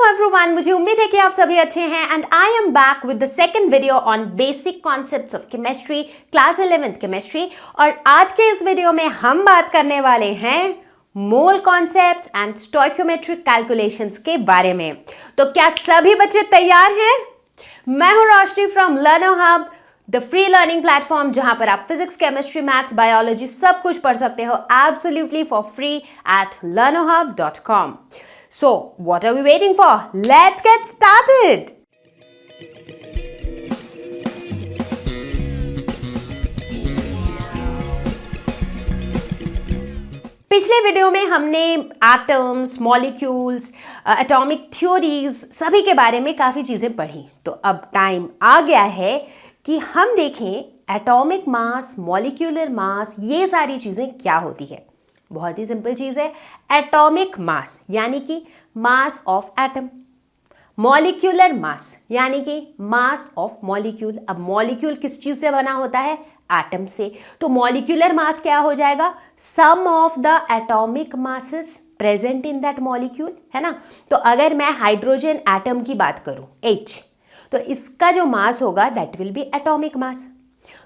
Everyone, मुझे उम्मीद है कि आप सभी अच्छे हैं and I am back with the second video on basic concepts of chemistry, class 11th chemistry. और आज के इस वीडियो में हम बात करने वाले हैं मोल कॉन्सेप्ट्स एंड स्टोइकियोमेट्रिक कैलकुलेशंस के बारे में। तो क्या सभी बच्चे तैयार हैं? मैं हूं Roshni from learner hub, the free learning platform, जहां पर आप फिजिक्स, केमिस्ट्री, मैथ्स, बायोलॉजी सब कुछ पढ़ सकते हो absolutely for free at learnerhub.com। So, what are we waiting for? Let's get started! पिछले वीडियो में हमने एटम्स, मॉलिक्यूल्स, एटॉमिक थ्योरीज सभी के बारे में काफ़ी चीज़ें पढ़ी। तो अब टाइम आ गया है कि हम देखें एटॉमिक मास, मॉलिक्यूलर मास, ये सारी चीज़ें क्या होती है। बहुत ही सिंपल चीज़ है। एटॉमिक मास यानी कि mass of atom, molecular mass यानी कि मास ऑफ मॉलिक्यूल। अब मॉलिक्यूल किस चीज़ से बना होता है? एटम से। तो मॉलिक्यूलर मास क्या हो जाएगा? Sum of the atomic masses present in that molecule, है ना। तो अगर मैं हाइड्रोजन एटम की बात करूं H, तो इसका जो मास होगा that will B atomic mass.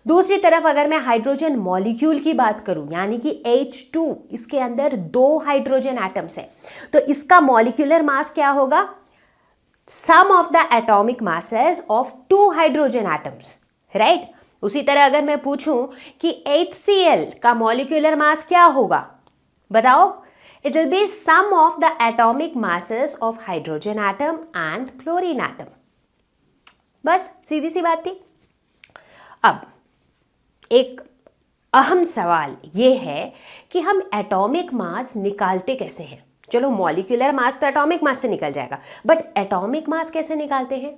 दूसरी तरफ अगर मैं हाइड्रोजन मॉलिक्यूल की बात करूं यानी कि H2, इसके अंदर 2 हाइड्रोजन एटम्स हैं, तो इसका मॉलिक्यूलर मास क्या होगा? Sum of the atomic masses of 2 hydrogen atoms, right. उसी तरह अगर मैं पूछूं कि HCl का मॉलिक्यूलर मास क्या होगा, बताओ। It will be sum of the atomic masses of hydrogen atom and chlorine atom. बस सीधी सी बात थी। अब एक अहम सवाल ये है कि हम एटॉमिक मास निकालते कैसे हैं। चलो मॉलिक्यूलर मास तो एटॉमिक मास से निकल जाएगा, बट एटॉमिक मास कैसे निकालते हैं?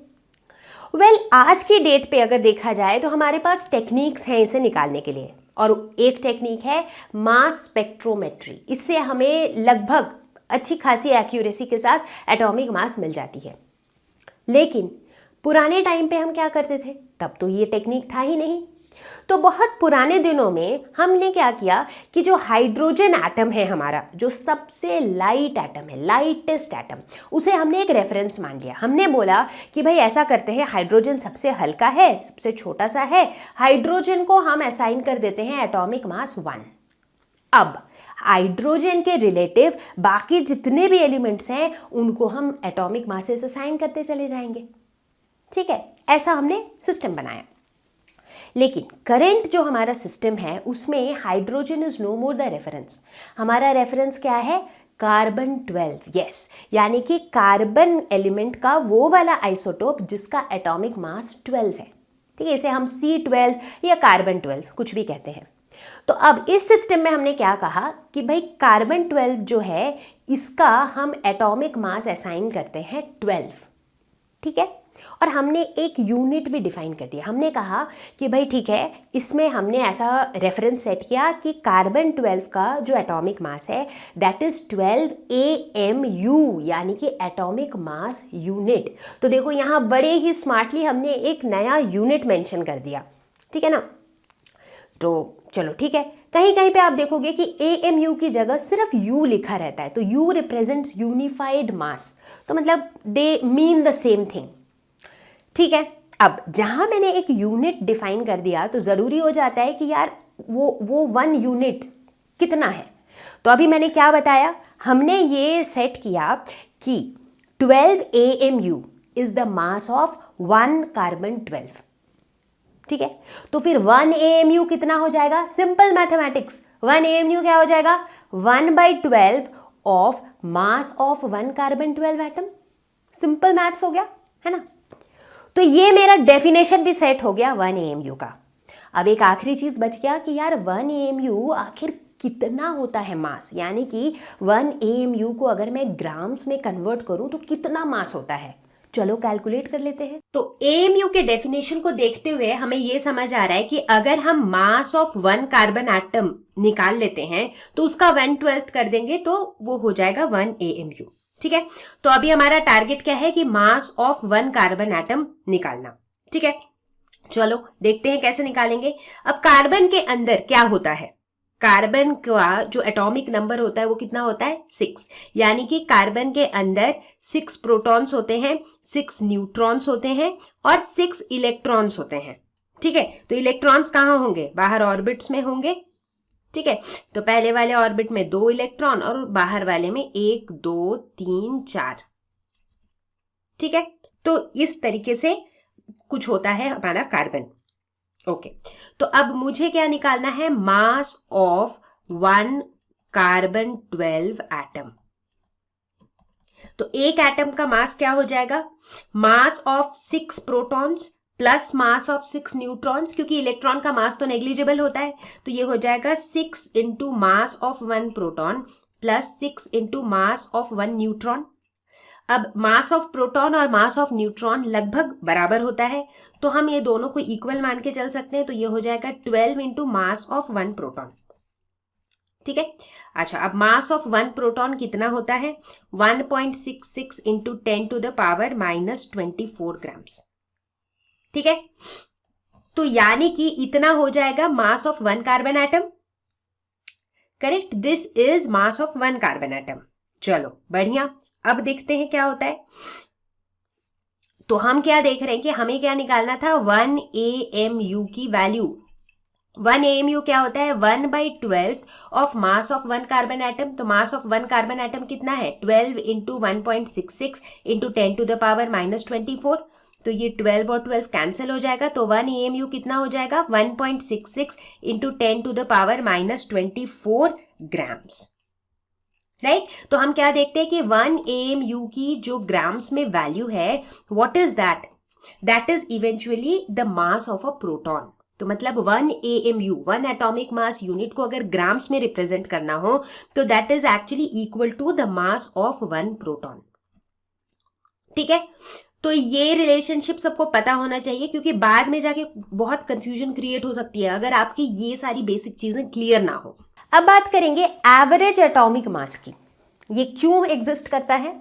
आज की डेट पे अगर देखा जाए तो हमारे पास टेक्निक्स हैं इसे निकालने के लिए, और एक टेक्निक है मास स्पेक्ट्रोमेट्री। इससे हमें लगभग अच्छी खासी एक्यूरेसी के साथ एटॉमिक मास मिल जाती है। लेकिन पुराने टाइम पे हम क्या करते थे? तब तो ये टेक्निक था ही नहीं। तो बहुत पुराने दिनों में हमने क्या किया कि जो हाइड्रोजन एटम है हमारा, जो सबसे लाइट एटम है, लाइटेस्ट एटम, उसे हमने एक रेफरेंस मान लिया। हमने बोला कि भाई ऐसा करते हैं, हाइड्रोजन सबसे हल्का है, सबसे छोटा सा है, हाइड्रोजन को हम असाइन कर देते हैं एटॉमिक मास 1। अब हाइड्रोजन के रिलेटिव बाकी जितने भी एलिमेंट्स हैं उनको हम एटॉमिक मासेस असाइन करते चले जाएंगे, ठीक है। ऐसा हमने सिस्टम बनाया। लेकिन करंट जो हमारा सिस्टम है उसमें hydrogen is no more the reference. हमारा रेफरेंस क्या है? कार्बन 12, यस, यानी कि कार्बन एलिमेंट का वो वाला आइसोटोप जिसका एटॉमिक मास 12 है, ठीक है। इसे हम C12 या कार्बन 12 कुछ भी कहते हैं। तो अब इस सिस्टम में हमने क्या कहा कि भाई कार्बन 12 जो है इसका हम एटॉमिक मास असाइन करते हैं 12, ठीक है। और हमने एक यूनिट भी डिफाइन कर दिया। हमने कहा कि भाई ठीक है, इसमें हमने ऐसा रेफरेंस सेट किया कि कार्बन 12 का जो एटॉमिक मास है दैट इज 12 AMU, यानी कि एटॉमिक मास यूनिट। तो देखो यहाँ बड़े ही स्मार्टली हमने एक नया यूनिट मेंशन कर दिया, ठीक है ना। तो चलो ठीक है, कहीं कहीं पे आप देखोगे कि AMU की जगह सिर्फ U लिखा रहता है, तो U रिप्रेजेंट्स यूनिफाइड मास, तो मतलब they mean the same thing, ठीक है। अब जहां मैंने एक यूनिट डिफाइन कर दिया तो ज़रूरी हो जाता है कि यार वो 1 यूनिट कितना है। तो अभी मैंने क्या बताया, हमने ये सेट किया कि 12 AMU is the mass of 1 carbon 12, ठीक है। तो फिर 1 AMU कितना हो जाएगा? सिंपल मैथमेटिक्स, 1 AMU क्या हो जाएगा? 1/12 of mass of 1 carbon 12 atom. Simple maths हो गया, है ना। तो ये मेरा डेफिनेशन भी सेट हो गया 1 AMU का। अब एक आखिरी चीज बच गया कि यार 1 AMU आखिर कितना होता है मास, यानी कि 1 AMU को अगर मैं ग्राम्स में कन्वर्ट करूं तो कितना मास होता है। चलो कैलकुलेट कर लेते हैं। तो AMU के डेफिनेशन को देखते हुए हमें ये समझ आ रहा है कि अगर हम मास ऑफ 1 कार्बन एटम निकाल लेते हैं तो उसका 1/12 कर देंगे तो वो हो जाएगा 1 AMU, ठीक है। तो अभी हमारा टारगेट क्या है कि मास ऑफ 1 कार्बन एटम निकालना, ठीक है। चलो देखते हैं कैसे निकालेंगे। अब कार्बन के अंदर क्या होता है? कार्बन का जो एटॉमिक नंबर होता है वो कितना होता है 6, यानी कि कार्बन के अंदर 6 प्रोटॉन्स होते हैं, 6 न्यूट्रॉन्स होते हैं और 6 इलेक्ट्रॉन्स होते हैं। ठीक है, तो इलेक्ट्रॉन्स कहाँ होंगे, बाहर ऑर्बिट्स में होंगे। ठीक है, तो पहले वाले ऑर्बिट में 2 इलेक्ट्रॉन और बाहर वाले में 1 2 3 4। ठीक है, तो इस तरीके से कुछ होता है हमारा कार्बन। ओके, तो अब मुझे क्या निकालना है, मास ऑफ 1 कार्बन 12 एटम। तो एक एटम का मास क्या हो जाएगा, mass of 6 protons plus mass of 6 neutrons, क्योंकि इलेक्ट्रॉन का मास तो नेग्लिजिबल होता है, तो ये हो जाएगा 6 into mass of 1 proton plus 6 into mass of 1 neutron. अब मास ऑफ प्रोटॉन और मास ऑफ न्यूट्रॉन लगभग बराबर होता है, तो हम ये दोनों को इक्वल मान के चल सकते हैं, तो ये हो जाएगा 12 इंटू मास ऑफ 1 प्रोटॉन। ठीक है, अच्छा, अब मास ऑफ 1 प्रोटॉन कितना होता है, 1.66 into 10 to the power -24 grams. ठीक है, तो यानी कि इतना हो जाएगा mass of 1 carbon atom. Correct, this is mass of 1 carbon atom. चलो बढ़िया, अब देखते हैं क्या होता है। तो हम क्या देख रहे हैं कि हमें क्या निकालना था, 1 AMU की वैल्यू। 1 AMU क्या होता है, 1/12 of mass of 1 carbon atom. तो मास ऑफ 1 कार्बन एटम कितना है, 12 into 1.66 into 10 to the power -24। तो ये 12 और 12 कैंसिल हो जाएगा, तो 1 AMU कितना हो जाएगा, 1.66 into 10 to the power -24 grams. Right, तो हम क्या देखते हैं कि 1 AMU की जो ग्राम्स में वैल्यू है, what is that, that is eventually the mass of a proton. तो मतलब 1 AMU, 1 एटॉमिक मास यूनिट को अगर ग्राम्स में रिप्रेजेंट करना हो तो that is actually equal to the mass of 1 proton. ठीक है, तो ये रिलेशनशिप सबको पता होना चाहिए, क्योंकि बाद में जाके बहुत कंफ्यूजन क्रिएट हो सकती है अगर आपकी ये सारी बेसिक चीजें क्लियर ना हो। अब बात करेंगे एवरेज एटॉमिक मास की, ये क्यों एग्जिस्ट करता है।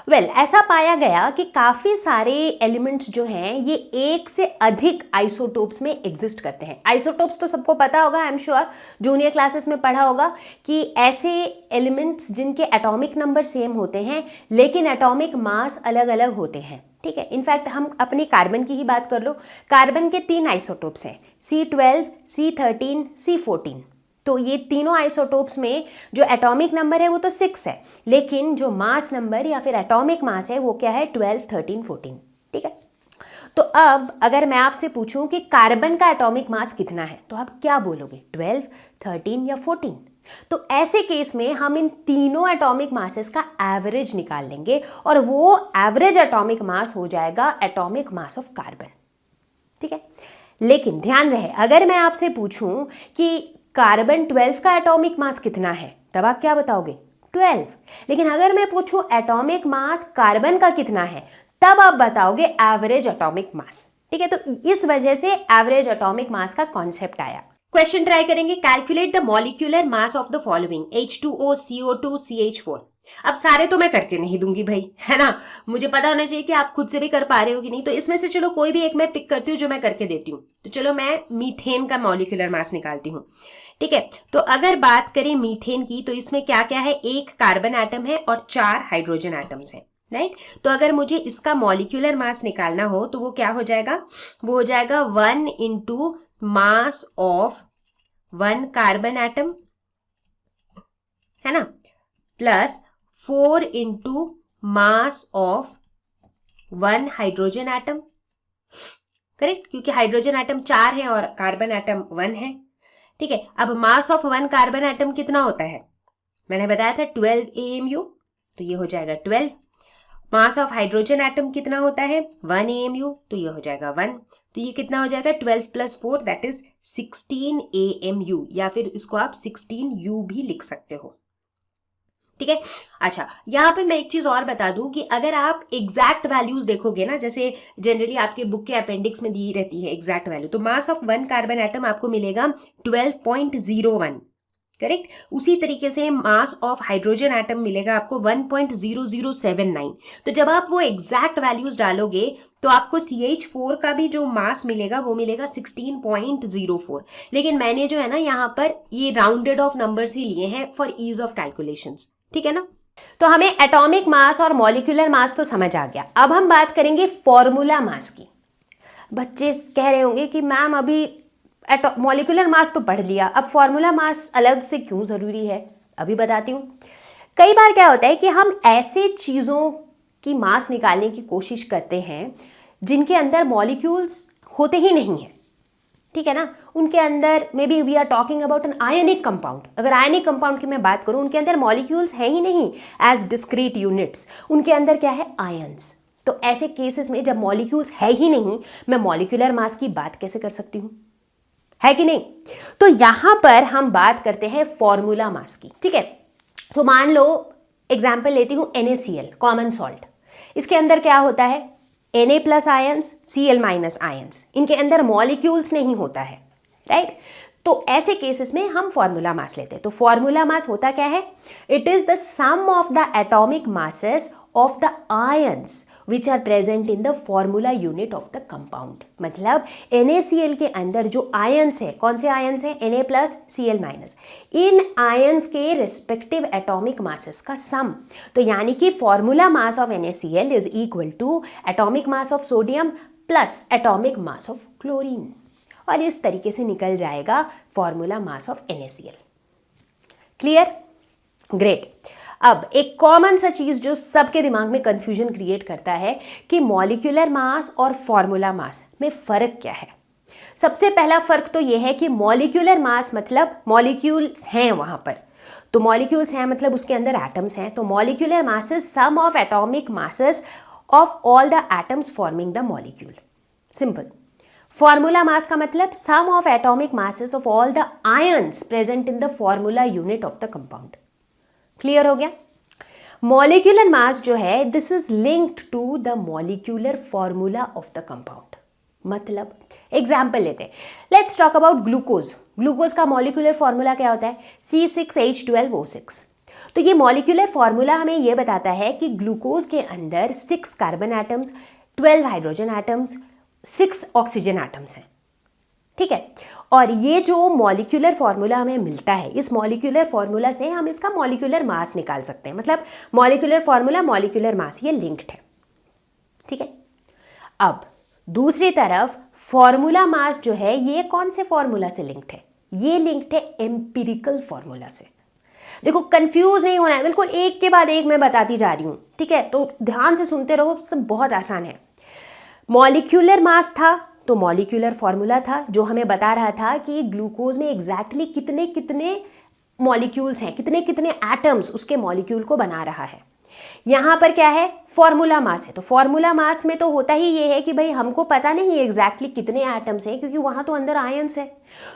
ऐसा पाया गया कि काफ़ी सारे एलिमेंट्स जो हैं ये एक से अधिक आइसोटोप्स में एग्जिस्ट करते हैं। आइसोटोप्स तो सबको पता होगा, I am sure junior classes में पढ़ा होगा कि ऐसे एलिमेंट्स जिनके एटॉमिक नंबर सेम होते हैं लेकिन एटॉमिक मास अलग अलग होते हैं। ठीक है, इनफैक्ट हम अपनी कार्बन की ही बात कर लो, कार्बन के 3 आइसोटोप्स हैं, C12, C13, C14। तो ये तीनों आइसोटोप्स में जो एटॉमिक नंबर है वो तो 6 है, लेकिन जो मास नंबर या फिर एटॉमिक मास है वो क्या है, 12, 13, 14। ठीक है, तो अब अगर मैं आपसे पूछूं कि कार्बन का एटॉमिक मास कितना है तो आप क्या बोलोगे, 12, 13 या 14। तो ऐसे केस में हम इन तीनों एटॉमिक मासेस का एवरेज निकाल लेंगे और वो एवरेज एटॉमिक मास हो जाएगा एटॉमिक मास ऑफ कार्बन। ठीक है, लेकिन ध्यान रहे, अगर मैं आपसे पूछूं कि कार्बन 12 का एटॉमिक मास कितना है तब आप क्या बताओगे, 12। लेकिन अगर मैं पूछूं एटॉमिक मास कार्बन का कितना है तब आप बताओगे एवरेज एटॉमिक मास। ठीक है, तो इस वजह से एवरेज एटॉमिक मास का कॉन्सेप्ट आया। क्वेश्चन ट्राई करेंगे, calculate the molecular mass of the following H2O, CO2, CH4। अब सारे तो मैं करके नहीं दूंगी भाई, है ना, मुझे पता होना चाहिए कि आप खुद से भी कर पा रहे हो कि नहीं। तो इसमें से चलो कोई भी एक मैं पिक करती हूँ जो मैं करके देती हूँ। तो चलो मैं मीथेन का मॉलिक्यूलर मास निकालती हूँ। ठीक है, तो अगर बात करें मीथेन की तो इसमें क्या क्या है, 1 कार्बन एटम है और 4 हाइड्रोजन एटम्स हैं। राइट, तो अगर मुझे इसका मॉलिक्यूलर मास निकालना हो तो वो क्या हो जाएगा, वो हो जाएगा 1 into mass of 1 carbon atom, है ना, plus 4 into mass of 1 hydrogen atom. Correct, क्योंकि हाइड्रोजन एटम 4 है और कार्बन एटम 1 है। ठीक है, अब मास ऑफ 1 कार्बन एटम कितना होता है, मैंने बताया था 12 AMU, तो ये हो जाएगा 12। मास ऑफ हाइड्रोजन एटम कितना होता है, 1 AMU, तो ये हो जाएगा 1। तो ये कितना हो जाएगा, 12 + 4 दैट इज 16 AMU, या फिर इसको आप 16U भी लिख सकते हो। ठीक है, अच्छा, यहाँ पर मैं एक चीज और बता दूं कि अगर आप एग्जैक्ट वैल्यूज देखोगे ना, जैसे जनरली आपके बुक के अपेंडिक्स में दी रहती है एग्जैक्ट वैल्यू, तो मास ऑफ 1 कार्बन एटम आपको मिलेगा 12.01, करेक्ट। उसी तरीके से मास ऑफ हाइड्रोजन एटम मिलेगा आपको 1.0079। तो जब आप वो एग्जैक्ट वैल्यूज डालोगे तो आपको CH4 का भी जो मास मिलेगा वो मिलेगा 16.04। लेकिन मैंने जो है ना यहाँ पर ये राउंडेड ऑफ नंबर्स ही लिए हैं फॉर ईज ऑफ कैलकुलेशंस, ठीक है ना। तो हमें एटॉमिक मास और मॉलिक्यूलर मास तो समझ आ गया। अब हम बात करेंगे फॉर्मूला मास की। बच्चे कह रहे होंगे कि मैम अभी मॉलिक्यूलर मास तो पढ़ लिया, अब फॉर्मूला मास अलग से क्यों ज़रूरी है? अभी बताती हूँ। कई बार क्या होता है कि हम ऐसे चीज़ों की मास निकालने की कोशिश करते हैं जिनके अंदर मॉलिक्यूल्स होते ही नहीं हैं, ठीक है ना। उनके अंदर maybe we are talking about an ionic compound. अगर आयनिक कंपाउंड की मैं बात करूँ, उनके अंदर मॉलिक्यूल्स हैं ही नहीं एज डिस्क्रीट यूनिट्स, उनके अंदर क्या है? आयन्स। तो ऐसे केसेस में जब मॉलिक्यूल्स है ही नहीं, मैं मॉलिक्यूलर मास की बात कैसे कर सकती हूँ? है कि नहीं? तो यहां पर हम बात करते हैं फॉर्मूला मास की, ठीक है। तो मान लो एग्जाम्पल लेती हूं NaCl, कॉमन सॉल्ट। इसके अंदर क्या होता है? Na plus ions, Cl minus ions. इनके अंदर मॉलिक्यूल्स नहीं होता है, राइट। तो ऐसे केसेस में हम फॉर्मूला मास लेते हैं। तो फॉर्मूला मास होता क्या है? It is the sum of the atomic masses of the ions which are present in the formula unit of the compound. मतलब NaCl के अंदर जो आयंस है, कौन से आयंस है? Na plus Cl minus. इन आयंस के रिस्पेक्टिव एटॉमिक मासेस का सम। तो यानी कि formula mass of NaCl is equal to atomic mass of sodium plus atomic mass of chlorine, और इस तरीके से निकल जाएगा formula mass of NaCl। Clear? Great. अब एक कॉमन सा चीज जो सबके दिमाग में कंफ्यूजन क्रिएट करता है कि मॉलिक्यूलर मास और फॉर्मूला मास में फर्क क्या है। सबसे पहला फर्क तो यह है कि मॉलिक्यूलर मास मतलब मॉलिक्यूल्स हैं वहां पर, तो मॉलिक्यूल्स हैं मतलब उसके अंदर एटम्स हैं। तो molecular mass is sum of atomic masses of all the atoms forming the molecule. Simple. Formula mass का मतलब sum of atomic masses of all the ions present in the formula unit of the compound. Clear हो गया? Molecular mass जो है this is linked to the molecular formula of the compound. मतलब example लेते हैं, let's talk about glucose. Glucose का molecular formula क्या होता है? C6H12O6। तो ये मॉलिक्यूलर फॉर्मूला हमें यह बताता है कि ग्लूकोज के अंदर 6 carbon atoms, 12 hydrogen atoms, 6 oxygen atoms हैं, ठीक है। और ये जो मॉलिक्यूलर फॉर्मूला हमें मिलता है, इस मॉलिक्यूलर फॉर्मूला से हम इसका मॉलिक्यूलर मास निकाल सकते हैं। मतलब मॉलिक्यूलर फॉर्मूला मॉलिक्यूलर मास, ये लिंक्ड है, ठीक है। अब दूसरी तरफ फॉर्मूला मास जो है ये कौन से फॉर्मूला से लिंक्ड है? ये लिंक्ड है एम्पिरिकल फॉर्मूला से। देखो कंफ्यूज नहीं होना है, बिल्कुल एक के बाद एक मैं बताती जा रही हूं, ठीक है। तो ध्यान से सुनते रहो, सब बहुत आसान है। मॉलिक्यूलर मास था तो मॉलिक्यूलर फॉर्मूला था जो हमें बता रहा था कि ग्लूकोज में एग्जैक्टली कितने कितने मॉलिक्यूल्स हैं, कितने कितने एटम्स उसके मॉलिक्यूल को बना रहा है। यहां पर क्या है? फॉर्मूला मास है। तो फॉर्मूला मास में तो होता ही ये है कि भाई हमको पता नहीं एग्जैक्टली कितने एटम्स हैं, क्योंकि वहां तो अंदर आयंस है।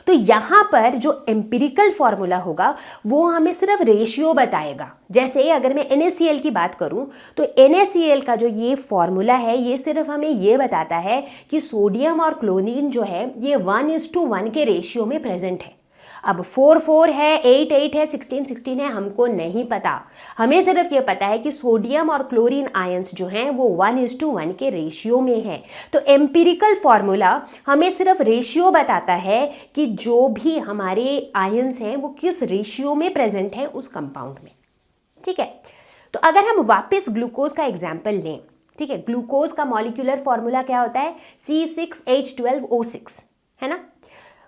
तो यहां पर जो एम्पिरिकल फॉर्मूला होगा वो हमें सिर्फ रेशियो बताएगा। जैसे अगर मैं NaCl की बात करूं तो NaCl का जो ये फॉर्मूला है ये सिर्फ हमें ये बताता है कि सोडियम और क्लोरीन जो है ये 1:1 के रेशियो में प्रेजेंट है। अब 4 है, 8 है, 16 है, हमको नहीं पता। हमें सिर्फ ये पता है कि सोडियम और क्लोरीन आयंस जो हैं वो 1:1 के रेशियो में है। तो एम्पिरिकल फॉर्मूला हमें सिर्फ रेशियो बताता है कि जो भी हमारे आयंस हैं वो किस रेशियो में प्रेजेंट है उस कंपाउंड में, ठीक है। तो अगर हम वापस ग्लूकोज का एग्जाम्पल लें, ठीक है, ग्लूकोज का मॉलिक्यूलर फॉर्मूला क्या होता है? C6H12O6, है ना।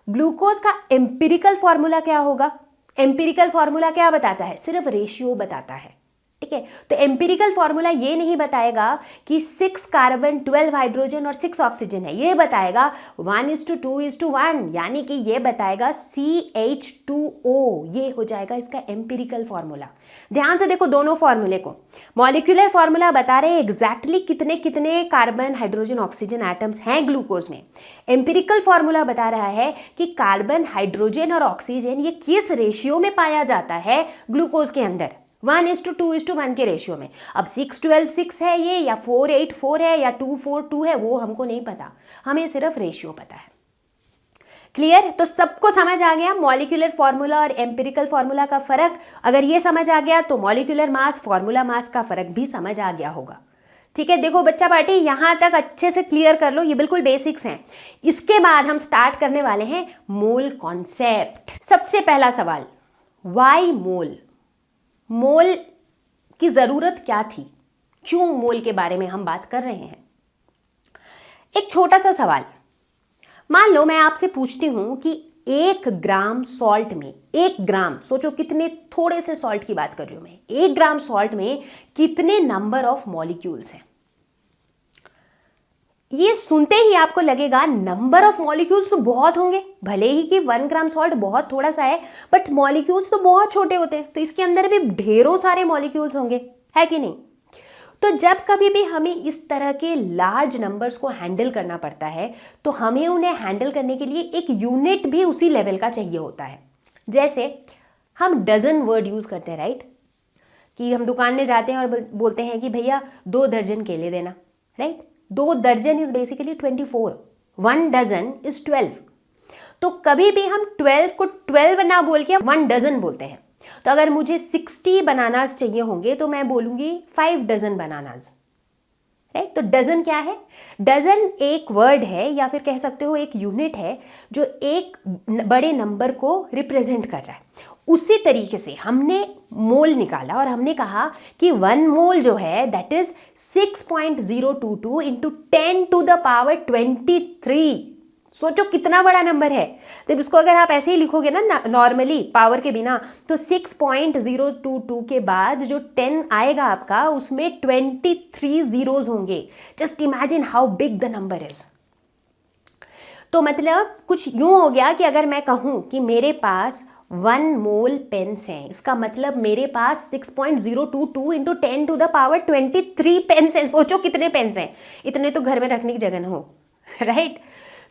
ग्लूकोज का एम्पिरिकल फॉर्मूला क्या होगा? एम्पिरिकल फॉर्मूला क्या बताता है? सिर्फ रेशियो बताता है, ठीक है। तो एम्पिरिकल फॉर्मूला ये नहीं बताएगा कि 6 कार्बन, 12 हाइड्रोजन और 6 ऑक्सीजन है, ये बताएगा 1:2:1, यानी कि ये बताएगा CH2O। ये हो जाएगा इसका एम्पिरिकल फॉर्मूला। ध्यान से देखो दोनों फॉर्मूले को। मॉलिक्यूलर फॉर्मूला बता रहे हैं एग्जैक्टली कितने कितने कार्बन, हाइड्रोजन, ऑक्सीजन एटम्स हैं ग्लूकोज में। एम्पिरिकल फॉर्मूला बता रहा है कि कार्बन, हाइड्रोजन और ऑक्सीजन ये किस रेशियो में पाया जाता है ग्लूकोज के अंदर, 1:2:1 के रेशियो में। अब 6:12:6 है ये, या 4:8:4 है, या 2:4:2 है, वो हमको नहीं पता, हमें सिर्फ रेशियो पता है। क्लियर? तो सबको समझ आ गया मॉलिक्यूलर फॉर्मूला और एम्पिरिकल फॉर्मूला का फर्क? अगर ये समझ आ गया तो मॉलिक्यूलर मास, फॉर्मूला मास का फर्क भी समझ आ गया होगा। ठीक है, देखो बच्चा पार्टी यहां तक अच्छे से क्लियर कर लो, ये बिल्कुल बेसिक्स हैं। इसके बाद हम स्टार्ट करने वाले हैं मोल कॉन्सेप्ट। सबसे पहला सवाल, वाई मोल? मोल की जरूरत क्या थी? क्यों मोल के बारे में हम बात कर रहे हैं? एक छोटा सा सवाल, मान लो मैं आपसे पूछती हूं कि 1 ग्राम सॉल्ट में, 1 ग्राम, सोचो कितने थोड़े से सॉल्ट की बात कर रही हूं मैं, 1 ग्राम सॉल्ट में कितने नंबर ऑफ मॉलिक्यूल्स हैं? ये सुनते ही आपको लगेगा नंबर ऑफ मॉलिक्यूल्स तो बहुत होंगे, भले ही कि 1 ग्राम सॉल्ट बहुत थोड़ा सा है, बट मॉलिक्यूल्स तो बहुत छोटे होते हैं, तो इसके अंदर भी ढेरों सारे मॉलिक्यूल्स होंगे, है कि नहीं? तो जब कभी भी हमें इस तरह के लार्ज नंबर्स को हैंडल करना पड़ता है तो हमें उन्हें हैंडल करने के लिए एक यूनिट भी उसी लेवल का चाहिए होता है। जैसे हम डजन वर्ड यूज करते हैं, राइट? कि हम दुकान में जाते हैं और बोलते हैं कि भैया 2 दर्जन केले देना, राइट? 2 दर्जन इज बेसिकली 24, 1 डजन इज 12। तो कभी भी हम 12 को 12 ना बोल के 1 डजन बोलते हैं। तो अगर मुझे 60 बनानास चाहिए होंगे तो मैं बोलूंगी 5 डजन बनानास, राइट? तो डजन क्या है? डजन एक वर्ड है या फिर कह सकते हो एक यूनिट है जो एक बड़े नंबर को रिप्रेजेंट कर रहा है। उसी तरीके से हमने मोल निकाला और हमने कहा कि 1 मोल जो है that is 6.022 into 10 to the power 23। सोचो कितना बड़ा नंबर है। तो इसको अगर आप ऐसे ही लिखोगे ना नॉर्मली पावर के बिना, तो 6.022 के बाद जो 10 आएगा आपका उसमें 23 जीरोज होंगे। Just imagine how big the number is. तो मतलब कुछ यूं हो गया कि अगर मैं कहूं कि मेरे पास 1 मोल पेन्स हैं, इसका मतलब मेरे पास 6.022 into 10 to the power 23 pens हैं। सोचो कितने पेन्स हैं, इतने तो घर में रखने की जगह ना हो, राइट?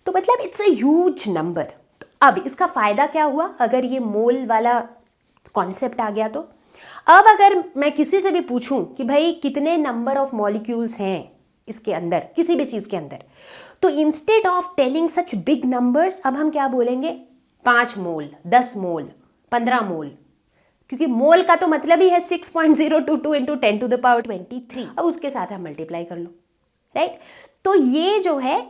तो मतलब इट्स अ ह्यूज नंबर। तो अब इसका फायदा क्या हुआ अगर ये मोल वाला कॉन्सेप्ट आ गया? तो अब अगर मैं किसी से भी पूछूं कि भाई कितने नंबर ऑफ मॉलिक्यूल्स हैं इसके अंदर, किसी भी चीज के अंदर, तो instead of telling such big numbers अब हम क्या बोलेंगे? 5 मोल, 10 मोल, 15 मोल, क्योंकि मोल का तो मतलब ही है 6.022 इंटू 10 टू द पावर 23। अब उसके साथ आप मल्टीप्लाई कर लो, राइट? तो ये जो है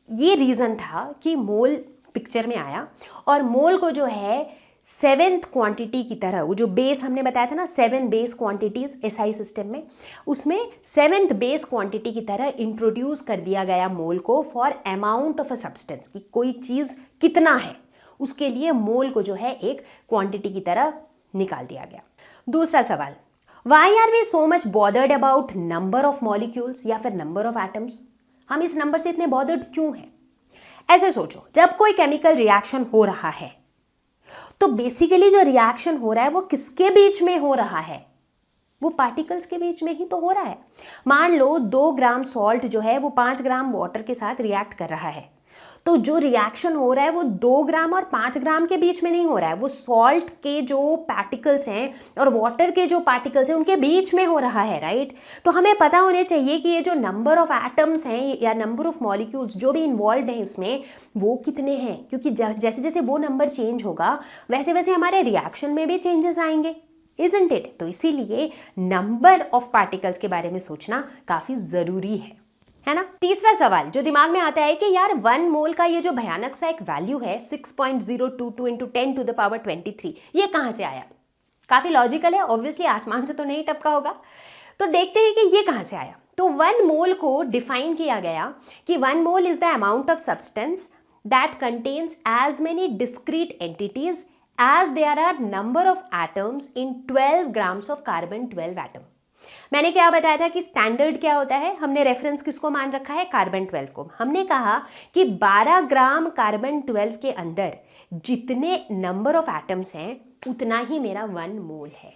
ये रीज़न था कि मोल पिक्चर में आया और मोल को जो है 7th क्वांटिटी की तरह, वो जो बेस हमने बताया था ना 7 बेस क्वांटिटीज एसआई सिस्टम में, उसमें 7th बेस क्वांटिटी की तरह इंट्रोड्यूस कर दिया गया मोल को for amount of a substance, कि कोई चीज़ कितना है उसके लिए मोल को जो है एक क्वांटिटी की तरह निकाल दिया गया। दूसरा सवाल, why are we so much bothered about number of molecules या फिर नंबर ऑफ एटम्स? हम इस नंबर से इतने बॉदर्ड क्यों हैं? ऐसे सोचो, जब कोई केमिकल रिएक्शन हो रहा है तो बेसिकली जो रिएक्शन हो रहा है वो किसके बीच में हो रहा है? वो पार्टिकल्स के बीच में ही तो हो रहा है। मान लो 2 ग्राम सॉल्ट जो है वो 5 ग्राम वाटर के साथ रिएक्ट कर रहा है, तो जो रिएक्शन हो रहा है वो 2 ग्राम और 5 ग्राम के बीच में नहीं हो रहा है, वो सॉल्ट के जो पार्टिकल्स हैं और वाटर के जो पार्टिकल्स हैं उनके बीच में हो रहा है, राइट? तो हमें पता होने चाहिए कि ये जो नंबर ऑफ एटम्स हैं या नंबर ऑफ मॉलिक्यूल्स जो भी इन्वॉल्व हैं इसमें, वो कितने हैं, क्योंकि जैसे जैसे वो नंबर चेंज होगा वैसे वैसे हमारे रिएक्शन में भी चेंजेस आएंगे, इजंट इट? तो इसीलिए नंबर ऑफ पार्टिकल्स के बारे में सोचना काफ़ी ज़रूरी है ना? तीसरा सवाल जो दिमाग में आता है कि यार 1 मोल का ये जो भयानक सा एक वैल्यू है 6.022 इंटू 10 टू द पावर 23, ये कहाँ से आया? काफ़ी लॉजिकल है, ऑब्वियसली आसमान से तो नहीं टपका होगा। तो देखते हैं कि ये कहाँ से आया। तो 1 मोल को डिफाइन किया गया कि 1 mole is the amount of substance that contains as many discrete entities as there are number of atoms in 12 grams of carbon 12 atom। मैंने क्या बताया था कि स्टैंडर्ड क्या होता है? हमने रेफरेंस किसको मान रखा है? कार्बन 12 को। हमने कहा कि 12 ग्राम कार्बन 12 के अंदर जितने नंबर ऑफ एटम्स हैं उतना ही मेरा 1 मोल है।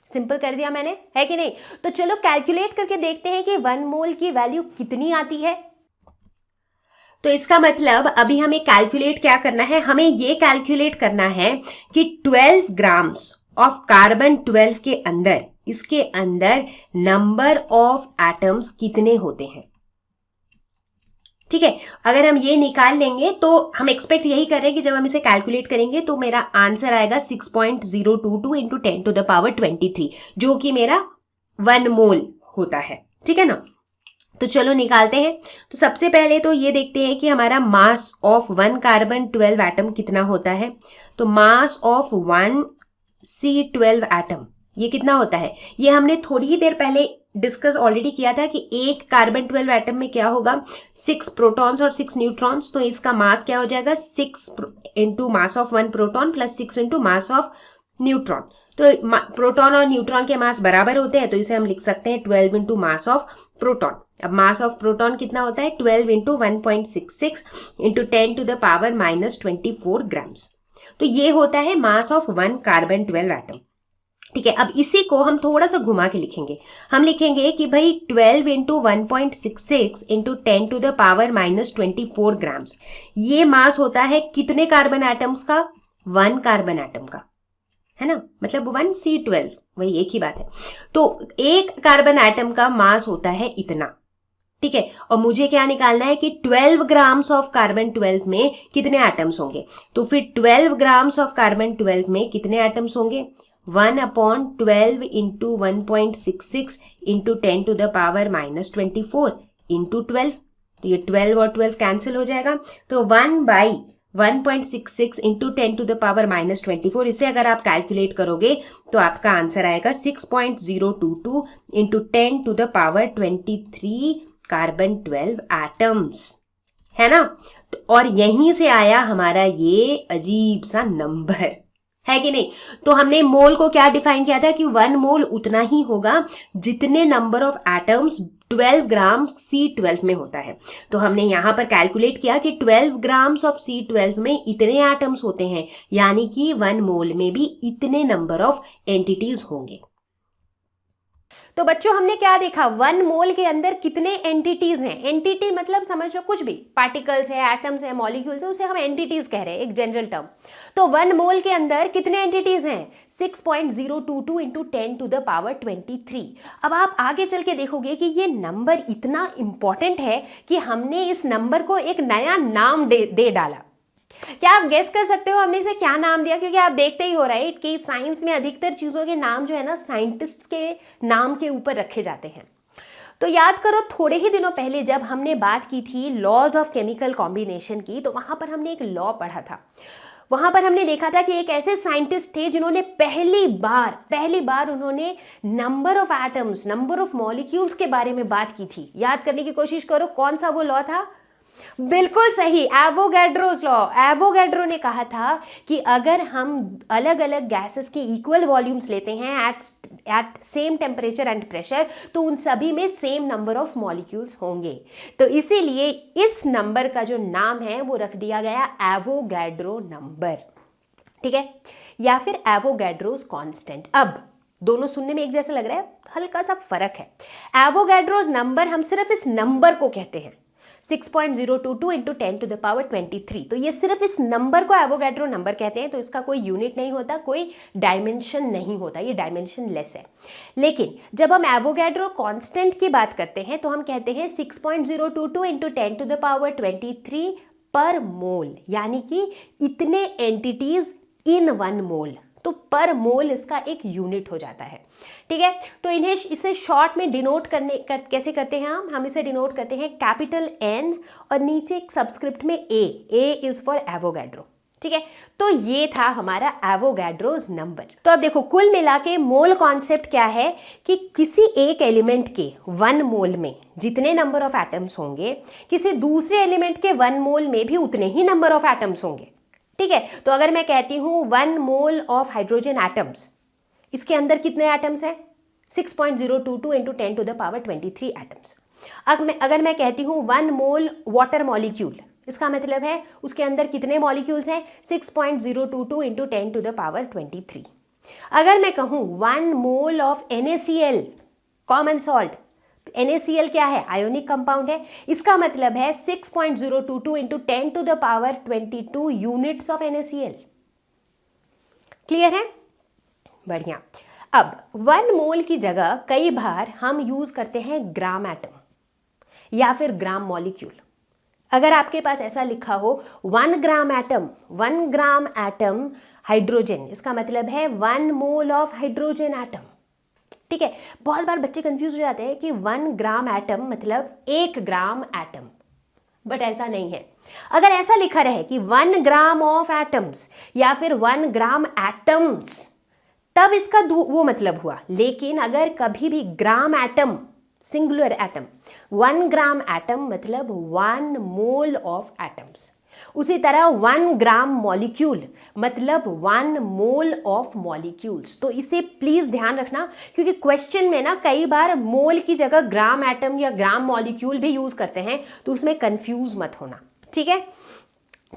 सिंपल कर दिया मैंने, है कि नहीं? तो चलो कैलकुलेट करके देखते हैं कि 1 मोल की वैल्यू कितनी आती है। तो इसका मतलब अभी हमें कैलकुलेट क्या करना है? हमें ये कैलकुलेट करना है कि 12 ग्राम्स ऑफ कार्बन 12 के अंदर, इसके अंदर नंबर ऑफ एटम्स कितने होते हैं। ठीक है, अगर हम ये निकाल लेंगे तो हम एक्सपेक्ट यही कर रहे हैं कि जब हम इसे कैलकुलेट करेंगे तो मेरा आंसर आएगा 6.022 इंटू 10 टू द पावर 23, जो कि मेरा 1 मोल होता है। ठीक है ना, तो चलो निकालते हैं। तो सबसे पहले तो ये देखते हैं कि हमारा मास ऑफ 1 कार्बन 12 एटम कितना होता है। तो मास ऑफ 1 C12 एटम ये कितना होता है, ये हमने थोड़ी ही देर पहले डिस्कस ऑलरेडी किया था कि एक कार्बन 12 एटम में क्या होगा, 6 प्रोटॉन्स और 6 न्यूट्रॉन्स। तो इसका मास क्या हो जाएगा, 6 into mass of 1 proton plus 6 into mass of neutron. तो प्रोटॉन और न्यूट्रॉन के मास बराबर होते हैं, तो इसे हम लिख सकते हैं 12 इंटू मास ऑफ प्रोटॉन। अब मास ऑफ प्रोटॉन कितना होता है, 12 into 1.66 into 10 to the power -24 grams. तो ये होता है मास ऑफ 1 कार्बन 12 एटम। ठीक है, अब इसी को हम थोड़ा सा घुमा के लिखेंगे। हम लिखेंगे कि भाई 12 into 1.66 into 10 to the power -24 grams, ये मास होता है कितने कार्बन एटम्स का, 1 कार्बन एटम का, है ना, मतलब 1 C12, वही एक ही बात है। तो एक कार्बन एटम का मास होता है इतना। ठीक है, और मुझे क्या निकालना है कि 12 ग्राम्स ऑफ कार्बन 12 में कितने एटम्स होंगे। तो फिर 12 ग्राम्स ऑफ कार्बन 12 में कितने एटम्स होंगे, 1/12 into 1.66 into 10 to the power -24 into 12। तो ये 12 और 12 कैंसिल हो जाएगा। तो 1/1.66 इंटू 10 टू द पावर -24, इसे अगर आप कैलकुलेट करोगे तो आपका आंसर आएगा 6.022 into 10 to the power 23 carbon 12 atoms, है ना। और यहीं से आया हमारा ये अजीब सा नंबर, है कि नहीं। तो हमने मोल को क्या डिफाइन किया था कि 1 मोल उतना ही होगा जितने number of atoms 12 gram C12 में होता है। तो हमने यहां पर कैलकुलेट किया कि 12 ग्राम्स ऑफ C12 में इतने एटम्स होते हैं, यानी कि 1 मोल में भी इतने नंबर ऑफ एंटिटीज होंगे। तो बच्चों हमने क्या देखा, 1 मोल के अंदर कितने एंटिटीज हैं। एंटिटी मतलब समझ लो कुछ भी, पार्टिकल्स है, एटम्स है, मॉलिक्यूल्स है, उसे हम एंटिटीज कह रहे हैं, एक जनरल टर्म। तो 1 मोल के अंदर कितने एंटिटीज हैं, 6.022 इंटू 10 टू द पावर 23। अब आप आगे चल के देखोगे कि ये नंबर इतना इंपॉर्टेंट है कि हमने इस नंबर को एक नया नाम दे डाला। क्या आप गेस कर सकते हो हमने इसे क्या नाम दिया, क्योंकि आप देखते ही हो राइट कि साइंस में अधिकतर चीजों के नाम जो है ना साइंटिस्ट्स के नाम के ऊपर रखे जाते हैं। तो याद करो थोड़े ही दिनों पहले जब हमने बात की थी लॉज ऑफ केमिकल कॉम्बिनेशन की, तो वहां पर हमने एक लॉ पढ़ा था। वहां पर हमने देखा था कि एक ऐसे साइंटिस्ट थे जिन्होंने पहली बार उन्होंने number of atoms, number of molecules के बारे में बात की थी। याद करने की कोशिश करो कौन सा वो लॉ था। बिल्कुल सही, एवोगैड्रोस लॉ। एवोगैड्रो ने कहा था कि अगर हम अलग अलग गैसेस के इक्वल वॉल्यूम्स लेते हैं at same temperature and pressure, तो उन सभी में सेम नंबर ऑफ मॉलिक्यूल्स होंगे। तो इसीलिए इस नंबर का जो नाम है वो रख दिया गया एवोगैड्रो नंबर। ठीक है, या फिर एवोगैड्रोस कांस्टेंट। अब दोनों सुनने में एक जैसा लग रहा है, हल्का सा फर्क है। एवोगैड्रोस नंबर हम सिर्फ इस नंबर को कहते हैं, 6.022 इंटू 10 टू द पावर 23। तो ये सिर्फ इस नंबर को एवोगैड्रो नंबर कहते हैं। तो इसका कोई यूनिट नहीं होता, कोई डायमेंशन नहीं होता, ये डायमेंशन लेस है। लेकिन जब हम एवोगैड्रो कांस्टेंट की बात करते हैं तो हम कहते हैं 6.022 इंटू 10 टू द पावर 23 पर मोल, यानी कि इतने एंटिटीज इन 1 मोल। तो पर मोल इसका एक यूनिट हो जाता है। ठीक है, तो इसे शॉर्ट में डिनोट कैसे करते हैं हम इसे डिनोट करते हैं कैपिटल N और नीचे एक सबस्क्रिप्ट में A इज फॉर एवोगैड्रो। ठीक है, तो ये था हमारा एवोगैड्रोस नंबर। तो अब देखो कुल मिला के मोल कॉन्सेप्ट क्या है कि किसी एक एलिमेंट के 1 मोल में जितने नंबर ऑफ एटम्स होंगे, किसी दूसरे एलिमेंट के 1 मोल में भी उतने ही नंबर ऑफ एटम्स होंगे। ठीक है, तो अगर मैं कहती हूं 1 मोल ऑफ हाइड्रोजन एटम्स, इसके अंदर कितने एटम्स हैं, 6.022 into 10 to the power 23 atoms. अगर मैं कहती हूं 1 मोल वाटर मॉलिक्यूल, इसका मतलब है उसके अंदर कितने मॉलिक्यूल्स हैं, 6.022 इंटू 10 टू द पावर 23। अगर मैं कहूं 1 mole of NaCl common salt, NaCl क्या है, आयोनिक कंपाउंड है, इसका मतलब है 6.022 into 10 to the power 22 units of NaCl। Clear है, बढ़िया। अब 1 मोल की जगह कई बार हम यूज करते हैं ग्राम एटम या फिर ग्राम मॉलिक्यूल। अगर आपके पास ऐसा लिखा हो 1 ग्राम एटम हाइड्रोजन, इसका मतलब है 1 मोल ऑफ हाइड्रोजन एटम। ठीक है, बहुत बार बच्चे कंफ्यूज हो जाते हैं कि 1 ग्राम एटम मतलब 1 ग्राम एटम, बट ऐसा नहीं है। अगर ऐसा लिखा रहे कि 1 ग्राम ऑफ एटम्स या फिर 1 ग्राम एटम्स, तब इसका वो मतलब हुआ। लेकिन अगर कभी भी gram atom, singular atom, 1 gram atom मतलब 1 मोल ऑफ एटम्स। उसी तरह 1 ग्राम मॉलिक्यूल मतलब 1 मोल ऑफ मॉलिक्यूल्स। तो इसे प्लीज ध्यान रखना, क्योंकि क्वेश्चन में ना कई बार मोल की जगह ग्राम एटम या ग्राम मॉलिक्यूल भी यूज करते हैं, तो उसमें कंफ्यूज मत होना। ठीक है,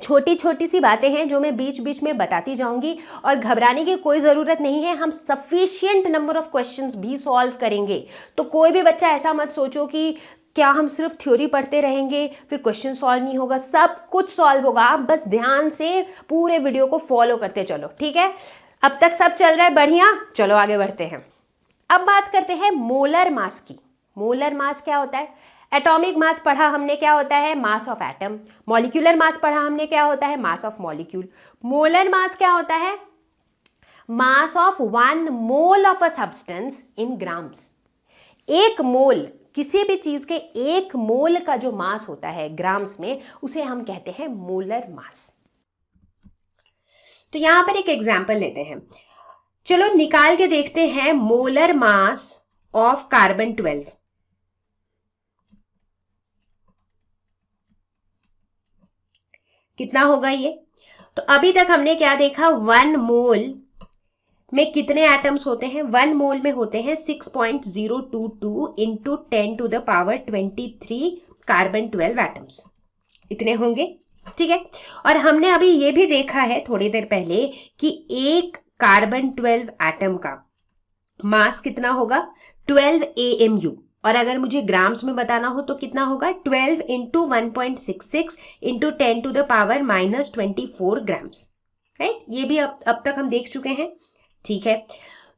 छोटी छोटी सी बातें हैं जो मैं बीच बीच में बताती जाऊंगी, और घबराने की कोई ज़रूरत नहीं है। हम सफिशिएंट नंबर ऑफ क्वेश्चंस भी सॉल्व करेंगे। तो कोई भी बच्चा ऐसा मत सोचो कि क्या हम सिर्फ थ्योरी पढ़ते रहेंगे फिर क्वेश्चन सॉल्व नहीं होगा। सब कुछ सॉल्व होगा, आप बस ध्यान से पूरे वीडियो को फॉलो करते चलो। ठीक है, अब तक सब चल रहा है बढ़िया, चलो आगे बढ़ते हैं। अब बात करते हैं मोलर मास की। मोलर मास क्या होता है? एटॉमिक मास पढ़ा हमने, क्या होता है? Mass of atom. Molecular mass पढ़ा हमने, क्या होता है? Mass of molecule. Molar mass क्या होता है? Mass of 1 mole of a substance in grams. एक मोल, किसी भी चीज के 1 मोल का जो मास होता है ग्राम्स में, उसे हम कहते हैं मोलर मास। तो यहां पर एक एग्जांपल लेते हैं, चलो निकाल के देखते हैं मोलर मास ऑफ कार्बन 12। कितना होगा ये? तो अभी तक हमने क्या देखा, 1 मोल में कितने एटम्स होते हैं? 1 मोल में होते हैं 6.022 into 10 to the power 23 carbon 12 atoms, इतने होंगे। ठीक है, और हमने अभी ये भी देखा है थोड़ी देर पहले कि एक कार्बन 12 एटम का मास कितना होगा? 12 AMU। और अगर मुझे ग्राम्स में बताना हो तो कितना होगा? 12 into 1.66 into 10 to the power -24 grams. Right, ये भी अब तक हम देख चुके हैं। ठीक है,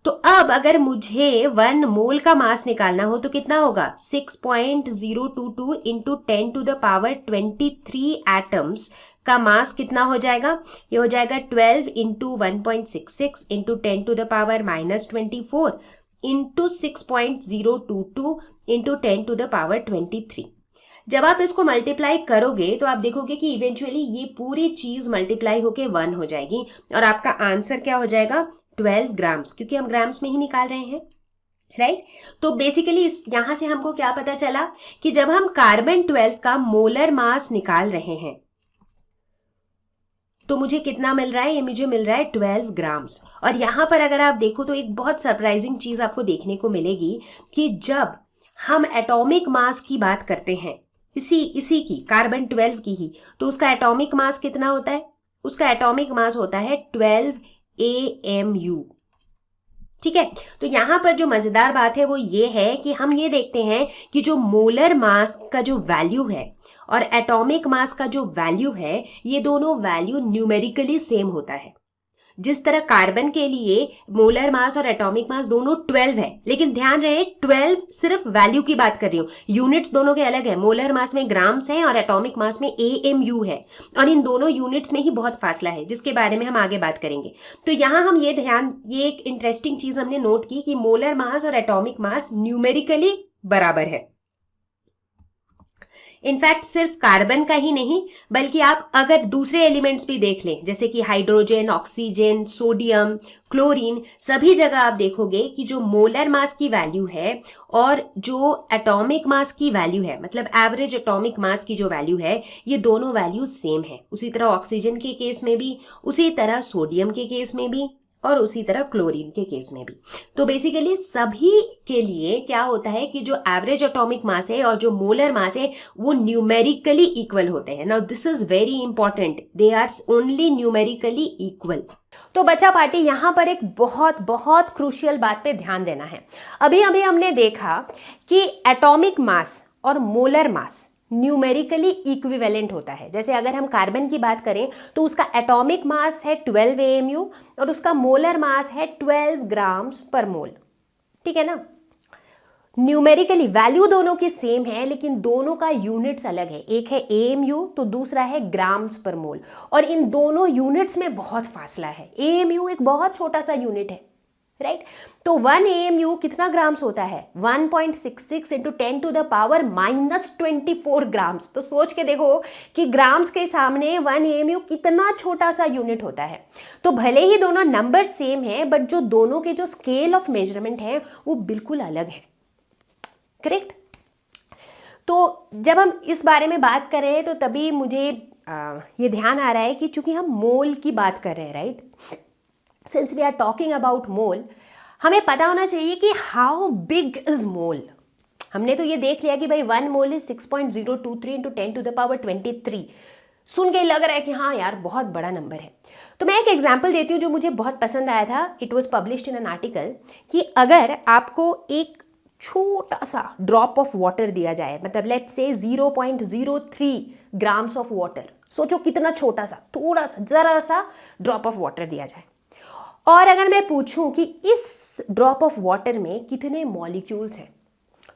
तो अब अगर मुझे 1 मोल का मास निकालना हो तो कितना होगा? 6.022 into 10 to the power 23 atoms का मास कितना हो जाएगा? ये हो जाएगा 12 into 1.66 into 10 to the power -24 into 6.022 into 10 to the power 23। जब आप इसको मल्टीप्लाई करोगे तो आप देखोगे कि इवेंचुअली ये पूरी चीज मल्टीप्लाई होके 1 हो जाएगी, और आपका आंसर क्या हो जाएगा? 12 ग्राम्स, क्योंकि हम ग्राम्स में ही निकाल रहे हैं। राइट, तो बेसिकली यहां से हमको क्या पता चला कि जब हम कार्बन 12 का मोलर मास निकाल रहे हैं तो मुझे कितना मिल रहा है? ये मुझे मिल रहा है 12 ग्राम्स। और यहां पर अगर आप देखो तो एक बहुत सरप्राइजिंग चीज आपको देखने को मिलेगी कि जब हम एटॉमिक मास की बात करते हैं, इसी की, कार्बन 12 की ही, तो उसका एटॉमिक मास कितना होता है? उसका एटॉमिक मास होता है 12 AMU। ठीक है, तो यहां पर जो मजेदार बात है वो ये है कि हम ये देखते हैं कि जो मोलर मास का जो वैल्यू है और एटॉमिक मास का जो वैल्यू है, ये दोनों वैल्यू न्यूमेरिकली सेम होता है। जिस तरह कार्बन के लिए मोलर मास और एटॉमिक मास दोनों 12 है, लेकिन ध्यान रहे 12 सिर्फ वैल्यू की बात कर रही हूँ, यूनिट्स दोनों के अलग है। मोलर मास में ग्राम्स है और एटॉमिक मास में AMU है, और इन दोनों यूनिट्स में ही बहुत फासला है, जिसके बारे में हम आगे बात करेंगे। तो यहां हम ये एक इंटरेस्टिंग चीज हमने नोट की कि मोलर मास और एटॉमिक मास न्यूमेरिकली बराबर है। इनफैक्ट सिर्फ कार्बन का ही नहीं, बल्कि आप अगर दूसरे एलिमेंट्स भी देख लें, जैसे कि हाइड्रोजन, ऑक्सीजन, सोडियम, क्लोरीन, सभी जगह आप देखोगे कि जो मोलर मास की वैल्यू है और जो एटॉमिक मास की वैल्यू है, मतलब एवरेज एटॉमिक मास की जो वैल्यू है, ये दोनों वैल्यू सेम है। उसी तरह ऑक्सीजन के केस में भी, उसी तरह सोडियम के केस में भी, और उसी तरह क्लोरीन के केस में भी। तो बेसिकली सभी के लिए क्या होता है कि जो एवरेज एटॉमिक मास है और जो मोलर मास है वो न्यूमेरिकली इक्वल होते हैं। Now this is very important, they are only numerically equal. तो बच्चा पार्टी यहां पर एक बहुत बहुत क्रूशियल बात पे ध्यान देना है। अभी अभी हमने देखा कि एटॉमिक मास और मोलर मास न्यूमेरिकली इक्विवेलेंट होता है। जैसे अगर हम कार्बन की बात करें तो उसका एटॉमिक मास है 12 AMU और उसका मोलर मास है 12 ग्राम्स पर मोल। ठीक है ना? न्यूमेरिकली वैल्यू दोनों के सेम है, लेकिन दोनों का यूनिट्स अलग है। एक है एएमयू तो दूसरा है ग्राम्स पर मोल, और इन दोनों यूनिट्स में बहुत फासला है। एएमयू एक बहुत छोटा सा यूनिट है, राइट? तो 1 एएमयू कितना ग्राम्स होता है? 1.66 into 10 to the power -24 grams. तो सोच के देखो कि ग्राम्स के सामने 1 एएमयू कितना छोटा सा यूनिट होता है। तो भले ही दोनों नंबर सेम है, बट जो दोनों के जो स्केल ऑफ मेजरमेंट है वो बिल्कुल अलग है, करेक्ट? तो जब हम इस बारे में बात कर रहे हैं तो तभी मुझे ये ध्यान आ रहा है कि चूंकि हम मोल की बात कर रहे हैं, right? Since we are talking about mole, हमें पता होना चाहिए कि हाउ बिग इज मोल। हमने तो ये देख लिया कि भाई 1 mole is 6.023 into 10 to the power 23। सुन के लग रहा है कि हाँ यार बहुत बड़ा नंबर है। तो मैं एक एग्जाम्पल देती हूँ जो मुझे बहुत पसंद आया था। It was published in an article कि अगर आपको एक छोटा सा ड्रॉप ऑफ वाटर दिया जाए, मतलब let's say 0.03 grams of water, सोचो कितना छोटा सा, थोड़ा सा, जरा सा ड्रॉप ऑफ वाटर दिया जाए, और अगर मैं पूछूं कि इस ड्रॉप ऑफ वाटर में कितने मॉलिक्यूल्स हैं,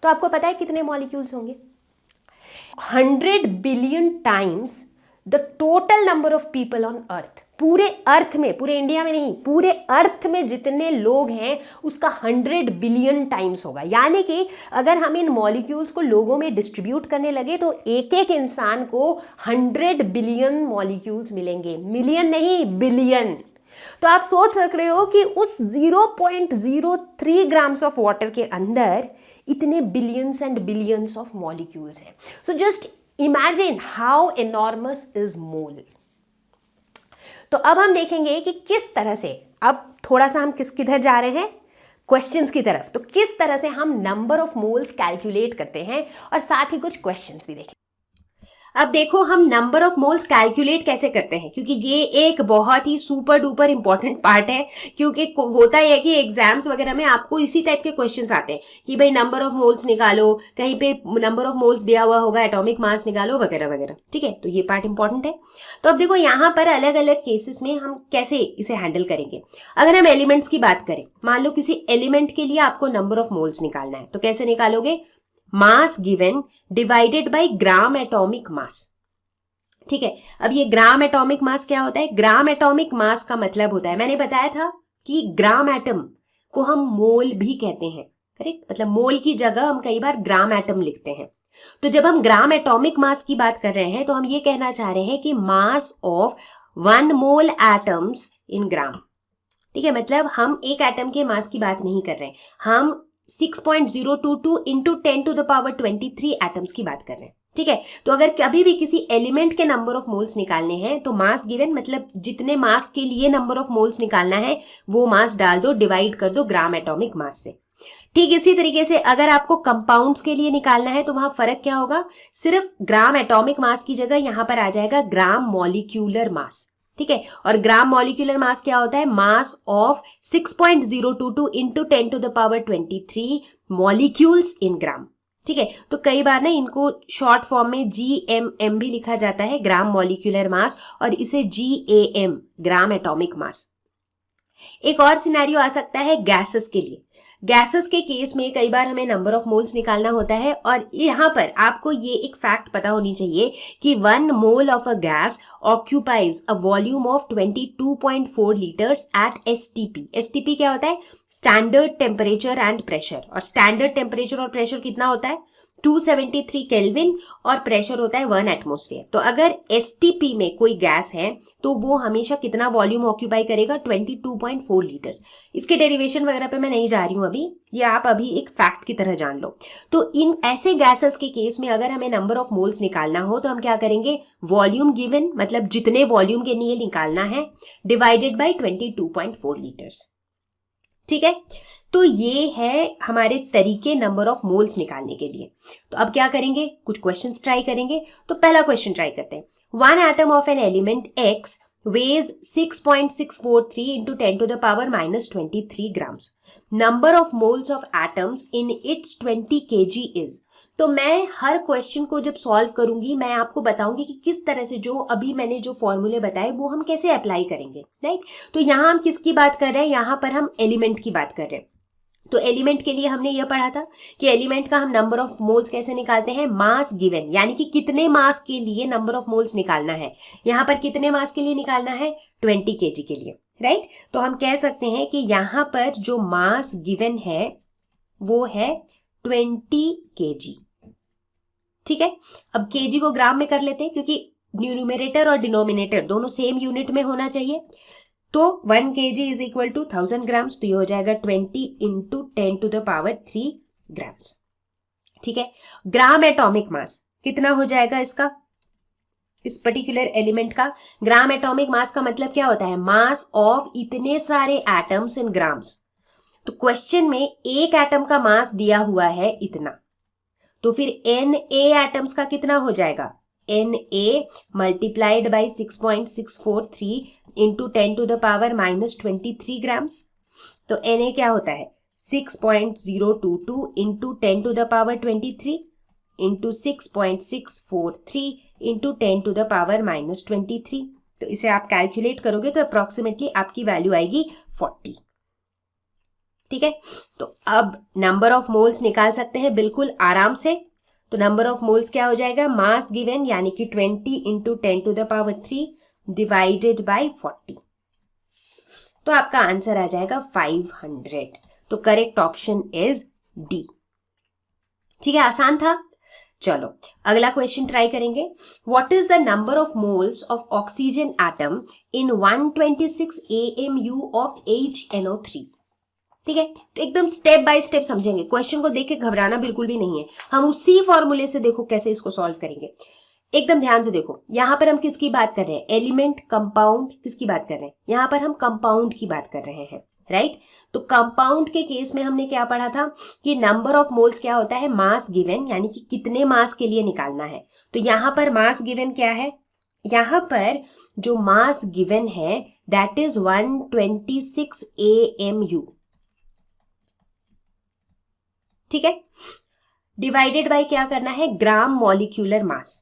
तो आपको पता है कितने मॉलिक्यूल्स होंगे? 100 billion times the total number of people on earth. पूरे अर्थ में, पूरे इंडिया में नहीं, पूरे अर्थ में जितने लोग हैं उसका 100 बिलियन टाइम्स होगा। यानी कि अगर हम इन मॉलिक्यूल्स को लोगों में डिस्ट्रीब्यूट करने लगे तो एक एक इंसान को 100 बिलियन मॉलिक्यूल्स मिलेंगे। मिलियन नहीं, बिलियन। तो आप सोच सक रहे हो कि उस 0.03 ग्राम्स ऑफ वाटर के अंदर इतने billions and billions of molecules हैं। So just imagine how enormous is mole. तो अब हम देखेंगे कि किस तरह से, अब थोड़ा सा हम किधर जा रहे हैं? क्वेश्चंस की तरफ। तो किस तरह से हम नंबर ऑफ मोल्स कैलकुलेट करते हैं, और साथ ही कुछ क्वेश्चंस भी देखें। अब देखो हम नंबर ऑफ मोल्स कैलकुलेट कैसे करते हैं, क्योंकि ये एक बहुत ही सुपर डुपर इंपॉर्टेंट पार्ट है। क्योंकि होता है कि एग्जाम्स वगैरह में आपको इसी टाइप के क्वेश्चंस आते हैं कि भाई नंबर ऑफ मोल्स निकालो, कहीं पे नंबर ऑफ मोल्स दिया हुआ होगा, एटॉमिक मास निकालो, वगैरह वगैरह। ठीक है, तो ये पार्ट इंपॉर्टेंट है। तो अब देखो यहाँ पर अलग अलग केसेस में हम कैसे इसे हैंडल करेंगे। अगर हम एलिमेंट्स की बात करें, मान लो किसी एलिमेंट के लिए आपको नंबर ऑफ मोल्स निकालना है, तो कैसे निकालोगे? Mass given divided by gram atomic mass. ठीक है, अब ये ग्राम एटॉमिक मास क्या होता है? ग्राम एटॉमिक मास का मतलब होता है, मैंने बताया था कि ग्राम एटम को हम मोल भी कहते हैं, करेक्ट? मतलब मोल की जगह हम कई बार ग्राम एटम लिखते हैं। तो जब हम ग्राम एटॉमिक मास की बात कर रहे हैं तो हम ये कहना चाह रहे हैं कि मास of 1 mole atoms in gram. ठीक है, मतलब हम एक एटम के मास की बात नहीं कर रहे हैं, हम 6.022 into 10 to the power 23 atoms की बात कर रहे हैं। ठीक है, तो अगर कभी भी किसी एलिमेंट के नंबर ऑफ मोल्स निकालने हैं तो मास गिवन, मतलब जितने मास के लिए नंबर ऑफ मोल्स निकालना है वो मास डाल दो, डिवाइड कर दो ग्राम एटॉमिक मास से। ठीक इसी तरीके से अगर आपको कंपाउंड्स के लिए निकालना है तो वहां फर्क क्या होगा? सिर्फ ग्राम एटॉमिक मास की जगह यहां पर आ जाएगा ग्राम मॉलिक्यूलर मास। ठीक है, और ग्राम मॉलिक्यूलर मास क्या होता है? Mass of 6.022 into 10 to the power 23 molecules in gram. ठीक है, तो कई बार ना इनको शॉर्ट फॉर्म में GMM भी लिखा जाता है, ग्राम मॉलिक्यूलर मास, और इसे GAM ग्राम एटॉमिक मास। एक और सिनेरियो आ सकता है गैसेस के लिए। गैसेस के केस में कई बार हमें नंबर ऑफ मोल्स निकालना होता है, और यहाँ पर आपको ये एक फैक्ट पता होनी चाहिए कि 1 mole of a gas occupies a volume of 22.4 litres at STP। STP क्या होता है? Standard temperature and pressure. और स्टैंडर्ड टेम्परेचर और प्रेशर कितना होता है? 273 केल्विन, और प्रेशर होता है 1 एटमॉस्फेयर। तो अगर STP में कोई गैस है तो वो हमेशा कितना वॉल्यूम ऑक्यूपाई करेगा? 22.4 लीटर्स। इसके डेरिवेशन वगैरह पे मैं नहीं जा रही हूं अभी, ये आप अभी एक फैक्ट की तरह जान लो। तो इन ऐसे गैसेस के केस में अगर हमें नंबर ऑफ मोल्स निकालना हो तो हम क्या करेंगे? वॉल्यूम गिवन, मतलब जितने वॉल्यूम के लिए निकालना है, डिवाइडेड बाय 22.4 लीटर्स। ठीक है, तो ये है हमारे तरीके नंबर ऑफ मोल्स निकालने के लिए। तो अब क्या करेंगे? कुछ क्वेश्चंस ट्राई करेंगे। तो पहला क्वेश्चन ट्राई करते हैं। 1 atom of an element X weighs 6.643 into 10 to the power -23 grams. Number of moles of atoms in its 20 kg is. तो मैं हर क्वेश्चन को जब सॉल्व करूंगी मैं आपको बताऊंगी कि किस तरह से जो अभी मैंने जो फॉर्मूले बताए वो हम कैसे अप्लाई करेंगे, राइट? तो यहाँ हम किसकी बात कर रहे हैं? यहाँ पर हम एलिमेंट की बात कर रहे हैं। तो एलिमेंट के लिए हमने यह पढ़ा था कि एलिमेंट का हम नंबर ऑफ मोल्स कैसे निकालते हैं, मास गिवन, यानी कि कितने मास के लिए नंबर ऑफ मोल्स निकालना है। यहां पर कितने मास के लिए निकालना है, 20 kg के लिए, राइट। तो हम कह सकते हैं कि यहां पर जो मास गिवन है वो है 20 kg, ठीक है। अब kg को ग्राम में कर लेते हैं क्योंकि न्यूमरेटर और डिनोमिनेटर दोनों सेम यूनिट में होना चाहिए। तो 1 kg is equal to 1000 grams, तो ये हो जाएगा 20 into 10 to the power 3 grams, ठीक है। ग्राम एटॉमिक मास कितना हो जाएगा इसका, इस पर्टिकुलर एलिमेंट का ग्राम एटॉमिक मास का मतलब क्या होता है, मास ऑफ इतने सारे एटम्स इन ग्राम्स। तो क्वेश्चन में एक एटम का मास दिया हुआ है इतना, तो फिर Na एटम्स का कितना हो जाएगा, Na multiplied by 6.643 into 10 to the power -23 grams. तो Na क्या होता है, 6.022 into 10 to the power 23 into 6.643 into 10 to the power -23। तो इसे आप कैलकुलेट करोगे तो अप्रोक्सीमेटली आपकी वैल्यू आएगी 40, ठीक है। तो अब नंबर ऑफ मोल्स निकाल सकते हैं बिल्कुल आराम से। तो नंबर ऑफ मोल्स क्या हो जाएगा, मास गिवन यानी कि 20 into 10 to the power 3 divided by 40। तो आपका आंसर आ जाएगा 500। तो करेक्ट ऑप्शन इज डी, ठीक है। आसान था। चलो अगला क्वेश्चन ट्राई करेंगे। What is the number of moles of oxygen atom in 126 AMU of HNO3, ठीक है। तो एकदम स्टेप बाय स्टेप समझेंगे, क्वेश्चन को देख के घबराना बिल्कुल भी नहीं है। हम उसी फॉर्मूले से देखो कैसे इसको सॉल्व करेंगे, एकदम ध्यान से देखो। यहां पर हम किसकी बात कर रहे हैं, एलिमेंट, कंपाउंड, किसकी बात कर रहे हैं, यहां पर हम कंपाउंड की बात कर रहे हैं, राइट। तो कंपाउंड के केस में हमने क्या पढ़ा था कि नंबर ऑफ मोल्स क्या होता है, मास गिवन, यानी कि कितने मास के लिए निकालना है। तो यहां पर मास गिवन क्या है, यहां पर जो मास गिवन है दैट इज 126 AMU, ठीक है। डिवाइडेड बाय क्या करना है, ग्राम मॉलिक्यूलर मास,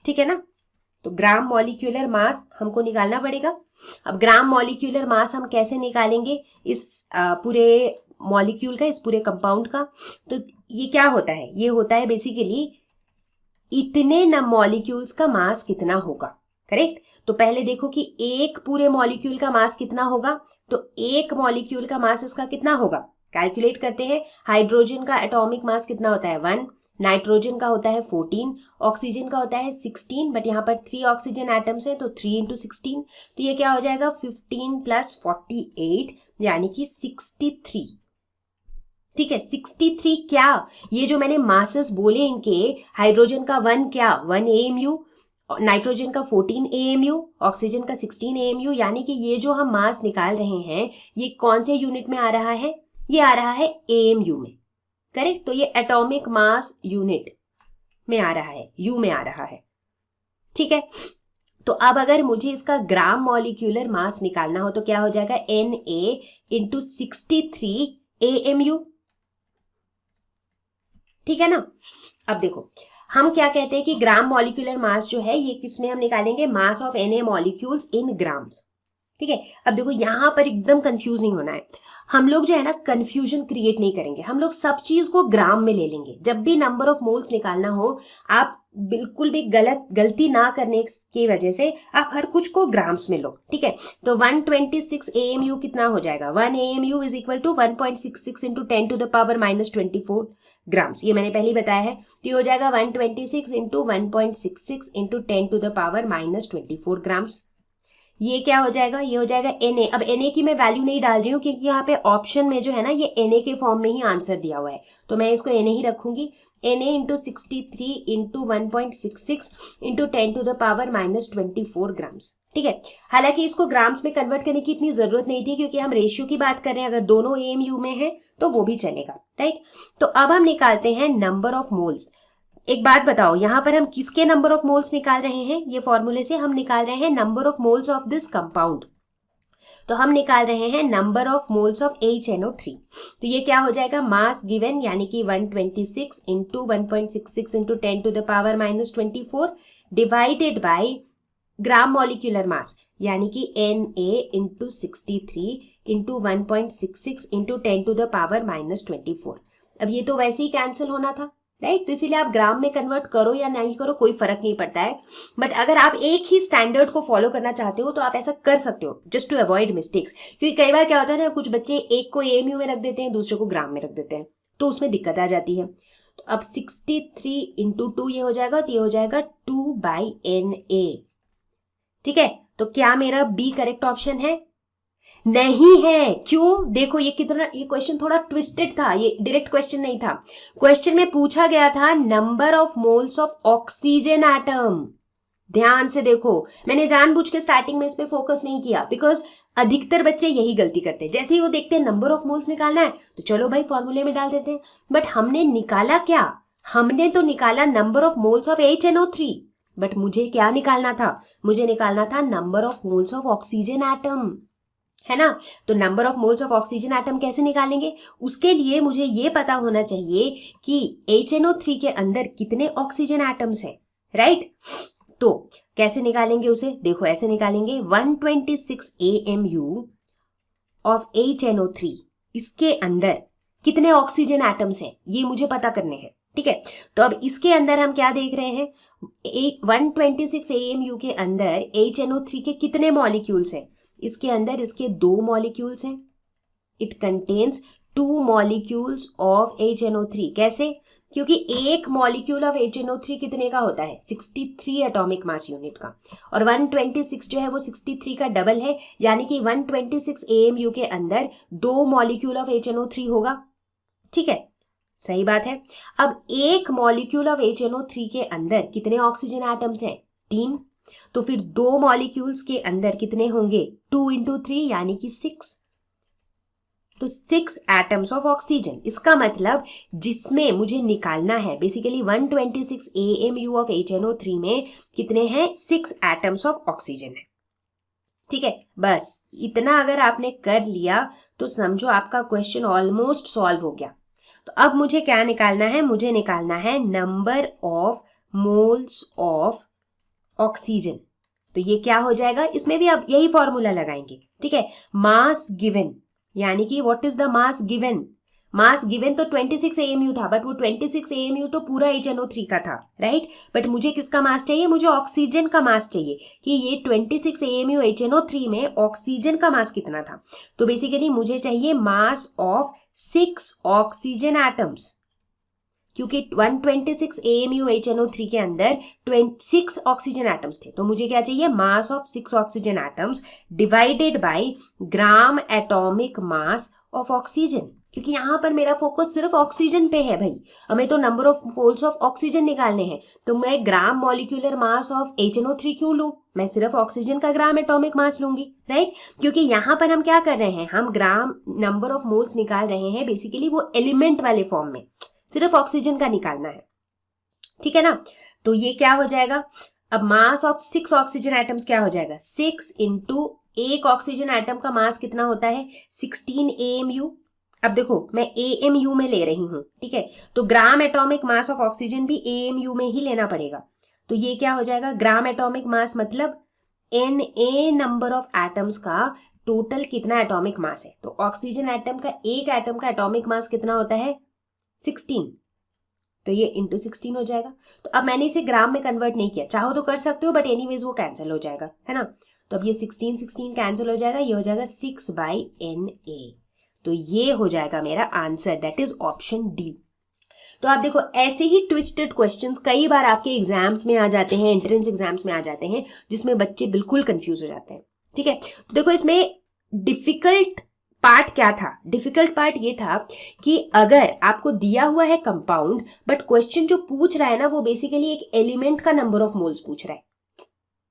ठीक है ना। तो ग्राम मॉलिक्यूलर मास हमको निकालना पड़ेगा। अब ग्राम मॉलिक्यूलर मास हम कैसे निकालेंगे, इस पूरे मॉलिक्यूल का, इस पूरे कंपाउंड का। तो ये क्या होता है, ये होता है बेसिकली इतने न मॉलिक्यूल्स का मास कितना होगा, करेक्ट। तो पहले देखो कि एक पूरे मॉलिक्यूल का मास कितना होगा, तो एक मॉलिक्यूल का मास इसका कितना होगा, कैलकुलेट करते हैं। हाइड्रोजन का एटॉमिक मास कितना होता है 1, नाइट्रोजन का होता है 14, ऑक्सीजन का होता है 16, बट यहाँ पर 3 ऑक्सीजन एटम्स है तो 3 इंटू 16, तो ये क्या हो जाएगा 15 प्लस 48 यानी कि 63, ठीक है। 63 क्या, ये जो मैंने मासेस बोले इनके, हाइड्रोजन का 1 क्या 1 AMU, नाइट्रोजन का 14 AMU, ऑक्सीजन का 16 AMU, यानी कि ये जो हम मास निकाल रहे हैं ये कौन से यूनिट में आ रहा है, ये आ रहा है AMU में, करेक्ट। तो ये एटॉमिक मास यूनिट में आ रहा है, यू में आ रहा है, ठीक है। तो अब अगर मुझे इसका ग्राम मॉलिक्यूलर मास निकालना हो तो क्या हो जाएगा, Na इंटू 63 AMU, ठीक है ना। अब देखो हम क्या कहते हैं कि ग्राम मॉलिक्यूलर मास जो है ये किस में हम निकालेंगे, मास of Na molecules in grams, ठीक है। अब देखो यहां पर एकदम कंफ्यूज नहीं होना है, हम लोग जो है ना कंफ्यूजन क्रिएट नहीं करेंगे, हम लोग सब चीज को ग्राम में ले लेंगे। जब भी नंबर ऑफ मोल्स निकालना हो, आप बिल्कुल भी गलती ना करने की वजह से आप हर कुछ को ग्राम्स में लो, ठीक है। तो 126 AMU कितना हो जाएगा, 1 AMU is equal to 1.66 into 10 to the power -24 grams, ये मैंने पहले ही बताया है। तो ये हो जाएगा 126 into 1.66 into 10 to the power -24 grams. ये क्या हो जाएगा, ये हो जाएगा Na। अब Na की मैं वैल्यू नहीं डाल रही हूँ क्योंकि यहाँ पे ऑप्शन में जो है ना ये Na के फॉर्म में ही आंसर दिया हुआ है, तो मैं इसको Na ही रखूंगी। Na into 63 into 1.66 into 10 to the power -24 grams, ठीक है। हालांकि इसको ग्राम्स में कन्वर्ट करने की इतनी जरूरत नहीं थी क्योंकि हम रेशियो की बात कर रहे हैं, अगर दोनों AMU में है तो वो भी चलेगा, राइट। तो अब हम निकालते हैं नंबर ऑफ मोल्स। एक बात बताओ, यहां पर हम किसके नंबर ऑफ मोल्स निकाल रहे हैं, ये फॉर्मूले से हम निकाल रहे हैं number of moles of this compound. तो हम निकाल रहे हैं number of moles of HNO3। तो ये क्या हो जाएगा, मास गिवन यानी कि 126 into 1.66 into 10 to the power -24 divided by gram molecular mass यानी कि Na इंटू 63 इंटू 1.66 इंटू 10⁻⁻24। अब ये तो वैसे ही कैंसिल होना था, राइट? तो इसीलिए आप ग्राम में कन्वर्ट करो या नहीं करो कोई फर्क नहीं पड़ता है, बट अगर आप एक ही स्टैंडर्ड को फॉलो करना चाहते हो तो आप ऐसा कर सकते हो, जस्ट टू अवॉइड मिस्टेक्स। क्योंकि कई बार क्या होता है ना, कुछ बच्चे एक को AMU में रख देते हैं, दूसरे को ग्राम में रख देते हैं, तो उसमें दिक्कत आ जाती है। तो अब 63 इंटू 2 ये हो जाएगा, तो ये हो जाएगा 2/NA। ठीक है, तो क्या मेरा बी करेक्ट ऑप्शन है? नहीं है। क्यों? देखो ये क्वेश्चन थोड़ा ट्विस्टेड था, ये डायरेक्ट क्वेश्चन नहीं था। क्वेश्चन में पूछा गया था number of moles of oxygen atom. ध्यान से देखो, मैंने जानबूझ के स्टार्टिंग में इस पे फोकस नहीं किया, बिकॉज अधिकतर बच्चे यही गलती करते हैं। जैसे ही वो देखते हैं नंबर ऑफ मोल्स निकालना है तो चलो भाई फॉर्मूले में डाल देते हैं, बट हमने निकाला क्या? हमने तो निकाला number of moles of HNO3, but मुझे क्या निकालना था? मुझे निकालना था number of moles of oxygen atom, है ना? तो number of moles of oxygen atom कैसे निकालेंगे? उसके लिए मुझे ये पता होना चाहिए कि HNO3 के अंदर कितने ऑक्सीजन एटम्स हैं, राइट? तो कैसे निकालेंगे उसे? देखो ऐसे निकालेंगे, 126 AMU ऑफ HNO3, इसके अंदर कितने ऑक्सीजन एटम्स हैं ये मुझे पता करने हैं। ठीक है, तो अब इसके अंदर हम क्या देख रहे हैं? 126 AMU के अंदर HNO3 के कितने मॉलिक्यूल्स हैं? इसके अंदर इसके 2 मॉलिक्यूल्स हैं। It contains 2 molecules of HNO3। कैसे? क्योंकि एक मॉलिक्यूल ऑफ HNO3 कितने का होता है? 63 एटॉमिक मास यूनिट का, और 126 जो है वो 63 का डबल है, यानी कि 126 AMU के अंदर 2 मॉलिक्यूल ऑफ HNO3 होगा। ठीक है, सही बात है। अब एक मॉलिक्यूल ऑफ HNO3 के अंदर कितने ऑक्सीजन एटम्स हैं? 3। तो फिर 2 मॉलिक्यूल्स के अंदर कितने होंगे? 2 इंटू 3 यानी कि 6। तो 6 एटम्स ऑफ ऑक्सीजन। इसका मतलब जिसमें मुझे निकालना है बेसिकली 126 AMU ऑफ HNO3 में कितने हैं? 6 एटम्स ऑफ ऑक्सीजन है। ठीक है, बस इतना अगर आपने कर लिया तो समझो आपका क्वेश्चन ऑलमोस्ट सॉल्व हो गया। तो अब मुझे क्या निकालना है? मुझे निकालना है number of moles of oxygen. तो ये क्या हो जाएगा? इसमें भी अब यही फॉर्मूला लगाएंगे। ठीक है, मास गिवन, यानी कि what is the mass given? Mass given तो 26 AMU था, बट वो 26 AMU तो पूरा HNO3 का था, राइट? बट मुझे किसका मास चाहिए? मुझे ऑक्सीजन का मास चाहिए कि ये 26 AMU HNO3 में ऑक्सीजन का मास कितना था। तो बेसिकली मुझे चाहिए मास ऑफ 6 ऑक्सीजन एटम्स, क्योंकि 126 AMU HNO3 के अंदर 6 ऑक्सीजन एटम्स थे। तो मुझे क्या चाहिए? Mass of 6 oxygen atoms divided by gram atomic mass of oxygen, क्योंकि यहां पर मेरा फोकस सिर्फ ऑक्सीजन पे है भाई। हमें तो number of moles of oxygen निकालने हैं, तो मैं ग्राम मॉलिक्यूलर मास ऑफ HNO3 क्यों लूं? मैं सिर्फ ऑक्सीजन का ग्राम एटॉमिक मास लूंगी, राइट? क्योंकि यहां पर हम क्या कर रहे हैं? हम ग्राम नंबर ऑफ मोल्स निकाल रहे हैं, बेसिकली वो एलिमेंट वाले फॉर्म में, सिर्फ ऑक्सीजन का निकालना है। ठीक है ना? तो ये क्या हो जाएगा? अब मास ऑफ 6 ऑक्सीजन एटम्स क्या हो जाएगा? 6 इंटू एक ऑक्सीजन एटम का मास कितना होता है? 16 AMU। अब देखो मैं AMU में ले रही हूं, ठीक है? तो ग्राम एटॉमिक मास ऑफ ऑक्सीजन भी AMU में ही लेना पड़ेगा। तो ये क्या हो जाएगा? ग्राम एटॉमिक मास मतलब Na नंबर ऑफ एटम्स का टोटल कितना एटॉमिक मास है। तो ऑक्सीजन एटम का एक एटम का एटॉमिक मास कितना होता है? 16। तो ये इंटू 16 हो जाएगा। तो अब मैंने इसे ग्राम में कन्वर्ट नहीं किया, चाहो तो कर सकते हो, बट एनीवेज वो कैंसिल हो जाएगा, है ना? तो अब ये 16 कैंसिल हो जाएगा, ये हो जाएगा 6/Na। तो ये हो जाएगा मेरा answer, that is option D. तो आप देखो ऐसे ही ट्विस्टेड क्वेश्चंस कई बार आपके एग्जाम्स में आ जाते हैं, एंट्रेंस एग्जाम्स में आ जाते हैं, जिसमें बच्चे बिल्कुल कंफ्यूज हो जाते हैं। ठीक है, तो देखो इसमें डिफिकल्ट पार्ट क्या था? डिफिकल्ट पार्ट ये था कि अगर आपको दिया हुआ है कंपाउंड, बट क्वेश्चन जो पूछ रहा है ना वो बेसिकली एक एलिमेंट का नंबर ऑफ मोल्स पूछ रहा है,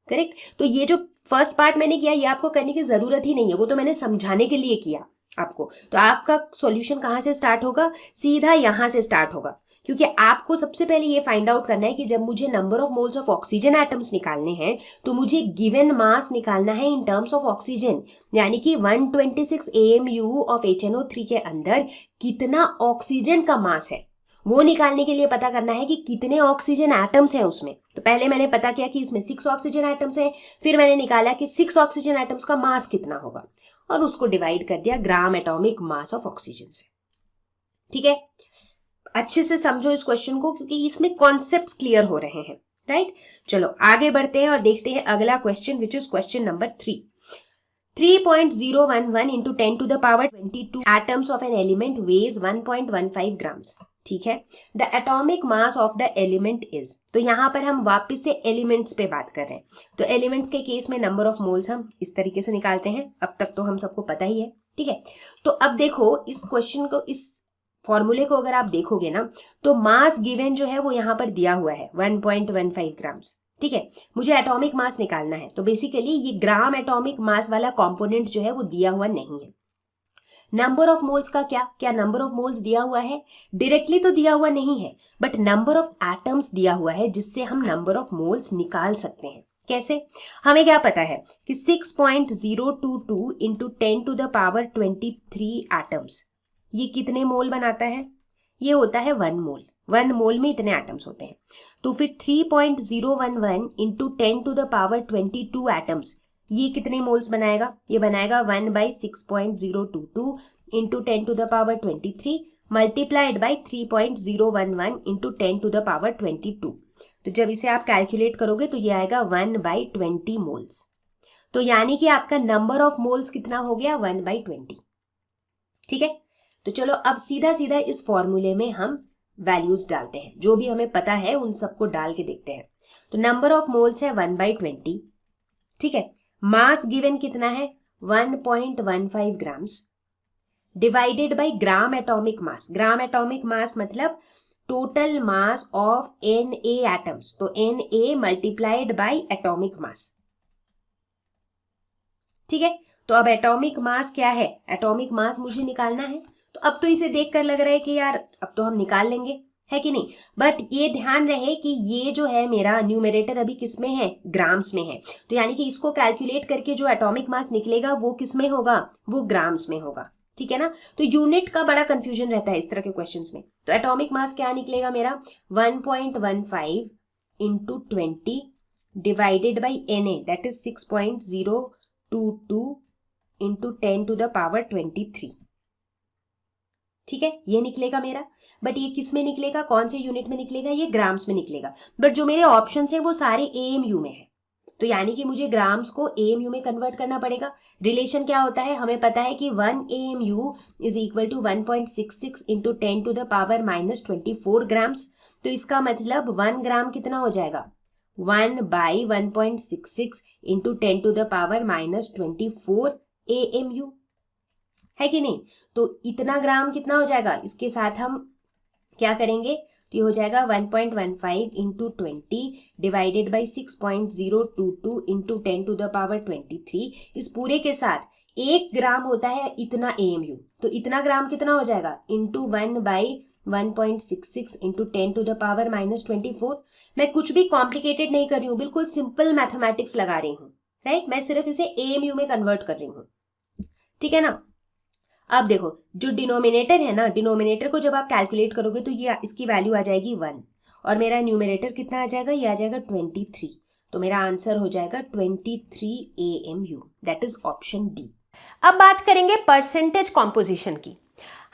करेक्ट? तो ये जो फर्स्ट पार्ट मैंने किया ये आपको करने की जरूरत ही नहीं है, वो तो मैंने समझाने के लिए किया आपको। तो आपका सॉल्यूशन कहाँ से स्टार्ट होगा? सीधा यहां से स्टार्ट होगा, क्योंकि आपको सबसे पहले ये फाइंड आउट करना है कि जब मुझे number of moles of oxygen atoms निकालने हैं तो मुझे गिवन मास निकालना है इन टर्म्स ऑफ ऑक्सीजन, यानी कि 126 AMU ऑफ HNO3 के अंदर कितना ऑक्सीजन का मास है। वो निकालने के लिए पता करना है कि कितने ऑक्सीजन एटम्स हैं उसमें। तो पहले मैंने पता किया कि इसमें 6 ऑक्सीजन एटम्स हैं, फिर मैंने निकाला कि 6 ऑक्सीजन एटम्स का मास कितना होगा और उसको डिवाइड कर दिया ग्राम एटॉमिक मास ऑफ ऑक्सीजन से। ठीक है, अच्छे से समझो इस क्वेश्चन को क्योंकि इसमें कॉन्सेप्ट्स क्लियर हो रहे हैं, राइट। चलो आगे बढ़ते हैं और देखते हैं अगला question which is question number 3। 3.011 into 10 to the power 22 atoms of an element weighs 1.15 grams. ठीक है, the atomic mass of the element is. तो यहां पर हम वापस से एलिमेंट्स पे बात कर रहे हैं। तो एलिमेंट्स के केस में नंबर ऑफ मोल्स हम इस तरीके से निकालते हैं, अब तक तो हम सबको पता ही है। ठीक है, तो अब देखो इस क्वेश्चन को, इस फॉर्मूले को अगर आप देखोगे ना तो मास गिवन जो है वो यहां पर दिया हुआ है 1.15 ग्राम्स। ठीक है, मुझे एटॉमिक मास निकालना है तो बेसिकली ये ग्राम एटॉमिक मास वाला कंपोनेंट जो है वो दिया हुआ नहीं है। नंबर ऑफ मोल्स का क्या नंबर ऑफ मोल्स दिया हुआ है? डायरेक्टली तो दिया हुआ नहीं है, बट नंबर ऑफ एटम्स दिया हुआ है जिससे हम नंबर ऑफ मोल्स निकाल सकते हैं। कैसे? हमें क्या पता है कि 6.022 into 10 to the power 23 atoms, ये कितने मोल बनाता है? ये होता है 1 मोल। 1 मोल में इतने एटम्स होते हैं। तो फिर 3.011 into 10 to the power 22 atoms, ये कितने मोल्स बनाएगा? ये बनाएगा 1/6.022 into 10 to the power 23 multiplied by 3.011 into 10 to the power 22। तो जब इसे आप कैलकुलेट करोगे तो ये आएगा 1/20 मोल्स। तो यानी कि आपका नंबर ऑफ मोल्स कितना हो गया? 1/20। ठीक है, तो चलो अब सीधा सीधा इस फॉर्मूले में हम वैल्यूज डालते हैं, जो भी हमें पता है उन सबको डाल के देखते हैं। तो नंबर ऑफ मोल्स है 1/20। ठीक है, मास गिवन कितना है? 1.15 grams divided by gram atomic mass. Gram atomic mass मतलब total mass of Na atoms, तो Na multiplied by atomic mass. ठीक है, तो अब एटॉमिक मास क्या है? एटॉमिक मास मुझे निकालना है। तो अब तो इसे देखकर लग रहा है कि यार अब तो हम निकाल लेंगे, है कि नहीं? बट ये ध्यान रहे कि ये जो है मेरा न्यूमरेटर अभी किस में है? ग्राम्स में है। तो यानी कि इसको कैलकुलेट करके जो एटॉमिक मास निकलेगा वो किस में होगा? वो ग्राम्स में होगा। ठीक है ना? तो यूनिट का बड़ा कंफ्यूजन रहता है इस तरह के क्वेश्चंस में। तो एटॉमिक मास क्या निकलेगा मेरा? 1.15 into 20 divided by Na, that is 6.022 into 10 to the power 23। ठीक है, ये निकलेगा मेरा। बट ये किस में निकलेगा? कौन से यूनिट में निकलेगा? ये ग्राम्स में निकलेगा। बट जो मेरे ऑप्शंस हैं वो सारे AMU में है, तो यानी कि मुझे ग्राम्स को AMU में कन्वर्ट करना पड़ेगा। रिलेशन क्या होता है? हमें पता है कि 1 AMU is equal to 1.66 into 10 to the power -24 grams. तो इसका मतलब 1 ग्राम कितना हो जाएगा? 1/1.66 into 10 to the power -24 AMU, है कि नहीं? तो इतना ग्राम कितना हो जाएगा? इसके साथ हम क्या करेंगे? तो ये हो जाएगा 1.15 into 20 divided by 6.022 into 10 to the power 23। इस पूरे के साथ 1 ग्राम होता है इतना AMU, तो इतना ग्राम कितना हो जाएगा? Into 1/1.66 into 10 to the power -24। मैं कुछ भी कॉम्प्लिकेटेड नहीं कर रही हूँ, बिल्कुल सिंपल मैथमेटिक्स लगा रही हूँ, राइट। मैं सिर्फ इसे AMU में कन्वर्ट कर रही हूँ, ठीक है ना। अब देखो जो डिनोमिनेटर है ना, डिनोमिनेटर को जब आप कैलकुलेट करोगे तो ये इसकी वैल्यू आ जाएगी 1 और मेरा न्यूमरेटर कितना आ जाएगा? ये आ जाएगा 23। तो मेरा आंसर हो जाएगा 23 AMU, that is option D. अब बात करेंगे परसेंटेज कॉम्पोजिशन की।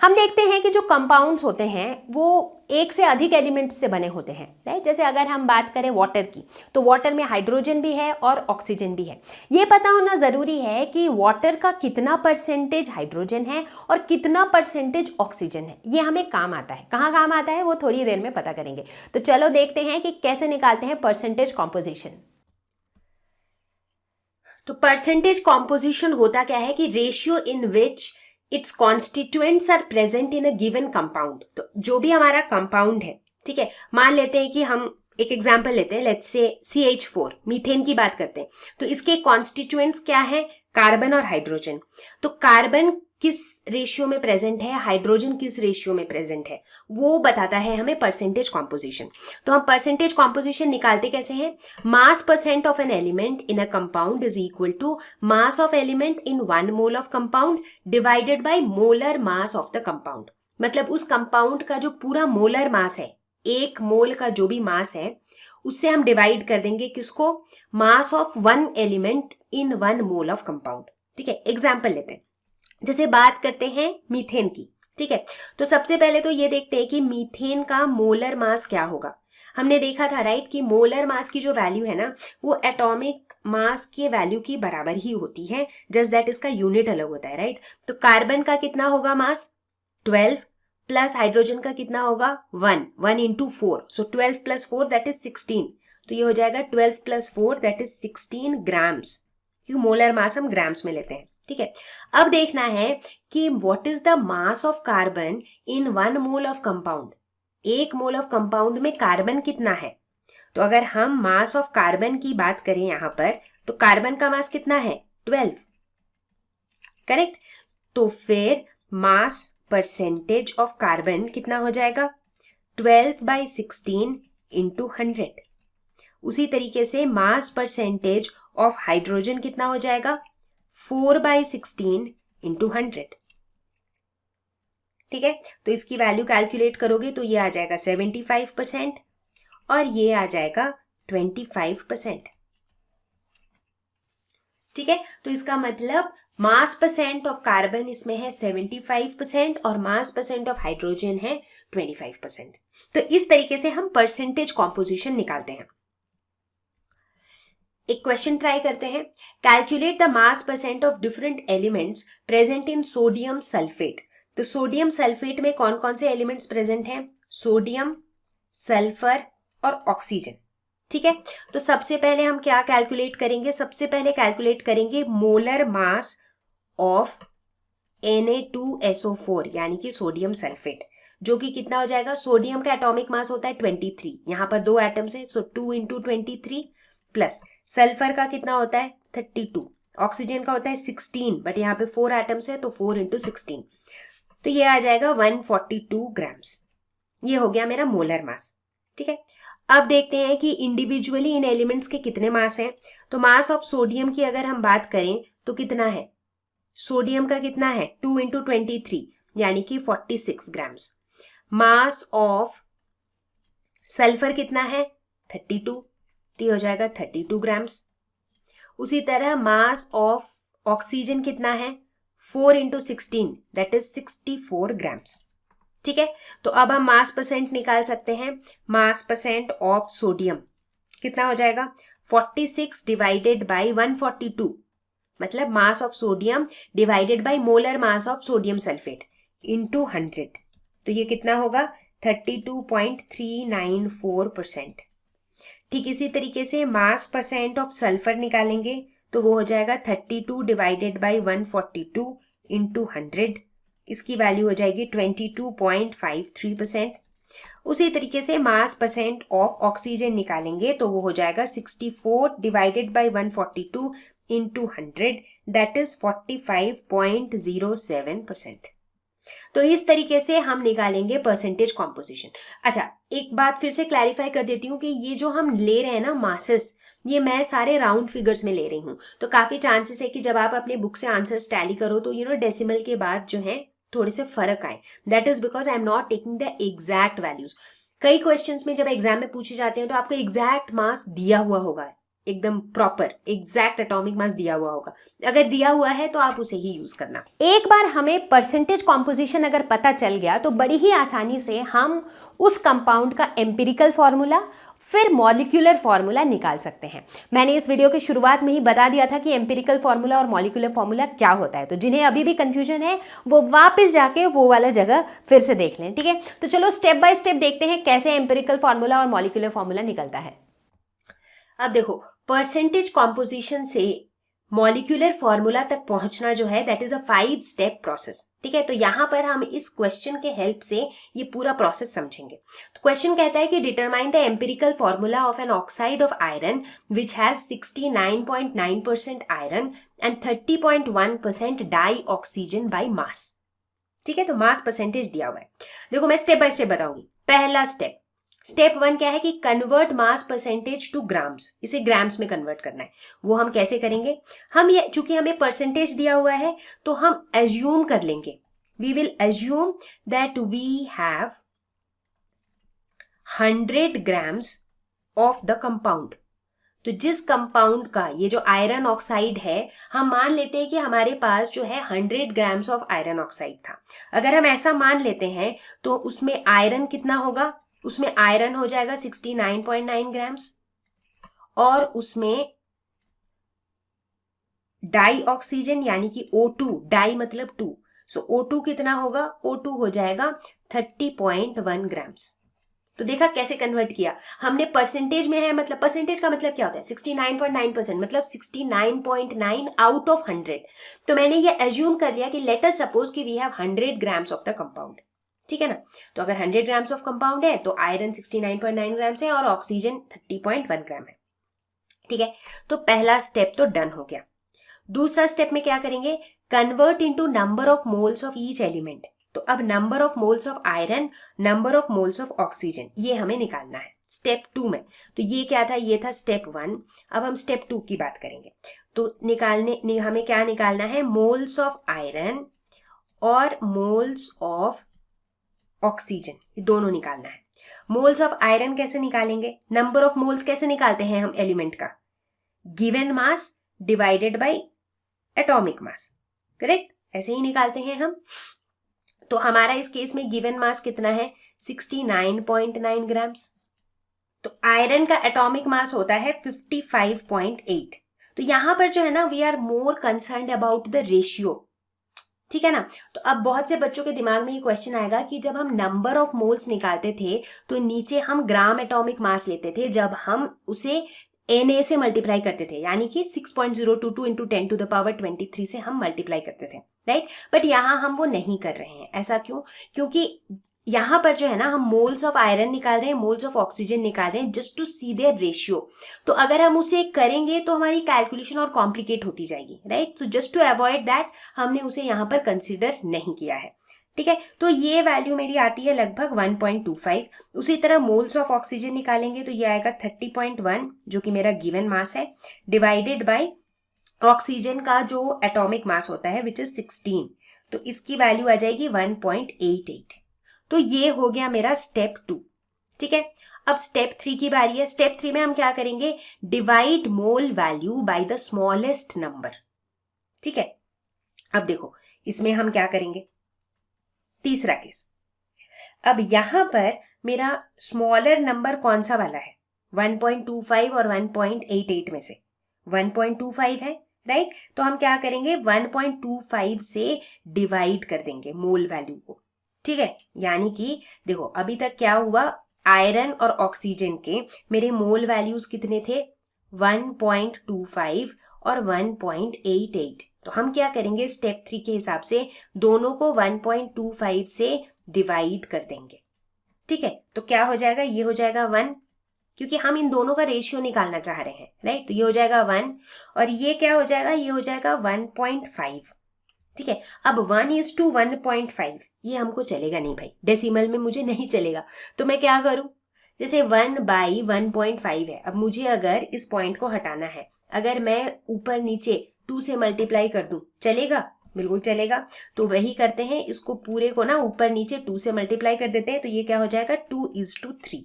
हम देखते हैं कि जो कंपाउंड्स होते हैं वो एक से अधिक एलिमेंट्स से बने होते हैं, राइट। जैसे अगर हम बात करें वाटर की, तो वाटर में हाइड्रोजन भी है और ऑक्सीजन भी है। ये पता होना ज़रूरी है कि वाटर का कितना परसेंटेज हाइड्रोजन है और कितना परसेंटेज ऑक्सीजन है। ये हमें काम आता है। कहाँ काम आता है वो थोड़ी देर में पता करेंगे। तो चलो देखते हैं कि कैसे निकालते हैं परसेंटेज कॉम्पोजिशन। तो परसेंटेज कॉम्पोजिशन होता क्या है कि ratio in which its constituents are present in a given compound. तो जो भी हमारा कंपाउंड है, ठीक है, मान लेते हैं कि हम एक एग्जांपल लेते हैं, लेट्स से CH4 मीथेन की बात करते हैं। तो इसके कॉन्स्टिट्यूएंट्स क्या है? कार्बन और हाइड्रोजन। तो कार्बन किस रेशियो में प्रेजेंट है, हाइड्रोजन किस रेशियो में प्रेजेंट है, वो बताता है हमें परसेंटेज कॉम्पोजिशन। तो हम परसेंटेज कॉम्पोजिशन निकालते कैसे हैं? Mass percent of an element in a compound is equal to mass of element in 1 mole of compound divided by molar mass of the compound. मतलब उस कंपाउंड का जो पूरा मोलर मास है, एक मोल का जो भी मास है, उससे हम डिवाइड कर देंगे किसको, mass of one element in one mole of compound. ठीक है, एग्जाम्पल लेते हैं, जैसे बात करते हैं मीथेन की। ठीक है, तो सबसे पहले तो ये देखते हैं कि मीथेन का मोलर मास क्या होगा। हमने देखा था राइट कि मोलर मास की जो वैल्यू है ना, वो एटॉमिक मास के वैल्यू की बराबर ही होती है, जस्ट दैट इसका यूनिट अलग होता है राइट। तो कार्बन का कितना होगा मास, 12 प्लस हाइड्रोजन का कितना होगा 1 into 4, so 12 plus 4 that is 16। तो ये हो जाएगा 12 प्लस 4 दैट इज 16 ग्राम्स, क्योंकि मोलर मास हम ग्राम्स में लेते हैं। ठीक है, अब देखना है कि what is the mass of carbon in 1 mole of compound. एक मोल ऑफ कंपाउंड में कार्बन कितना है, तो अगर हम मास ऑफ कार्बन की बात करें यहां पर, तो कार्बन का मास कितना है 12, करेक्ट। तो फिर मास परसेंटेज ऑफ कार्बन कितना हो जाएगा 12/16 इंटू 100। उसी तरीके से मास परसेंटेज ऑफ हाइड्रोजन कितना हो जाएगा 4/16 इंटू 100। ठीक है, तो इसकी वैल्यू कैलकुलेट करोगे तो ये आ जाएगा 75% और ये आ जाएगा 25%। ठीक है, तो इसका मतलब मास परसेंट ऑफ कार्बन इसमें है 75% और मास परसेंट ऑफ हाइड्रोजन है 25%। तो इस तरीके से हम परसेंटेज कॉम्पोजिशन निकालते हैं। एक क्वेश्चन ट्राई करते हैं, calculate the mass percent of different elements present in sodium sulphate. तो सोडियम सल्फेट में कौन कौन से एलिमेंट्स प्रेजेंट हैं, सोडियम, सल्फर और ऑक्सीजन। ठीक है, तो सबसे पहले हम क्या कैलकुलेट करेंगे, सबसे पहले कैलकुलेट करेंगे मोलर मास ऑफ Na2SO4 यानी कि सोडियम सल्फेट, जो कि कितना हो जाएगा, सोडियम का एटॉमिक मास होता है 23, यहां पर 2 एटम्स है, सो 2 इंटू 23, प्लस सल्फर का कितना होता है 32, ऑक्सीजन का होता है 16, बट यहाँ पे 4 एटम्स है तो 4 इंटू 16, तो ये आ जाएगा 142 ग्राम्स। ये हो गया मेरा मोलर मास। ठीक है, अब देखते हैं कि इंडिविजुअली इन एलिमेंट्स के कितने मास हैं। तो मास ऑफ सोडियम की अगर हम बात करें तो कितना है, सोडियम का कितना है 2 इंटू 23 यानी कि 46 ग्राम्स। मास ऑफ सल्फर कितना है 32, तो हो जाएगा 32 ग्राम्स। उसी तरह मास ऑफ ऑक्सीजन कितना है 4 इंटू 16 दैट इज 64 ग्राम्स। ठीक है, तो अब हम मास परसेंट निकाल सकते हैं। मास परसेंट ऑफ सोडियम कितना हो जाएगा 46 डिवाइडेड बाई 142, मतलब मास of sodium divided by molar mass of sodium sulphate into 100, तो ये कितना होगा 32.394%। ठीक इसी तरीके से मास परसेंट ऑफ सल्फर निकालेंगे तो वो हो जाएगा 32 डिवाइडेड बाई 142 इंटू 100, इसकी वैल्यू हो जाएगी 22.53%। उसी तरीके से मास परसेंट ऑफ ऑक्सीजन निकालेंगे तो वो हो जाएगा 64 divided by 142 into 100 that is 45.07%। तो इस तरीके से हम निकालेंगे परसेंटेज कॉम्पोजिशन। अच्छा, एक बात फिर से क्लैरिफाई कर देती हूँ कि ये जो हम ले रहे हैं ना मासेस, ये मैं सारे राउंड फिगर्स में ले रही हूँ, तो काफी चांसेस है कि जब आप अपने बुक से आंसर्स टैली करो तो डेसिमल के बाद जो है थोड़े से फर्क आए। That is because I am not taking the exact values. कई क्वेश्चंस में जब एग्जाम में पूछे जाते हैं तो आपको एग्जैक्ट मास दिया हुआ होगा, एकदम प्रॉपर एग्जैक्ट एटॉमिक मास दिया हुआ होगा, अगर दिया हुआ है तो आप उसे ही यूज करना। एक बार हमें परसेंटेज कॉम्पोजिशन अगर पता चल गया तो बड़ी ही आसानी से हम उस कंपाउंड का एम्पिरिकल फॉर्मूला फिर मॉलिक्यूलर फॉर्मूला निकाल सकते हैं। मैंने इस वीडियो की शुरुआत में ही बता दिया था कि एम्पिरिकल फॉर्मूला और मॉलिक्यूलर फॉर्मूला क्या होता है, तो जिन्हें अभी भी कंफ्यूजन है वो वापस जाके वो वाला जगह फिर से देख लें। ठीक है, तो चलो स्टेप बाय स्टेप देखते हैं कैसे एम्पिरिकल फॉर्मूला और मॉलिक्यूलर फॉर्मूला निकलता है। अब देखो, परसेंटेज कॉम्पोजिशन से मॉलिक्यूलर फॉर्मूला तक पहुंचना जो है that is a 5 step process. ठीक है, तो यहां पर हम इस क्वेश्चन के हेल्प से ये पूरा प्रोसेस समझेंगे। तो क्वेश्चन कहता है कि determine the empirical formula of an oxide of iron which has 69.9% iron and 30.1% dioxygen by mass. ठीक है, तो मास परसेंटेज दिया हुआ है। देखो मैं स्टेप बाय स्टेप बताऊंगी। पहला स्टेप 1 क्या है कि convert mass percentage two grams, इसे ग्राम्स में कन्वर्ट करना है। वो हम कैसे करेंगे, हम ये चूंकि हमें परसेंटेज दिया हुआ है तो हम एज्यूम कर लेंगे we will assume that we have 100 grams of the compound. तो जिस कंपाउंड का ये जो आयरन ऑक्साइड है, हम मान लेते हैं कि हमारे पास जो है 100 ग्राम्स ऑफ आयरन ऑक्साइड था. अगर हम ऐसा मान लेते हैं तो उसमें आयरन कितना होगा? उसमें आयरन हो जाएगा 69.9 ग्राम्स और उसमें डाई ऑक्सीजन यानी कि O2, डाई मतलब 2, सो O2 कितना होगा? O2 हो जाएगा 30.1 ग्राम्स. तो देखा कैसे कन्वर्ट किया हमने. परसेंटेज में है, मतलब परसेंटेज का मतलब क्या होता है? 69.9%, मतलब 69.9 आउट ऑफ 100. तो मैंने ये एज्यूम कर लिया कि लेट अस सपोज कि we have 100 grams of the compound. ठीक है ना. तो अगर 100 ग्राम्स ऑफ कंपाउंड है तो आयरन 69.9 ग्राम्स है और ऑक्सीजन 30.1 ग्राम है. ठीक है. तो पहला स्टेप तो डन हो गया. दूसरा स्टेप में क्या करेंगे? Convert into number of moles of each element. तो अब number of moles of iron, number of moles of oxygen, ये हमें निकालना है स्टेप 2 में. तो ये क्या था? ये था स्टेप 1. अब हम स्टेप 2 की बात करेंगे. तो हमें क्या निकालना है? मोल्स ऑफ आयरन और मोल्स ऑफ ऑक्सीजन, ये दोनों निकालना है. मोल्स ऑफ आयरन कैसे निकालेंगे? नंबर ऑफ मोल्स कैसे निकालते हैं हम एलिमेंट का? Given mass divided bye atomic mass. Correct, ऐसे ही निकालते हैं हम. तो हमारा इस केस में गिवन मास कितना है? 69.9 ग्राम्स. तो आयरन का एटॉमिक मास होता है 55.8. तो यहां पर जो है ना, we are more concerned about the ratio. ठीक है ना. तो अब बहुत से बच्चों के दिमाग में ये क्वेश्चन आएगा कि जब हम नंबर ऑफ मोल्स निकालते थे तो नीचे हम ग्राम एटॉमिक मास लेते थे, जब हम उसे Na से मल्टीप्लाई करते थे, यानी कि 6.022 इंटू 10 टू द पावर 23 से हम मल्टीप्लाई करते थे, राइट. बट यहाँ हम वो नहीं कर रहे हैं. ऐसा क्यों? क्योंकि यहाँ पर जो है ना, हम मोल्स ऑफ आयरन निकाल रहे हैं, मोल्स ऑफ ऑक्सीजन निकाल रहे हैं, just to see their ratio. तो अगर हम उसे करेंगे तो हमारी कैलकुलेशन और कॉम्प्लिकेट होती जाएगी, right. So just to avoid that हमने उसे यहाँ पर कंसिडर नहीं किया है. ठीक है. तो ये वैल्यू मेरी आती है लगभग 1.25. उसी तरह मोल्स ऑफ ऑक्सीजन निकालेंगे तो ये आएगा 30.1, जो कि मेरा गिवन मास है, डिवाइडेड बाय ऑक्सीजन का जो एटॉमिक मास होता है विच इज 16. तो इसकी वैल्यू आ जाएगी 1.88. तो ये हो गया मेरा स्टेप 2. ठीक है. अब स्टेप 3 की बारी है. स्टेप 3 में हम क्या करेंगे? Divide mole value by the smallest number. ठीक है. अब देखो इसमें हम क्या करेंगे? तीसरा केस. अब यहां पर मेरा स्मॉलर नंबर कौन सा वाला है? 1.25 और 1.88 में से 1.25 है, राइट. तो हम क्या करेंगे? 1.25 से डिवाइड कर देंगे मोल वैल्यू को. ठीक है. यानी कि देखो अभी तक क्या हुआ? आयरन और ऑक्सीजन के मेरे मोल वैल्यूज कितने थे? 1.25 और 1.88. तो हम क्या करेंगे? स्टेप 3 के हिसाब से दोनों को 1.25 से डिवाइड कर देंगे. ठीक है. तो क्या हो जाएगा? ये हो जाएगा 1, क्योंकि हम इन दोनों का रेशियो निकालना चाह रहे हैं, राइट. तो ये हो जाएगा 1 और ये क्या हो जाएगा? ये हो जाएगा 1.5. ठीक है. अब 1:1.5 ये हमको चलेगा नहीं भाई, डेसिमल में मुझे नहीं चलेगा. तो मैं क्या करूं? जैसे 1/1.5 है. अब मुझे अगर इस पॉइंट को हटाना है, अगर मैं ऊपर नीचे 2 से मल्टीप्लाई कर दूं, चलेगा? बिल्कुल चलेगा. तो वही करते हैं, इसको पूरे को ना ऊपर नीचे 2 से मल्टीप्लाई कर देते हैं. तो ये क्या हो जाएगा? 2:3.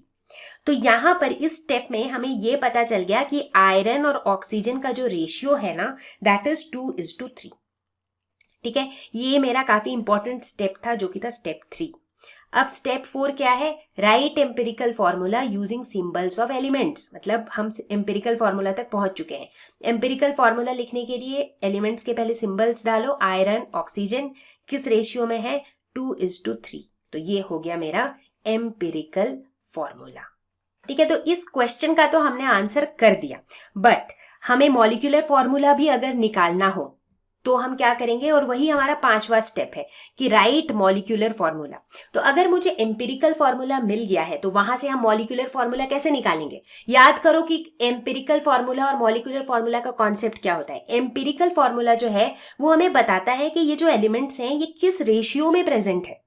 तो यहां पर इस स्टेप में हमें ये पता चल गया कि आयरन और ऑक्सीजन का जो रेशियो है ना, दैट इज 2:3. ठीक है. ये मेरा काफी इंपॉर्टेंट स्टेप था, जो कि था स्टेप 3. अब स्टेप 4 क्या है? Right empirical formula using symbols of elements. मतलब हम एम्पिरिकल फॉर्मूला तक पहुंच चुके हैं. एम्पिरिकल फॉर्मूला लिखने के लिए एलिमेंट्स के पहले सिंबल्स डालो. आयरन, ऑक्सीजन किस रेशियो में है? 2:3. तो ये हो गया मेरा एम्पिरिकल फॉर्मूला. ठीक है. तो इस क्वेश्चन का तो हमने आंसर कर दिया, बट हमें मॉलिक्यूलर फॉर्मूला भी अगर निकालना हो तो हम क्या करेंगे? और वही हमारा 5वां स्टेप है कि राइट मॉलिक्यूलर फॉर्मूला. तो अगर मुझे एम्पिरिकल फॉर्मूला मिल गया है तो वहां से हम मॉलिक्यूलर फॉर्मूला कैसे निकालेंगे? याद करो कि एम्पिरिकल फॉर्मूला और मॉलिक्यूलर फॉर्मूला का कॉन्सेप्ट क्या होता है. एम्पिरिकल फॉर्मूला जो है वो हमें बताता है कि ये जो एलिमेंट्स हैं ये किस रेशियो में प्रेजेंट है,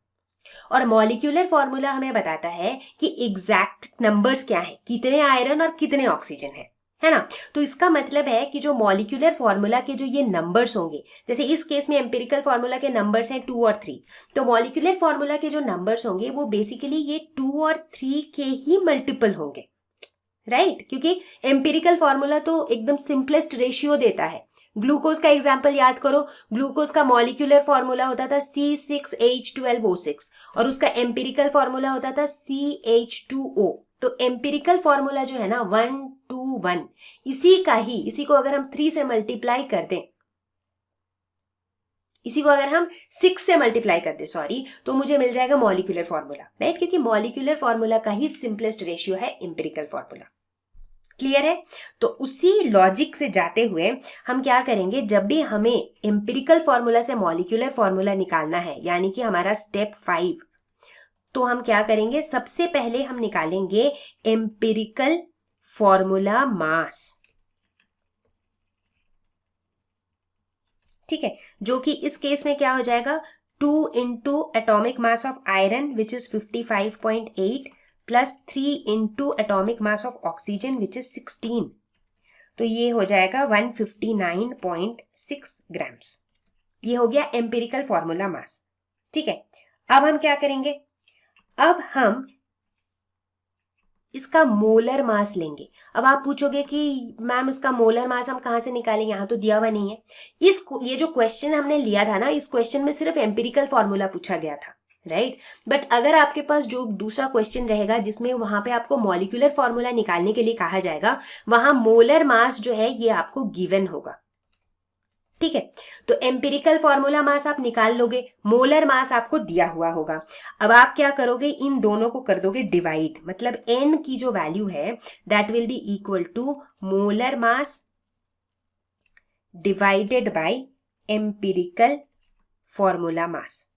और मॉलिक्यूलर फॉर्मूला हमें बताता है कि एग्जैक्ट नंबर्स क्या है, कितने आयरन और कितने ऑक्सीजन है है ना। तो इसका मतलब है कि जो मॉलिक्यूलर फॉर्मूला के जो ये नंबर्स होंगे, जैसे इस केस में एम्पिरिकल फॉर्मूला के नंबर्स हैं 2 और 3, तो मॉलिक्यूलर फॉर्मूला के जो नंबर्स होंगे वो बेसिकली ये 2 और 3 के ही मल्टीपल होंगे, राइट क्योंकि एम्पिरिकल फॉर्मूला तो एकदम सिंपलेस्ट रेशियो देता है। ग्लूकोज का एग्जाम्पल याद करो, ग्लूकोज का मॉलिक्यूलर फॉर्मूला होता था C6H12O6 और उसका एम्पिरिकल फॉर्मूला होता था CH2O। तो एम्पिरिकल फॉर्मूला जो है ना 1 2 1, इसी को अगर हम 3 से मल्टीप्लाई कर दें, इसी को अगर हम 6 से मल्टीप्लाई कर दे तो मुझे मिल जाएगा मॉलिक्यूलर फॉर्मूला, राइट क्योंकि मॉलिक्यूलर फॉर्मूला का ही सिंपलेस्ट रेशियो है एम्पिरिकल फॉर्मूला। क्लियर है। तो उसी लॉजिक से जाते हुए हम क्या करेंगे, जब भी हमें एम्पिरिकल फॉर्मूला से मॉलिक्यूलर फॉर्मूला निकालना है, यानी कि हमारा स्टेप 5, तो हम क्या करेंगे, सबसे पहले हम निकालेंगे एम्पिरिकल फॉर्मूला मास, ठीक है, जो कि इस केस में क्या हो जाएगा 2 into atomic mass of iron which is 55.8 plus 3 into atomic mass of oxygen which is 16, तो ये हो जाएगा 159.6 ग्राम्स। ये हो गया एम्पिरिकल फॉर्मूला मास, ठीक है। अब हम क्या करेंगे, अब हम इसका मोलर मास लेंगे। अब आप पूछोगे कि मैम इसका मोलर मास हम कहाँ से निकालेंगे, यहाँ तो दिया हुआ नहीं है। ये जो क्वेश्चन हमने लिया था ना, इस क्वेश्चन में सिर्फ एम्पिरिकल फॉर्मूला पूछा गया था, राइट। बट अगर आपके पास जो दूसरा क्वेश्चन रहेगा जिसमें वहां पे आपको मॉलिक्यूलर फॉर्मूला निकालने के लिए कहा जाएगा, वहां मोलर मास जो है ये आपको गिवन होगा, ठीक है। तो एम्पिरिकल फॉर्मूला मास आप निकाल लोगे, मोलर मास आपको दिया हुआ होगा। अब आप क्या करोगे, इन दोनों को कर दोगे डिवाइड, मतलब n की जो वैल्यू है that will be equal to molar mass divided by empirical formula mass,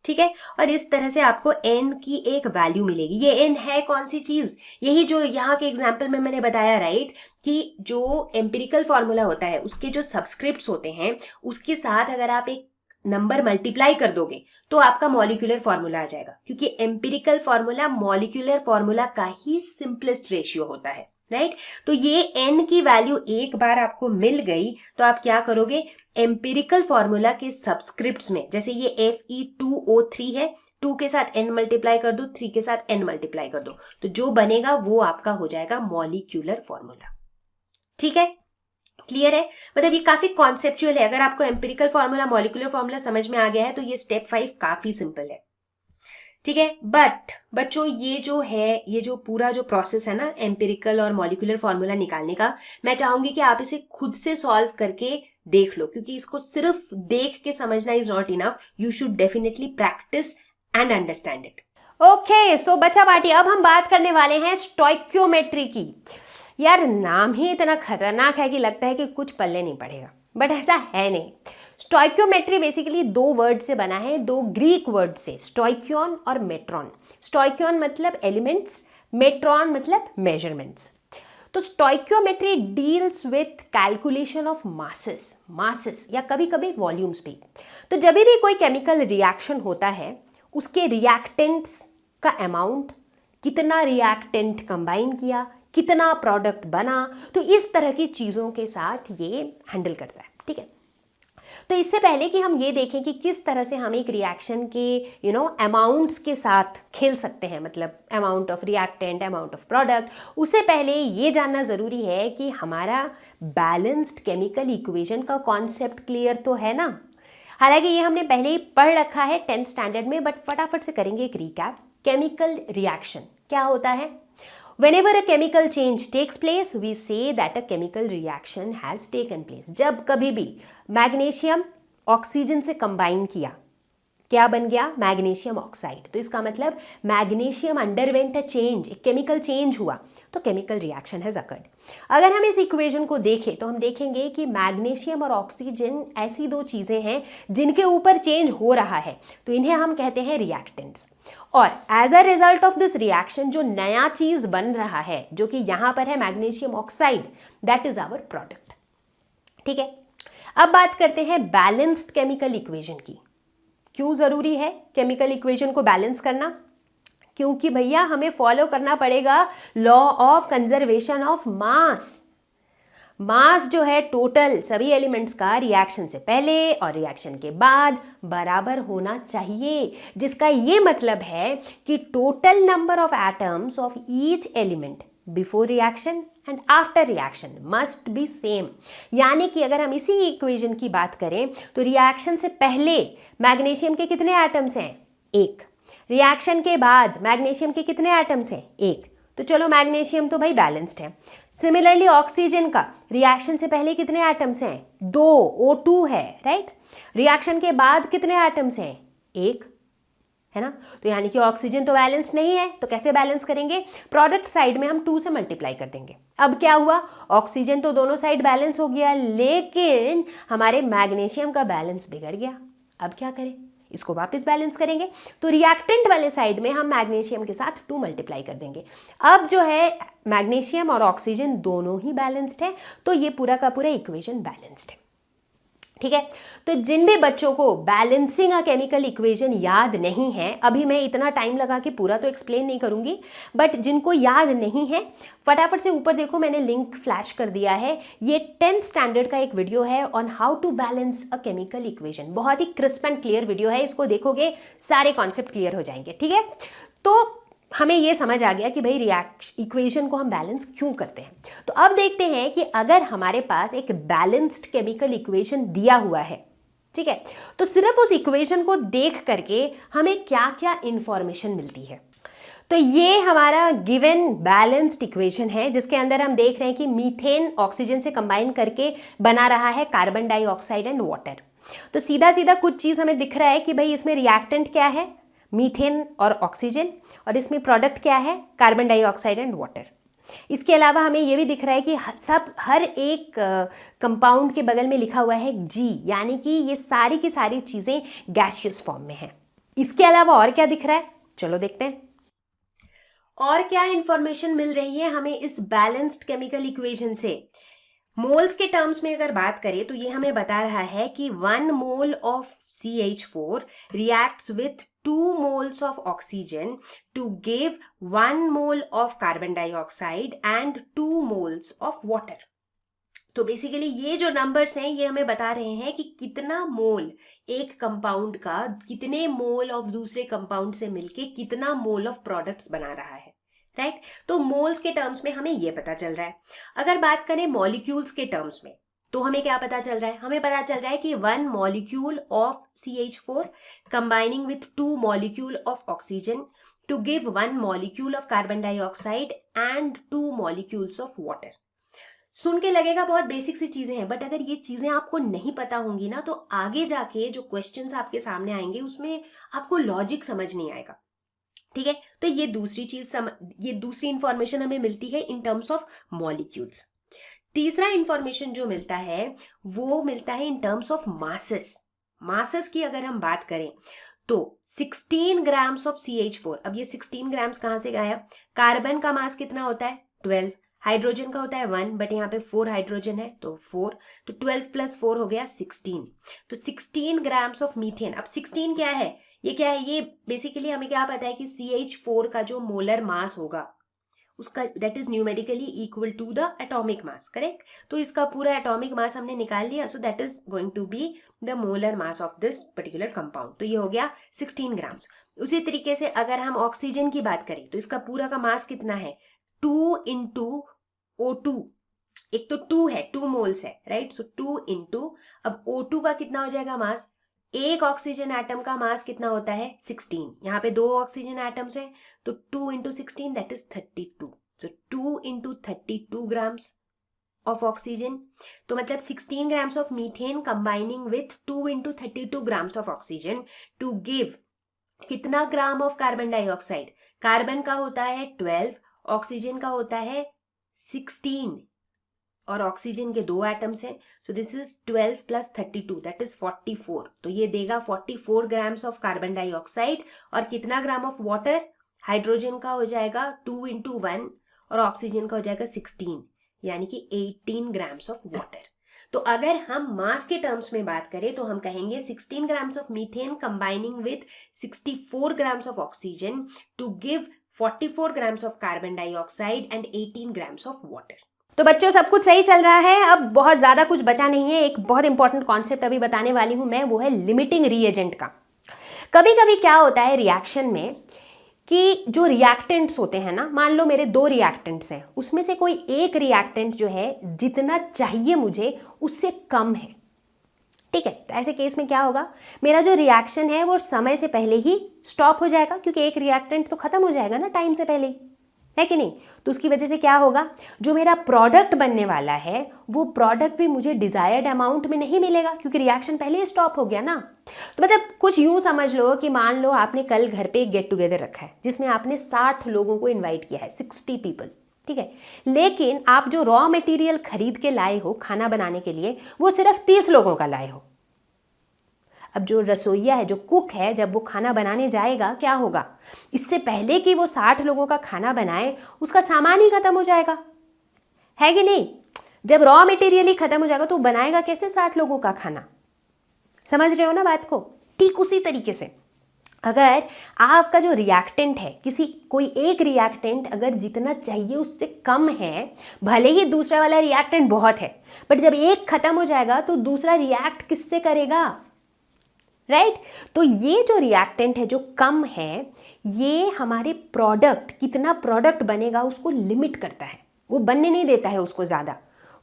ठीक है। और इस तरह से आपको n की एक वैल्यू मिलेगी। ये n है कौन सी चीज, यही जो यहाँ के एग्जाम्पल में मैंने बताया, राइट, कि जो एम्पिरिकल फॉर्मूला होता है उसके जो सब्सक्रिप्ट्स होते हैं उसके साथ अगर आप एक नंबर मल्टीप्लाई कर दोगे तो आपका मॉलिक्यूलर फॉर्मूला आ जाएगा, क्योंकि एम्पिरिकल फॉर्मूला मॉलिक्यूलर फॉर्मूला का ही सिंपलेस्ट रेशियो होता है, राइट। तो ये n की वैल्यू एक बार आपको मिल गई तो आप क्या करोगे, एम्पिरिकल फॉर्मूला के सब्सक्रिप्ट्स में, जैसे ये Fe2O3 है, 2 के साथ n मल्टीप्लाई कर दो, 3 के साथ n मल्टीप्लाई कर दो, तो जो बनेगा वो आपका हो जाएगा मॉलिक्यूलर फॉर्मूला, ठीक है। क्लियर है, मतलब ये काफी कॉन्सेप्चुअल है। अगर आपको एम्पिरिकल फॉर्मूला मॉलिक्यूलर फॉर्मूला समझ में आ गया है तो ये स्टेप 5 काफी सिंपल है, ठीक है। बट बच्चों ये जो पूरा जो प्रोसेस है ना एम्पिरिकल और मॉलिक्यूलर फॉर्मूला निकालने का, मैं चाहूंगी कि आप इसे खुद से सॉल्व करके देख लो, क्योंकि इसको सिर्फ देख के समझना is not enough, you should definitely practice and understand it. Okay, so बच्चा पार्टी, अब हम बात करने वाले हैं स्टोइक्योमेट्री की। यार नाम ही इतना खतरनाक है कि लगता है कि कुछ पल्ले नहीं पड़ेगा, बट ऐसा है नहीं। स्टोइक्योमेट्री बेसिकली 2 वर्ड से बना है, 2 ग्रीक वर्ड से, स्टोइक्योन और मेट्रॉन। स्टोइक्योन मतलब एलिमेंट्स, मेट्रॉन मतलब मेजरमेंट्स। तो stoichiometry deals with calculation of masses या कभी कभी वॉल्यूम्स भी। तो जब भी कोई केमिकल रिएक्शन होता है उसके रिएक्टेंट्स का अमाउंट, कितना रिएक्टेंट कंबाइन किया, कितना प्रोडक्ट बना, तो इस तरह की चीज़ों के साथ ये हैंडल करता है, ठीक है। तो इससे पहले कि हम ये देखें कि किस तरह से हम एक रिएक्शन के अमाउंट्स के साथ खेल सकते हैं, मतलब amount of reactant, amount of product, उससे पहले ये जानना ज़रूरी है कि हमारा बैलेंस्ड केमिकल इक्वेशन का कॉन्सेप्ट क्लियर तो है ना। हालांकि ये हमने पहले ही पढ़ रखा है 10th स्टैंडर्ड में, बट फटाफट से करेंगे एक रिकैप। केमिकल रिएक्शन क्या होता है? Whenever a chemical change takes place, we say that a chemical reaction has taken place. जब कभी भी मैग्नीशियम ऑक्सीजन से कंबाइन किया, क्या बन गया? Magnesium oxide. तो इसका मतलब मैग्नीशियम अंडरवेंट अ चेंज, एक केमिकल चेंज हुआ, तो केमिकल रिएक्शन हैज अकर्ड। अगर हम इस इक्वेशन को देखें तो हम देखेंगे कि मैग्नीशियम और ऑक्सीजन ऐसी 2 चीज़ें हैं जिनके ऊपर चेंज हो रहा है, तो इन्हें हम कहते हैं रिएक्टेंट्स। और as a result of this reaction जो नया चीज़ बन रहा है, जो कि यहाँ पर है magnesium oxide, that is our product, ठीक है। अब बात करते हैं बैलेंस्ड केमिकल इक्वेशन की। क्यों ज़रूरी है केमिकल इक्वेशन को बैलेंस करना? क्योंकि भैया हमें फॉलो करना पड़ेगा law of conservation of mass. Mass जो है टोटल सभी एलिमेंट्स का रिएक्शन से पहले और रिएक्शन के बाद बराबर होना चाहिए, जिसका ये मतलब है कि total number of atoms of each element before reaction and after reaction must be same. यानी कि अगर हम इसी इक्वेशन की बात करें तो रिएक्शन से पहले मैग्नीशियम के कितने एटम्स हैं? 1। रिएक्शन के बाद मैग्नीशियम के कितने एटम्स हैं? 1। तो चलो मैग्नीशियम तो भाई बैलेंस्ड है। सिमिलरली ऑक्सीजन का रिएक्शन से पहले कितने एटम्स हैं? 2, O2 है, राइट। रिएक्शन के बाद कितने एटम्स हैं? 1, है ना। तो यानी कि ऑक्सीजन तो बैलेंस्ड नहीं है, तो कैसे बैलेंस करेंगे? प्रोडक्ट साइड में हम 2 से मल्टीप्लाई कर देंगे। अब क्या हुआ? ऑक्सीजन तो दोनों साइड बैलेंस हो गया, लेकिन हमारे मैग्नीशियम का बैलेंस बिगड़ गया। अब क्या करें? इसको वापस बैलेंस करेंगे, तो रिएक्टेंट वाले साइड में हम मैग्नीशियम के साथ 2 मल्टीप्लाई कर देंगे। अब जो है मैग्नीशियम और ऑक्सीजन दोनों ही बैलेंस्ड है, तो ये पूरा का पूरा इक्वेशन बैलेंस्ड है, ठीक है। तो जिन भी बच्चों को बैलेंसिंग अ केमिकल इक्वेशन याद नहीं है, अभी मैं इतना टाइम लगा के पूरा तो एक्सप्लेन नहीं करूंगी, बट जिनको याद नहीं है फटाफट से ऊपर देखो, मैंने लिंक फ्लैश कर दिया है। ये 10th स्टैंडर्ड का एक वीडियो है on how to balance a chemical equation. बहुत ही क्रिस्प एंड क्लियर वीडियो है, इसको देखोगे सारे कॉन्सेप्ट क्लियर हो जाएंगे, ठीक है। तो हमें ये समझ आ गया कि भाई इक्वेशन को हम बैलेंस क्यों करते हैं। तो अब देखते हैं कि अगर हमारे पास एक बैलेंस्ड केमिकल इक्वेशन दिया हुआ है, ठीक है, तो सिर्फ उस इक्वेशन को देख करके हमें क्या क्या इंफॉर्मेशन मिलती है। तो ये हमारा गिवन बैलेंस्ड इक्वेशन है, जिसके अंदर हम देख रहे हैं कि मीथेन ऑक्सीजन से कंबाइन करके बना रहा है कार्बन डाइऑक्साइड एंड वाटर। तो सीधा सीधा कुछ चीज़ हमें दिख रहा है कि भाई इसमें रिएक्टेंट क्या है? मीथेन और ऑक्सीजन, और इसमें प्रोडक्ट क्या है? Carbon dioxide and water. इसके अलावा हमें यह भी दिख रहा है कि हर एक कंपाउंड के बगल में लिखा हुआ है जी, यानी कि ये सारी की सारी चीज़ें गैसियस फॉर्म में हैं। इसके अलावा और क्या दिख रहा है? चलो देखते हैं और क्या इंफॉर्मेशन मिल रही है हमें इस बैलेंस्ड केमिकल इक्वेशन से। मोल्स के टर्म्स में अगर बात करें तो ये हमें बता रहा है कि 1 mole of CH4 reacts with 2 moles of oxygen to give 1 mole of carbon dioxide and 2 moles of water। तो बेसिकली ये जो नंबर्स हैं ये हमें बता रहे हैं कि कितना मोल एक कंपाउंड का कितने मोल ऑफ दूसरे कंपाउंड से मिलके कितना मोल ऑफ प्रोडक्ट्स बना रहा है, राइट। तो मोल्स के टर्म्स में हमें ये पता चल रहा है। अगर बात करें मॉलिक्यूल्स के टर्म्स में तो हमें क्या पता चल रहा है? हमें पता चल रहा है कि 1 molecule of CH4 combining with 2 molecule of oxygen to give 1 molecule of carbon dioxide and 2 molecules of water। सुन के लगेगा बहुत बेसिक सी चीजें हैं, बट अगर ये चीजें आपको नहीं पता होंगी ना तो आगे जाके जो क्वेश्चंस आपके सामने आएंगे उसमें आपको लॉजिक समझ नहीं आएगा, ठीक है। तो ये दूसरी इंफॉर्मेशन हमें मिलती है इन टर्म्स ऑफ मॉलिक्यूल्स। तीसरा इंफॉर्मेशन जो मिलता है वो मिलता है इन टर्म्स ऑफ मासेस की अगर हम बात करें तो 16 ग्राम्स ऑफ CH4। अब ये 16 ग्राम्स कहाँ से आया? कार्बन का मास कितना होता है? 12। हाइड्रोजन का होता है 1, बट यहाँ पे 4 हाइड्रोजन है तो 4, तो 12 + 4 हो गया 16। तो 16 ग्राम्स ऑफ मीथेन। अब 16 क्या है? ये क्या है? ये बेसिकली हमें क्या पता है कि CH4 का जो मोलर मास होगा उसका that is numerically equal to the atomic mass, correct. तो इसका पूरा एटॉमिक मास हमने निकाल लिया, so that is going to be the molar mass of this particular compound. तो ये हो गया 16 ग्राम्स। उसी तरीके से अगर हम ऑक्सीजन की बात करें तो इसका पूरा का मास कितना है? 2 × O2। एक तो 2 है, 2 मोल्स है, राइट। सो 2 × अब O2 का कितना हो जाएगा मास? एक ऑक्सीजन एटम का मास कितना होता है? 16। यहाँ पे 2 ऑक्सीजन एटम्स हैं तो 2 × 16 that is 32। So 2 × 32 grams of oxygen. तो मतलब 16 grams of methane combining with 2 × 32 grams of oxygen to give कितना gram of carbon dioxide? Carbon का होता है 12, ऑक्सीजन का होता है 16 और ऑक्सीजन के 2 एटम्स हैं, so this is 12 + 32 that is 44। तो ये देगा 44 ग्राम्स ऑफ कार्बन डाइऑक्साइड और कितना ग्राम ऑफ वाटर? हाइड्रोजन का हो जाएगा 2 × 1 और ऑक्सीजन का हो जाएगा 16, यानी कि 18 ग्राम्स ऑफ वाटर। तो अगर हम मास के टर्म्स में बात करें तो हम कहेंगे 16 grams of methane combining with 64 grams of oxygen to give 44 grams of carbon dioxide and 18 grams of water. तो बच्चों सब कुछ सही चल रहा है, अब बहुत ज़्यादा कुछ बचा नहीं है। एक बहुत इंपॉर्टेंट कॉन्सेप्ट अभी बताने वाली हूँ मैं, वो है लिमिटिंग रिएजेंट का। कभी कभी क्या होता है रिएक्शन में कि जो रिएक्टेंट्स होते हैं ना, मान लो मेरे 2 रिएक्टेंट्स हैं, उसमें से कोई एक रिएक्टेंट जो है जितना चाहिए मुझे उससे कम है, ठीक है। तो ऐसे केस में क्या होगा, मेरा जो रिएक्शन है वो समय से पहले ही स्टॉप हो जाएगा, क्योंकि एक रिएक्टेंट तो खत्म हो जाएगा ना टाइम से पहले ही, है कि नहीं। तो उसकी वजह से क्या होगा, जो मेरा प्रोडक्ट बनने वाला है वो प्रोडक्ट भी मुझे डिजायर्ड अमाउंट में नहीं मिलेगा, क्योंकि रिएक्शन पहले ही स्टॉप हो गया ना। तो मतलब कुछ यूं समझ लो कि मान लो आपने कल घर पे एक गेट टुगेदर रखा है जिसमें आपने 60 लोगों को इन्वाइट किया है, 60 पीपल, ठीक है। लेकिन आप जो रॉ मटेरियल खरीद के लाए हो खाना बनाने के लिए वो सिर्फ 30 लोगों का लाए हो। अब जो रसोइया है, जो कुक है, जब वो खाना बनाने जाएगा क्या होगा, इससे पहले कि वो 60 लोगों का खाना बनाए उसका सामान ही खत्म हो जाएगा, है कि नहीं। जब रॉ मटेरियल ही खत्म हो जाएगा तो बनाएगा कैसे 60 लोगों का खाना, समझ रहे हो ना बात को। ठीक उसी तरीके से अगर आपका जो रिएक्टेंट है, कोई एक रिएक्टेंट अगर जितना चाहिए उससे कम है, भले ही दूसरा वाला रिएक्टेंट बहुत है, बट जब एक खत्म हो जाएगा तो दूसरा रिएक्ट किससे करेगा, राइट। तो ये जो रिएक्टेंट है जो कम है, ये हमारे प्रोडक्ट, कितना प्रोडक्ट बनेगा उसको लिमिट करता है, वो बनने नहीं देता है उसको ज़्यादा।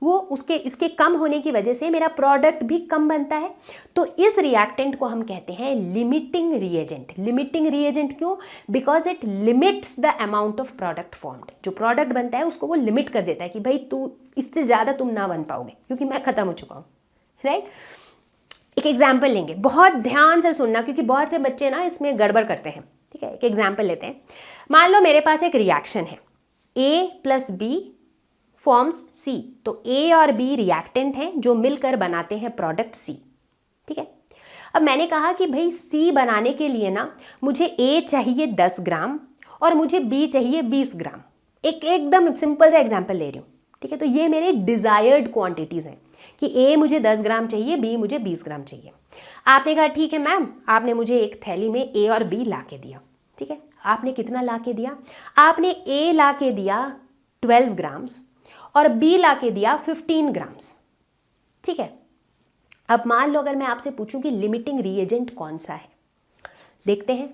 वो इसके कम होने की वजह से मेरा प्रोडक्ट भी कम बनता है। तो इस रिएक्टेंट को हम कहते हैं लिमिटिंग रिएजेंट। लिमिटिंग रिएजेंट क्यों, because it limits the amount of product formed. जो प्रोडक्ट बनता है उसको वो लिमिट कर देता है कि भाई तू इससे ज़्यादा तुम ना बन पाओगे क्योंकि मैं ख़त्म हो चुका हूँ, राइट। एक एग्जाम्पल लेंगे, बहुत ध्यान से सुनना क्योंकि बहुत से बच्चे ना इसमें गड़बड़ करते हैं, ठीक है। एक एग्जाम्पल लेते हैं, मान लो मेरे पास एक रिएक्शन है, A + B फॉर्म्स C। तो A और B रिएक्टेंट हैं जो मिलकर बनाते हैं प्रोडक्ट C, ठीक है। अब मैंने कहा कि भाई C बनाने के लिए ना मुझे A चाहिए 10 ग्राम और मुझे B चाहिए 20 ग्राम। एकदम सिंपल सा एग्जाम्पल ले रही हूँ, ठीक है। तो ये मेरे डिज़ायर्ड क्वांटिटीज़ हैं कि A मुझे 10 ग्राम चाहिए, B मुझे 20 ग्राम चाहिए। आपने कहा ठीक है मैम, आपने मुझे एक थैली में A और B ला के दिया, ठीक है। आपने कितना ला के दिया, आपने A ला के दिया 12 ग्राम्स और B ला के दिया 15 ग्राम्स, ठीक है। अब मान लो अगर मैं आपसे पूछूं कि लिमिटिंग रिएजेंट कौन सा है, देखते हैं।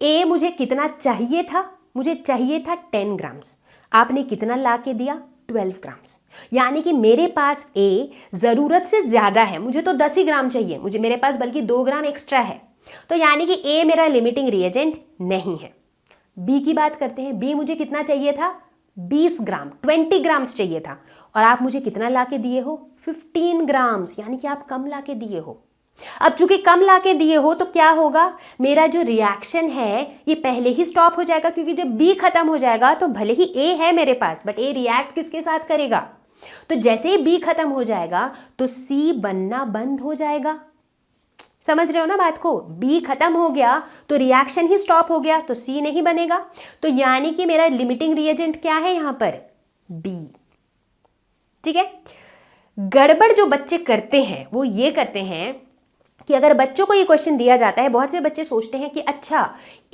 A मुझे कितना चाहिए था, मुझे चाहिए था 10 ग्राम्स, आपने कितना ला के दिया 12 ग्राम्स। यानी कि मेरे पास A ज़रूरत से ज़्यादा है, मुझे तो 10 ही ग्राम चाहिए, मेरे पास बल्कि 2 ग्राम एक्स्ट्रा है। तो यानी कि A मेरा लिमिटिंग रिएजेंट नहीं है। B की बात करते हैं, B मुझे कितना चाहिए था 20 ग्राम, 20 ग्राम्स चाहिए था और आप मुझे कितना ला के दिए हो 15 ग्राम्स, यानी कि आप कम ला के दिए हो। अब चूंकि कम ला के दिए हो तो क्या होगा, मेरा जो रिएक्शन है ये पहले ही स्टॉप हो जाएगा, क्योंकि जब B खत्म हो जाएगा तो भले ही A है मेरे पास बट A रिएक्ट किसके साथ करेगा। तो जैसे ही B खत्म हो जाएगा तो C बनना बंद हो जाएगा, समझ रहे हो ना बात को। B खत्म हो गया तो रिएक्शन ही स्टॉप हो गया तो C नहीं बनेगा। तो यानी कि मेरा लिमिटिंग रिएजेंट क्या है यहां पर, B, ठीक है। गड़बड़ जो बच्चे करते हैं वो ये करते हैं कि अगर बच्चों को ये क्वेश्चन दिया जाता है, बहुत से बच्चे सोचते हैं कि अच्छा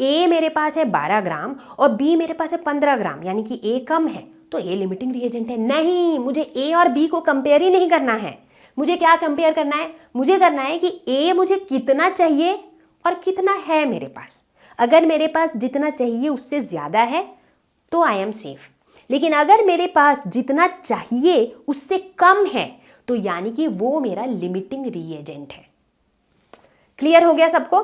A मेरे पास है 12 ग्राम और B मेरे पास है 15 ग्राम, यानी कि A कम है तो A लिमिटिंग रिएजेंट है। नहीं, मुझे A और B को कंपेयर ही नहीं करना है। मुझे क्या कंपेयर करना है, मुझे करना है कि A मुझे कितना चाहिए और कितना है मेरे पास। अगर मेरे पास जितना चाहिए उससे ज़्यादा है तो आई एम सेफ, लेकिन अगर मेरे पास जितना चाहिए उससे कम है तो यानी कि वो मेरा लिमिटिंग रिएजेंट है। क्लियर हो गया सबको।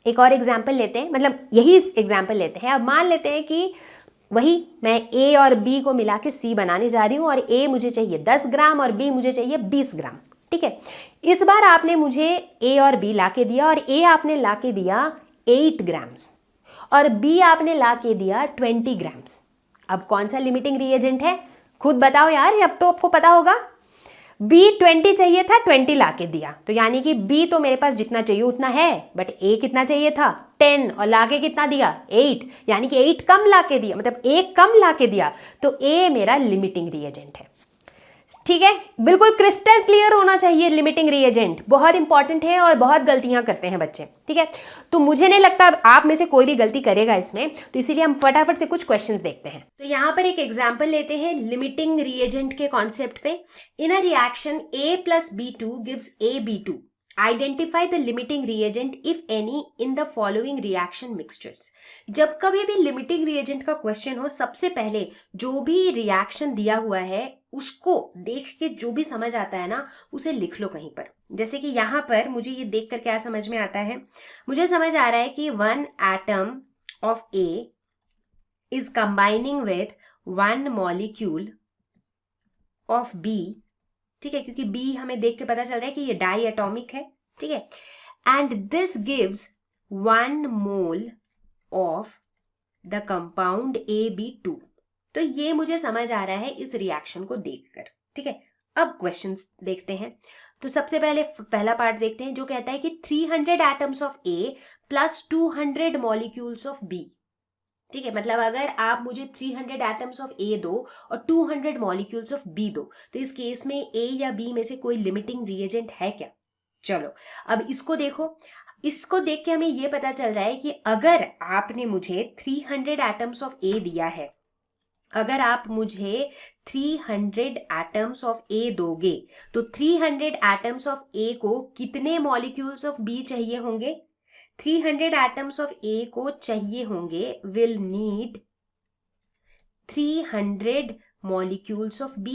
एक और एग्जाम्पल लेते हैं, मतलब यही एग्जाम्पल लेते हैं। अब मान लेते हैं कि वही मैं A और B को मिला के C बनाने जा रही हूँ और A मुझे चाहिए 10 ग्राम और B मुझे चाहिए 20 ग्राम, ठीक है। इस बार आपने मुझे A और B ला के दिया और A आपने ला के दिया 8 ग्राम्स और B आपने ला के दिया 20 ग्राम्स। अब कौन सा लिमिटिंग रिएजेंट है खुद बताओ यार, अब तो आपको पता होगा। B 20 चाहिए था, 20 ला के दिया, तो यानी कि B तो मेरे पास जितना चाहिए उतना है, बट A कितना चाहिए था 10 और ला के कितना दिया 8, यानी कि 8 कम ला के दिया, मतलब 1 कम ला के दिया, तो A मेरा लिमिटिंग रिएजेंट है। ठीक है, बिल्कुल क्रिस्टल क्लियर होना चाहिए लिमिटिंग रिएजेंट, बहुत इंपॉर्टेंट है और बहुत गलतियां करते हैं बच्चे। ठीक है, तो मुझे नहीं लगता आप में से कोई भी गलती करेगा इसमें, तो इसीलिए हम फटाफट से कुछ क्वेश्चंस देखते हैं। तो यहाँ पर एक एग्जांपल लेते हैं लिमिटिंग रिएजेंट के कॉन्सेप्ट पे। In a reaction A + B2 gives AB2, identify the limiting reagent if any in the following reaction mixtures. जब कभी भी लिमिटिंग रिएजेंट का क्वेश्चन हो, सबसे पहले जो भी रिएक्शन दिया हुआ है उसको देख के जो भी समझ आता है ना, उसे लिख लो कहीं पर। जैसे कि यहाँ पर मुझे ये देख कर क्या समझ में आता है, मुझे समझ आ रहा है कि 1 atom of A is combining with 1 molecule of B। ठीक है, क्योंकि B हमें देख के पता चल रहा है कि ये डाई एटॉमिक है। ठीक है, and this gives 1 mole of the compound AB2। तो ये मुझे समझ आ रहा है इस रिएक्शन को देखकर। ठीक है, अब क्वेश्चंस देखते हैं। तो सबसे पहले पहला पार्ट देखते हैं जो कहता है कि 300 atoms of A plus 200 molecules of B। ठीक है, मतलब अगर आप मुझे 300 एटम्स ऑफ A दो और 200 मॉलिक्यूल्स ऑफ B दो, तो इस केस में A या B में से कोई लिमिटिंग रिएजेंट है क्या? चलो अब इसको देखो, इसको देख के हमें ये पता चल रहा है कि अगर आपने मुझे 300 एटम्स ऑफ A दिया है, अगर आप मुझे 300 एटम्स ऑफ A दोगे, तो 300 एटम्स ऑफ A को कितने मॉलिक्यूल्स ऑफ B चाहिए होंगे? 300 एटम्स ऑफ A को चाहिए होंगे, will need 300 molecules of B,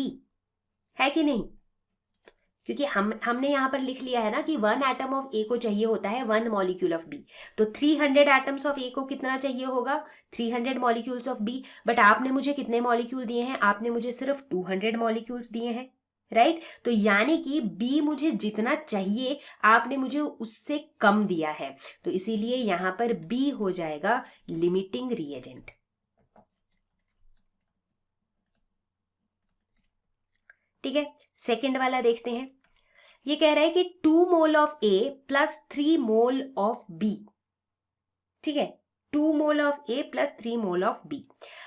है कि नहीं? क्योंकि हमने यहां पर लिख लिया है ना कि 1 एटम ऑफ A को चाहिए होता है 1 मॉलिक्यूल ऑफ B, तो 300 एटम्स ऑफ A को कितना चाहिए होगा? 300 मॉलिक्यूल्स ऑफ B। बट आपने मुझे कितने मॉलिक्यूल दिए हैं? आपने मुझे सिर्फ 200 मॉलिक्यूल्स दिए हैं, राइट? तो यानी कि B मुझे जितना चाहिए आपने मुझे उससे कम दिया है, तो इसीलिए यहां पर B हो जाएगा लिमिटिंग रिएजेंट। ठीक है, सेकंड वाला देखते हैं। ये कह रहा है कि 2 मोल of A plus 3 mole of B। ठीक है, 2 मोल of A plus 3 mole of B।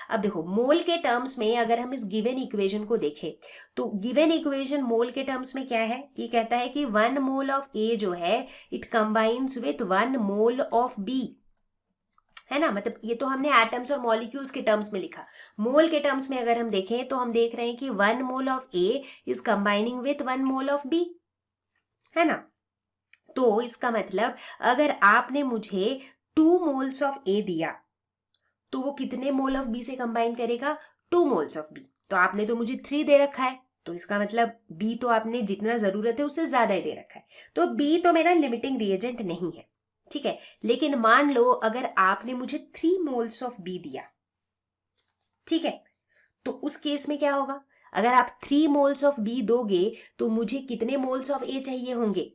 अब देखो मोल के टर्म्स में अगर हम इस गिवन इक्वेशन को देखें, तो गिवन इक्वेशन मोल के टर्म्स में क्या है? ये कहता है कि 1 मोल ऑफ A जो है it combines with 1 mole of B, है ना? मतलब ये तो हमने एटम्स और मॉलिक्यूल्स के टर्म्स में लिखा। मोल के टर्म्स में अगर हम देखें तो हम देख रहे हैं कि 1 mole of A is combining with 1 mole of B, है ना? तो इसका मतलब अगर आपने मुझे 2 मोल्स ऑफ A दिया, तो वो कितने मोल ऑफ B से कंबाइन करेगा? 2 मोल्स ऑफ B। तो आपने तो मुझे 3 दे रखा है, तो इसका मतलब B तो आपने जितना जरूरत है उससे ज्यादा ही दे रखा है, तो B तो मेरा लिमिटिंग रिएजेंट नहीं है। ठीक है, लेकिन मान लो अगर आपने मुझे 3 मोल्स ऑफ B दिया, ठीक है, तो उस केस में क्या होगा? अगर आप 3 मोल्स ऑफ B दोगे तो मुझे कितने मोल्स ऑफ A चाहिए होंगे,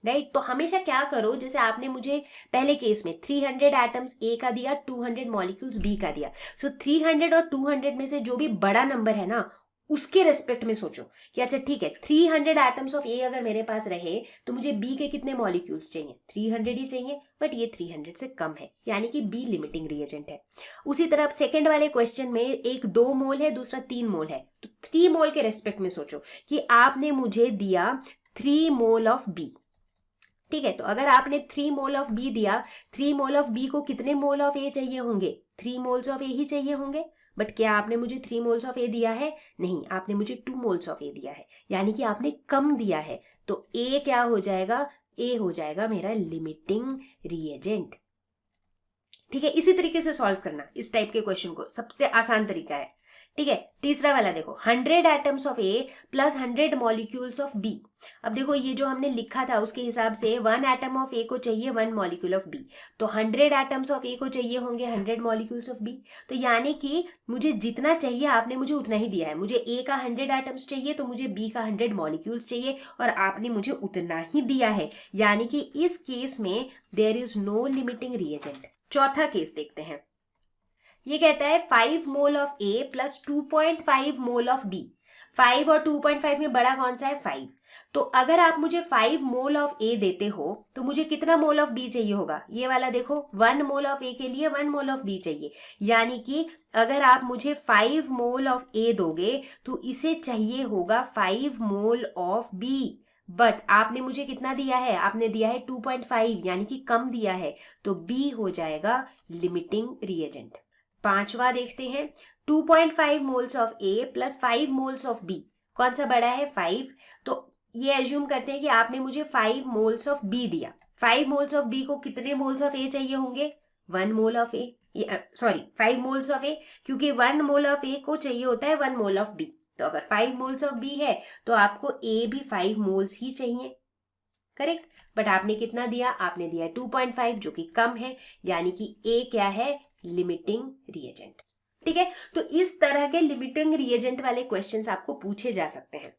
राइट? तो हमेशा क्या करो, जैसे आपने मुझे पहले केस में 300 एटम्स A का दिया, 200 मॉलिक्यूल्स B का दिया, सो 300 और 200 में से जो भी बड़ा नंबर है ना, उसके रेस्पेक्ट में सोचो कि अच्छा ठीक है 300 एटम्स ऑफ A अगर मेरे पास रहे तो मुझे B के कितने मॉलिक्यूल्स चाहिए? 300 ही चाहिए, बट ये 300 से कम है, यानी कि B लिमिटिंग रिएजेंट है। उसी तरह सेकंड वाले क्वेश्चन में एक 2 मोल है, दूसरा 3 मोल है, तो 3 मोल के रेस्पेक्ट में सोचो कि आपने मुझे दिया 3 मोल ऑफ B। ठीक है, तो अगर आपने 3 मोल ऑफ B दिया, 3 मोल ऑफ B को कितने मोल ऑफ A चाहिए होंगे? 3 मोल्स ऑफ A ही चाहिए होंगे, बट क्या आपने मुझे 3 मोल्स ऑफ A दिया है? नहीं, आपने मुझे 2 मोल्स ऑफ A दिया है, यानी कि आपने कम दिया है, तो A क्या हो जाएगा? A हो जाएगा मेरा लिमिटिंग रिएजेंट। ठीक है, इसी तरीके से सॉल्व करना इस टाइप के क्वेश्चन को, सबसे आसान तरीका है। ठीक है, तीसरा वाला देखो, 100 atoms of A plus 100 molecules of B। अब देखो ये जो हमने लिखा था उसके हिसाब से 1 एटम ऑफ A को चाहिए 1 मॉलिक्यूल ऑफ B, तो 100 एटम्स ऑफ A को चाहिए होंगे 100 मॉलिक्यूल्स ऑफ B। तो यानी कि मुझे जितना चाहिए आपने मुझे उतना ही दिया है। मुझे A का 100 एटम्स चाहिए तो मुझे B का 100 मॉलिक्यूल्स चाहिए, और आपने मुझे उतना ही दिया है, यानी कि इस केस में there is no limiting reagent. चौथा केस देखते हैं। ये कहता है 5 mole of A plus 2.5 mole of B। 5 और 2.5 में बड़ा कौन सा है? 5। तो अगर आप मुझे 5 मोल ऑफ ए देते हो तो मुझे कितना मोल ऑफ बी चाहिए होगा? ये वाला देखो, 1 मोल ऑफ ए के लिए 1 मोल ऑफ बी चाहिए। यानी कि अगर आप मुझे 5 मोल ऑफ ए दोगे तो इसे चाहिए होगा 5 मोल ऑफ बी। बट आपने मुझे कितना दिया है? आपने दिया है 2.5, यानी कि कम दिया है, तो बी हो जाएगा लिमिटिंग रिएजेंट। पांचवा देखते हैं, 2.5 moles of A plus 5 moles of B, कौन सा बड़ा है? 5। तो ये एज्यूम करते हैं कि आपने मुझे 5 मोल्स ऑफ बी दिया। 5 मोल्स ऑफ बी को कितने मोल्स ऑफ ए चाहिए होंगे? 1 mole of A, sorry 5 moles of A, क्योंकि 1 मोल ऑफ ए को चाहिए होता है 1 मोल ऑफ बी। तो अगर 5 मोल्स ऑफ बी है तो आपको ए भी 5 मोल्स ही चाहिए, करेक्ट। बट आपने कितना दिया? आपने दिया 2.5, जो कि कम है, यानी कि ए क्या है? Limiting reagent. ठीक है, तो इस तरह के लिमिटिंग रिएजेंट वाले क्वेश्चंस आपको पूछे जा सकते हैं।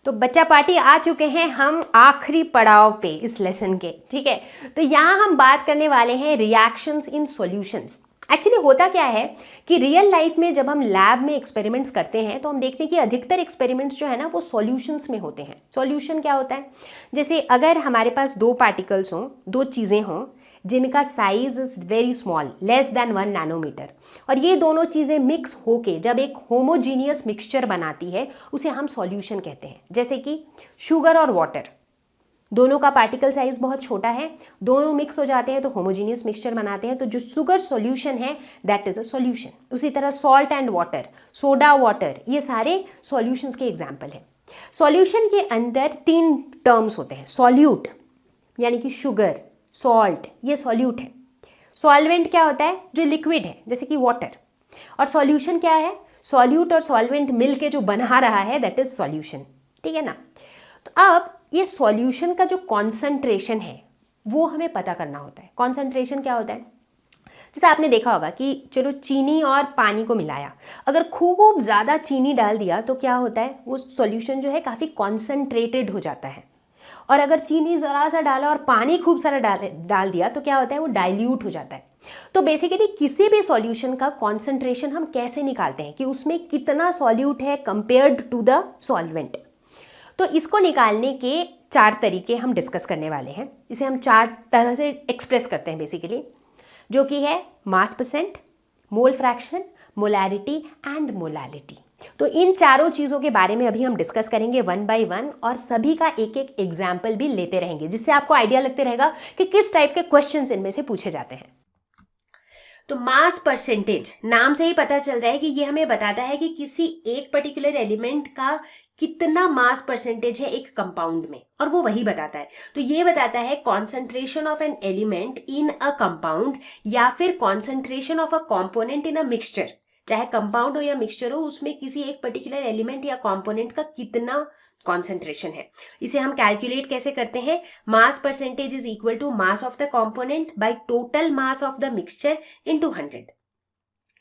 तो बच्चा पार्टी आ चुके हैं हम आखिरी पड़ाव पे इस लेसन के, ठीक है। तो यहाँ हम बात करने वाले हैं रिएक्शंस इन सॉल्यूशंस। एक्चुअली होता क्या है कि रियल लाइफ में जब हम लैब में एक्सपेरिमेंट्स करते हैं तो हम देखते हैं कि अधिकतर एक्सपेरिमेंट्स जो है ना वो सॉल्यूशंस में होते हैं। सॉल्यूशन क्या होता है? जैसे अगर हमारे पास 2 पार्टिकल्स हों, 2 चीज़ें हों जिनका size is very small, less than 1 nanometre, और ये दोनों चीज़ें मिक्स होके जब एक होमोजीनियस मिक्सचर बनाती है उसे हम सॉल्यूशन कहते हैं। जैसे कि शुगर और वाटर, दोनों का पार्टिकल साइज बहुत छोटा है, दोनों मिक्स हो जाते हैं तो होमोजीनियस मिक्सचर बनाते हैं, तो जो शुगर सॉल्यूशन है दैट इज अ सॉल्यूशन। उसी तरह salt and water, soda water, ये सारे सॉल्यूशंस के एग्जाम्पल हैं। सॉल्यूशन के अंदर 3 टर्म्स होते हैं। सॉल्यूट यानी कि शुगर, सॉल्ट, ये सॉल्यूट है। सॉल्वेंट क्या होता है? जो लिक्विड है, जैसे कि वाटर। और सॉल्यूशन क्या है? सॉल्यूट और सॉल्वेंट मिलके जो बना रहा है दैट इज सॉल्यूशन, ठीक है ना। तो अब ये सॉल्यूशन का जो कॉन्सेंट्रेशन है वो हमें पता करना होता है। कॉन्सेंट्रेशन क्या होता है? जैसे आपने देखा होगा कि चलो चीनी और पानी को मिलाया, अगर खूब ज़्यादा चीनी डाल दिया तो क्या होता है? वो सॉल्यूशन जो है काफ़ी कॉन्सेंट्रेटेड हो जाता है। और अगर चीनी ज़रा सा डाला और पानी खूब सारा डाल दिया तो क्या होता है? वो डाइल्यूट हो जाता है। तो बेसिकली किसी भी सॉल्यूशन का कॉन्सेंट्रेशन हम कैसे निकालते हैं कि उसमें कितना सॉल्यूट है कंपेयर्ड टू द सॉल्वेंट। तो इसको निकालने के 4 तरीके हम डिस्कस करने वाले हैं। इसे हम 4 तरह से एक्सप्रेस करते हैं बेसिकली, जो कि है मास percent, mole fraction, molarity and molality. तो इन चारों चीज़ों के बारे में अभी हम डिस्कस करेंगे 1 बाय 1 और सभी का एक एक एग्जाम्पल भी लेते रहेंगे, जिससे आपको आइडिया लगते रहेगा कि किस टाइप के क्वेश्चंस इनमें से पूछे जाते हैं। तो मास परसेंटेज, नाम से ही पता चल रहा है कि ये हमें बताता है कि किसी एक पर्टिकुलर एलिमेंट का कितना मास परसेंटेज है एक कंपाउंड में, और वो वही बताता है। तो ये बताता है concentration of an element in a compound या फिर concentration of a component in a mixture. चाहे कंपाउंड हो या मिक्सचर हो, उसमें किसी एक पर्टिकुलर एलिमेंट या कॉम्पोनेंट का कितना कॉन्सेंट्रेशन है। इसे हम कैलकुलेट कैसे करते हैं? Mass percentage is equal to mass of the component by total mass of the mixture into 100।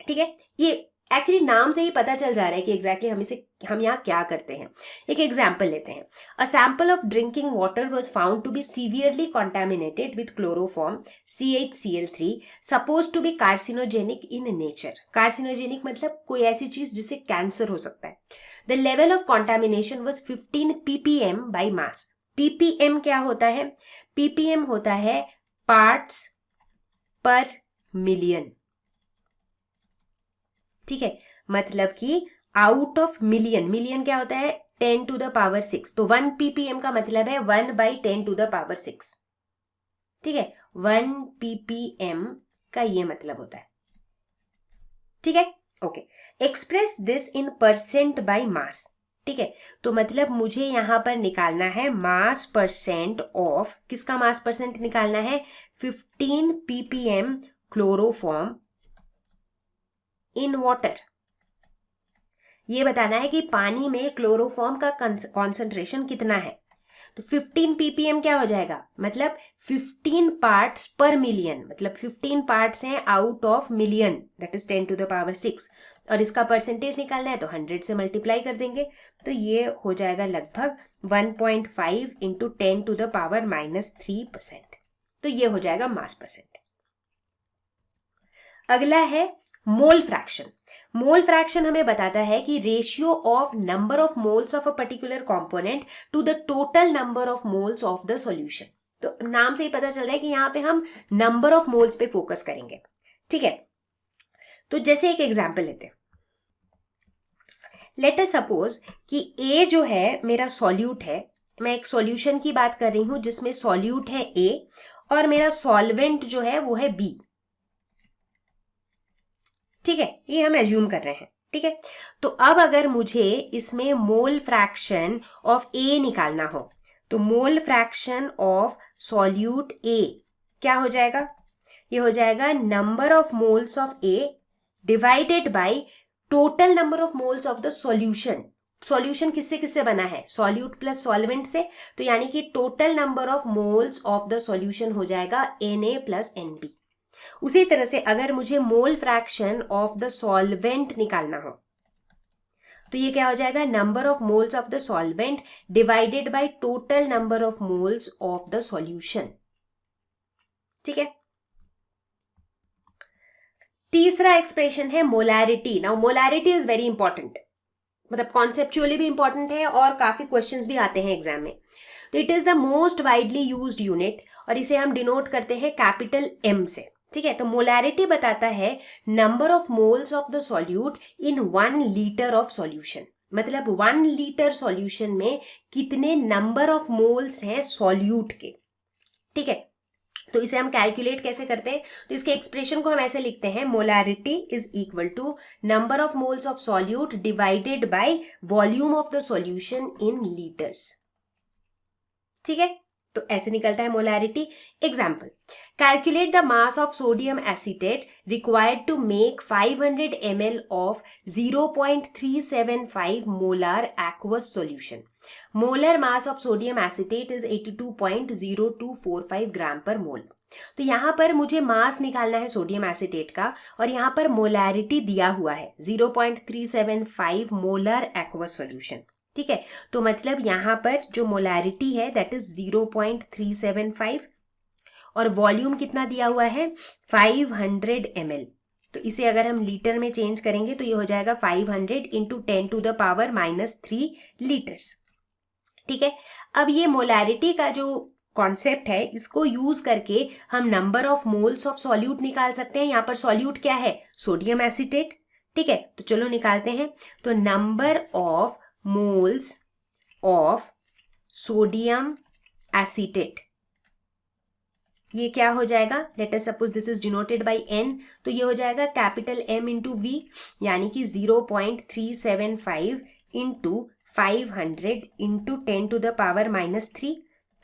ठीक है, ये एक्चुअली नाम से ही पता चल जा रहा है कि एग्जैक्टली हम यहाँ क्या करते हैं। एक एग्जाम्पल लेते हैं। A sample of drinking water was found to be severely contaminated with chloroform CHCl3 suppose to be carcinogenic in nature. Carcinogenic मतलब कोई ऐसी चीज जिससे कैंसर हो सकता है। The level of contamination was 15 ppm by mass. ppm क्या होता है? ppm होता है पार्ट्स पर मिलियन। ठीक है, मतलब कि आउट ऑफ मिलियन, मिलियन क्या होता है? 10 to the power 6। तो 1 ppm का मतलब है 1 by 10 to the power 6। ठीक है, 1 ppm का ये मतलब होता है। ठीक है, okay. Express this in percent by mass. ठीक है, तो मतलब मुझे यहां पर निकालना है मास परसेंट ऑफ, किसका मास परसेंट निकालना है? 15 ppm क्लोरोफॉर्म इन वाटर। ये बताना है कि पानी में क्लोरोफॉर्म का कॉन्सेंट्रेशन कितना है। तो 15 ppm क्या हो जाएगा? मतलब 15 पार्ट्स पर मिलियन, मतलब 15 पार्ट्स हैं out of million, that is 10 to the power 6। और इसका परसेंटेज निकालना है तो 100 से मल्टीप्लाई कर देंगे, तो ये हो जाएगा लगभग 1.5 इंटू 10 to the power -3%। तो ये हो जाएगा मास परसेंट। अगला है मोल फ्रैक्शन। मोल फ्रैक्शन हमें बताता है कि ratio of number of moles of a particular component to the total number of moles of the solution. तो नाम से ही पता चल रहा है कि यहाँ पे हम नंबर ऑफ मोल्स पे फोकस करेंगे, ठीक है। तो जैसे एक एग्जांपल लेते हैं, लेट अस सपोज कि A जो है मेरा सॉल्यूट है, मैं एक सॉल्यूशन की बात कर रही हूं जिसमें सॉल्यूट है A और मेरा सॉल्वेंट जो है वो है B, ठीक है, ये हम एज्यूम कर रहे हैं, ठीक है। तो अब अगर मुझे इसमें मोल फ्रैक्शन ऑफ A निकालना हो तो mole fraction of solute A क्या हो जाएगा, ये हो जाएगा number of moles of A divided by total number of moles of the solution. Solution किससे किससे बना है, सॉल्यूट प्लस सॉल्वेंट से, तो यानी कि total number of moles of the solution हो जाएगा Na प्लस Nb। उसी तरह से अगर मुझे mole fraction of the solvent निकालना हो तो ये क्या हो जाएगा, number of moles of the solvent divided by total number of moles of the solution, ठीक है। तीसरा एक्सप्रेशन है molarity. Now molarity is very important, मतलब कॉन्सेप्चुअली भी इंपॉर्टेंट है और काफी क्वेश्चंस भी आते हैं एग्जाम में। तो it is the most widely used unit और इसे हम डिनोट करते हैं कैपिटल M से, ठीक है। तो मोलैरिटी बताता है number of moles of the solute in 1 litre of solution, मतलब 1 लीटर सॉल्यूशन में कितने नंबर ऑफ मोल्स हैं सॉल्यूट के, ठीक है। तो इसे हम कैलकुलेट कैसे करते हैं, तो इसके एक्सप्रेशन को हम ऐसे लिखते हैं, molarity is equal to number of moles of solute divided by volume of the solution in litres, ठीक है। तो ऐसे निकलता है molarity. Example, calculate the mass of sodium acetate required to make 500 ml of 0.375 molar aqueous solution. Molar mass of sodium acetate is 82.0245 gram per mole. तो यहाँ पर मुझे मास निकालना है सोडियम एसीटेट का और यहाँ पर मोलैरिटी दिया हुआ है 0.375 मोलर एक्वस सॉल्यूशन, ठीक है। तो मतलब यहाँ पर जो मोलैरिटी है दैट इज 0.375 और वॉल्यूम कितना दिया हुआ है 500 ml। तो इसे अगर हम लीटर में चेंज करेंगे तो ये हो जाएगा 500 इंटू 10⁻³ लीटर्स, ठीक है। अब ये मोलैरिटी का जो कॉन्सेप्ट है इसको यूज करके हम number of moles of solute निकाल सकते हैं। यहाँ पर सॉल्यूट क्या है, सोडियम एसीटेट, ठीक है। तो चलो निकालते हैं। तो number of moles of sodium acetate ये क्या हो जाएगा, late us suppose this is denoted by N, तो ये हो जाएगा कैपिटल M इंटू V, यानी कि 0.375 इंटू 500 इंटू 10⁻³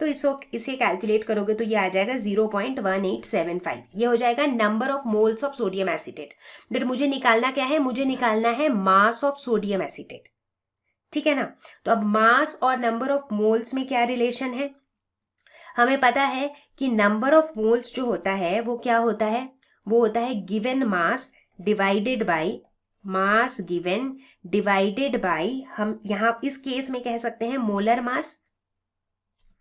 तो इसे कैलकुलेट करोगे तो ये आ जाएगा 0.1875। ये हो जाएगा number of moles of sodium acetate. But मुझे निकालना क्या है, मुझे निकालना है मास ऑफ सोडियम एसीटेट, ठीक है ना। तो अब मास और नंबर ऑफ मोल्स में क्या रिलेशन है, हमें पता है कि नंबर ऑफ मोल्स जो होता है वो क्या होता है, वो होता है given mass divided by mass given divided by, हम यहाँ इस केस में कह सकते हैं मोलर मास,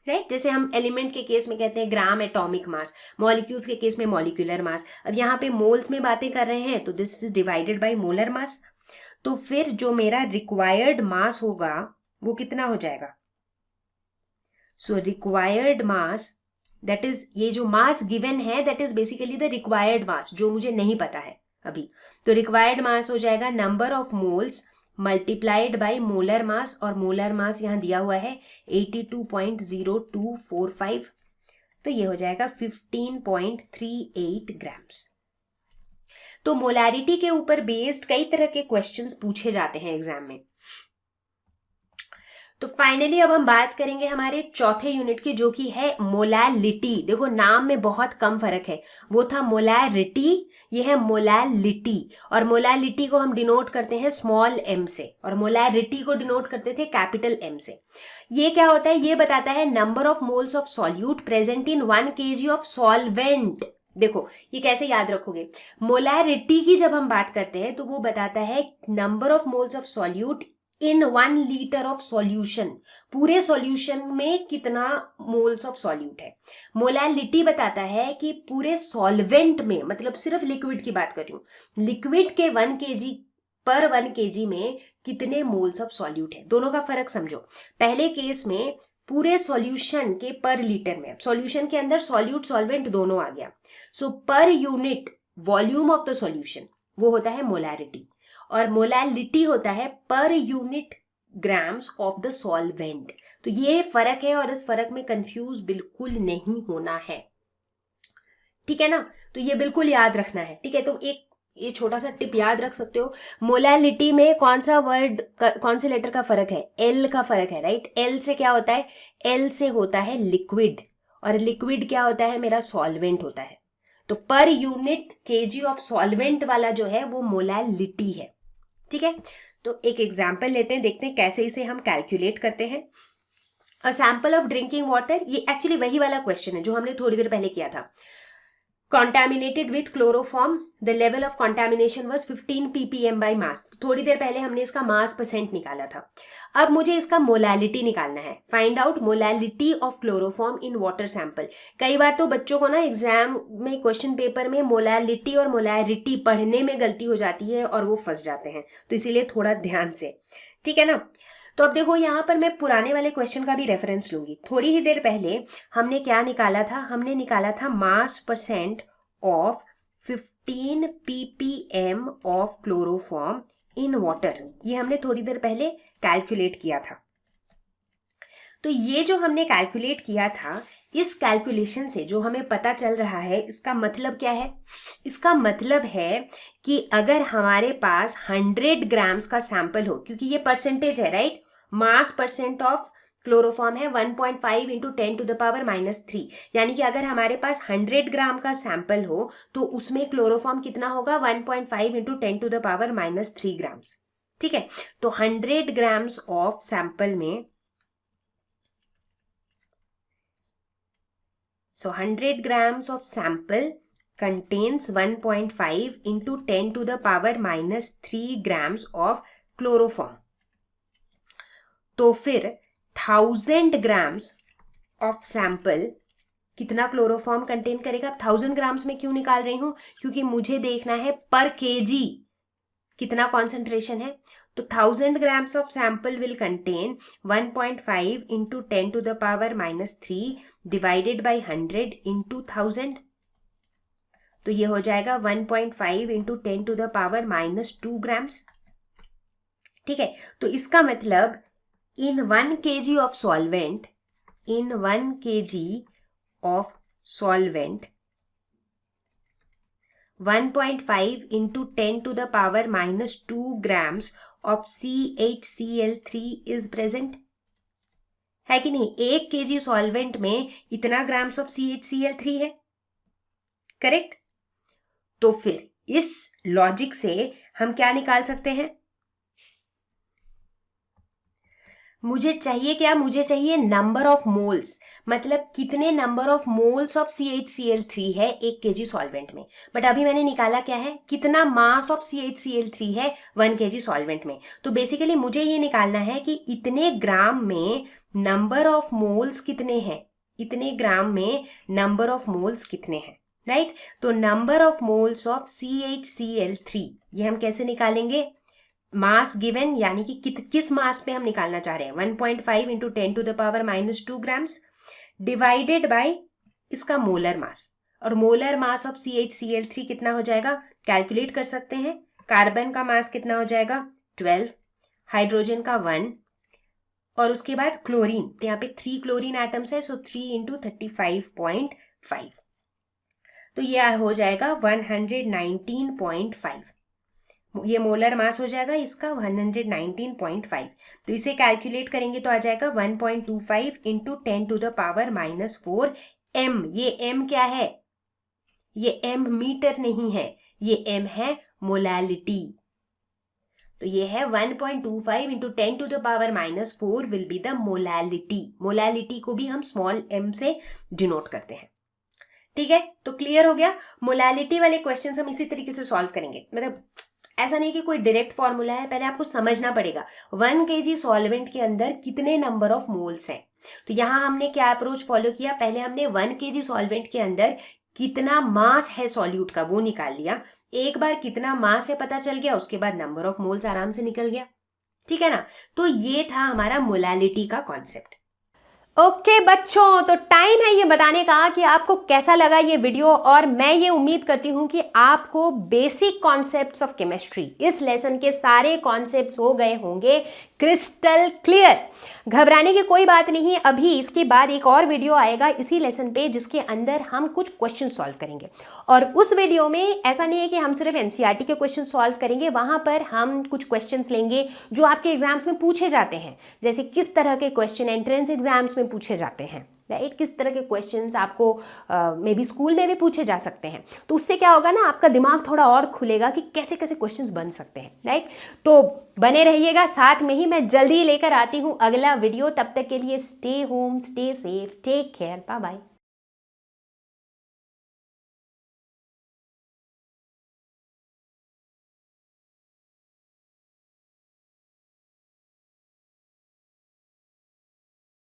राइट। जैसे हम एलिमेंट के केस में कहते हैं ग्राम एटॉमिक मास, मॉलिक्यूल्स के केस में मॉलिक्यूलर मास। अब यहाँ पे मोल्स में बातें कर रहे हैं तो this is divided by molar मास। तो फिर जो मेरा रिक्वायर्ड मास होगा वो कितना हो जाएगा, so required mass that is, ये जो मास गिवन है that is basically the required mass जो मुझे नहीं पता है अभी। तो रिक्वायर्ड मास हो जाएगा number of moles multiplied by molar mass, और मोलर मास यहाँ दिया हुआ है 82.0245, तो ये हो जाएगा 15.38 ग्राम्स। तो मोलैरिटी के ऊपर बेस्ड कई तरह के क्वेश्चंस पूछे जाते हैं एग्जाम में। तो फाइनली अब हम बात करेंगे हमारे चौथे यूनिट की, जो कि है मोलैलिटी। देखो नाम में बहुत कम फर्क है, वो था मोलैरिटी, ये है मोलैलिटी। और मोलैलिटी को हम डिनोट करते हैं स्मॉल m से और मोलैरिटी को डिनोट करते थे कैपिटल M से। ये क्या होता है, ये बताता है number of moles of solute present in 1 kg of solvent. देखो ये कैसे याद रखोगे, मोलैरिटी की जब हम बात करते हैं तो वो बताता है number of moles of solute in 1 litre of solution, पूरे सॉल्यूशन में कितना मोल्स ऑफ सॉल्यूट है। मोलैलिटी बताता है कि पूरे सॉल्वेंट में, मतलब सिर्फ लिक्विड की बात कर रही हूँ, लिक्विड के 1 kg पर 1 kg में कितने मोल्स ऑफ सॉल्यूट है। दोनों का फर्क समझो। पहले केस में पूरे सॉल्यूशन के पर लीटर में, सॉल्यूशन के अंदर सॉल्यूट सॉल्वेंट दोनों आ गया, so per unit volume of the solution वो होता है मोलैरिटी, और मोलैलिटी होता है per unit grams of the solvent. तो ये फर्क है और इस फर्क में कंफ्यूज बिल्कुल नहीं होना है, ठीक है ना। तो ये बिल्कुल याद रखना है, ठीक है। तो एक ये छोटा सा टिप याद रख सकते हो, मोलैलिटी में कौन सा वर्ड कौन से लेटर का फर्क है, एल का फर्क है, राइट। एल से क्या होता है, एल से होता है लिक्विड, और लिक्विड क्या होता है, मेरा सॉल्वेंट होता है। तो per unit KG of solvent वाला जो है वो मोलैलिटी है, ठीक है। तो एक एग्जाम्पल लेते हैं, देखते हैं कैसे इसे हम कैलकुलेट करते हैं। A sample of drinking water, ये एक्चुअली वही वाला क्वेश्चन है जो हमने थोड़ी देर पहले किया था। Contaminated with chloroform, the level of contamination was 15 ppm by mass। थोड़ी देर पहले हमने इसका मास परसेंट निकाला था। अब मुझे इसका मोलैलिटी निकालना है। Find out molality of chloroform in water sample. कई बार तो बच्चों को ना एग्जाम में क्वेश्चन पेपर में मोलैलिटी और मोलैरिटी पढ़ने में गलती हो जाती है और वो फंस जाते हैं, तो इसीलिए थोड़ा ध्यान से, ठीक है ना। तो अब देखो यहाँ पर मैं पुराने वाले क्वेश्चन का भी रेफरेंस लूंगी। थोड़ी ही देर पहले हमने क्या निकाला था, हमने निकाला था मास percent of 15 ppm of chloroform in water. ये हमने थोड़ी देर पहले कैलकुलेट किया था। तो ये जो हमने कैलकुलेट किया था, इस कैलकुलेशन से जो हमें पता चल रहा है, इसका मतलब क्या है, इसका मतलब है कि अगर हमारे पास 100 ग्राम्स का सैंपल हो, क्योंकि ये परसेंटेज है, right, mass percent of chloroform है 1.5 इंटू 10 टू द पावर -3, यानी कि अगर हमारे पास 100 ग्राम का सैंपल हो तो उसमें क्लोरोफॉर्म कितना होगा, 1.5 into 10 to the power -3 grams, ठीक है। तो 100 ग्राम्स ऑफ सैंपल में, so 100 grams of sample contains 1.5 into 10 to the power -3 grams of chloroform। तो फिर 1000 grams of sample कितना क्लोरोफॉर्म कंटेन करेगा। 1000 ग्राम्स में क्यों निकाल रही हूं, क्योंकि मुझे देखना है पर केजी कितना कॉन्सेंट्रेशन है। तो 1000 grams of sample will contain 1.5 into 10 to the power -3 divided by 100 into 1000। तो ये हो जाएगा 1.5 into 10 to the power -2 grams, ठीक है। तो इसका मतलब in 1 kg of solvent, in 1 kg of solvent 1.5 into 10 to the power -2 grams of CHCl3 is present, है कि नहीं। 1 kg सॉल्वेंट में इतना ग्राम्स ऑफ CHCl3 है, करेक्ट। तो फिर इस लॉजिक से हम क्या निकाल सकते हैं, मुझे चाहिए क्या, मुझे चाहिए नंबर ऑफ मोल्स, मतलब कितने number of moles of CHCl3 है 1 kg सॉल्वेंट में। बट अभी मैंने निकाला क्या है, कितना मास ऑफ CHCl3 है 1 kg सॉल्वेंट में। तो बेसिकली मुझे ये निकालना है कि इतने ग्राम में नंबर ऑफ मोल्स कितने हैं, इतने ग्राम में नंबर ऑफ मोल्स कितने हैं, राइट। तो number of moles of CHCl3 ये हम कैसे निकालेंगे, मास गिवन, यानी कि किस मास पे हम निकालना चाह रहे हैं, 1.5 into 10 to the power -2 grams divided by इसका मोलर मास। और मोलर मास ऑफ CHCl3 कितना हो जाएगा, कैलकुलेट कर सकते हैं। कार्बन का मास कितना हो जाएगा 12, हाइड्रोजन का 1, और उसके बाद क्लोरीन, तो यहाँ पे 3 क्लोरीन एटम्स है, सो 3 इंटू 35.5, तो यह हो जाएगा 119.5। ये मोलर मास हो जाएगा इसका 119.5। तो इसे कैलकुलेट करेंगे तो आ जाएगा 1.25 into 10 to the power -4 m। ये m क्या है, ये m मीटर नहीं है, ये m है मोलैलिटी। तो ये है 1.25 into 10 to the power -4 will be the molality. Molality को भी हम स्मॉल m से डिनोट करते हैं, ठीक है। तो क्लियर हो गया। मोलैलिटी वाले क्वेश्चंस हम इसी तरीके से सॉल्व करेंगे, मतलब ऐसा नहीं कि कोई डायरेक्ट फॉर्मूला है, पहले आपको समझना पड़ेगा 1 kg सॉल्वेंट के अंदर कितने नंबर ऑफ मोल्स हैं। तो यहाँ हमने क्या अप्रोच फॉलो किया, पहले हमने 1 kg सॉल्वेंट के अंदर कितना मास है सॉल्यूट का वो निकाल लिया, एक बार कितना मास है पता चल गया, उसके बाद नंबर ऑफ मोल्स आराम से निकल गया, ठीक है ना। तो ये था हमारा मोलालिटी का कॉन्सेप्ट। ओके बच्चों, तो टाइम है ये बताने का कि आपको कैसा लगा ये वीडियो, और मैं ये उम्मीद करती हूँ कि आपको बेसिक कॉन्सेप्ट्स ऑफ केमिस्ट्री, इस लेसन के सारे कॉन्सेप्ट्स हो गए होंगे क्रिस्टल क्लियर। घबराने की कोई बात नहीं, अभी इसके बाद एक और वीडियो आएगा इसी लेसन पे जिसके अंदर हम कुछ क्वेश्चन सॉल्व करेंगे, और उस वीडियो में ऐसा नहीं है कि हम सिर्फ एनसीईआरटी के क्वेश्चन सॉल्व करेंगे, वहां पर हम कुछ क्वेश्चंस लेंगे जो आपके एग्जाम्स में पूछे जाते हैं, जैसे किस तरह के क्वेश्चन एंट्रेंस एग्जाम्स में पूछे जाते हैं, राइट, किस तरह के क्वेश्चंस आपको मे बी स्कूल में भी पूछे जा सकते हैं। तो उससे क्या होगा ना, आपका दिमाग थोड़ा और खुलेगा कि कैसे कैसे क्वेश्चंस बन सकते हैं, राइट। तो बने रहिएगा साथ में ही, मैं जल्दी लेकर आती हूँ अगला वीडियो। तब तक के लिए stay home, stay safe, take care, bye bye.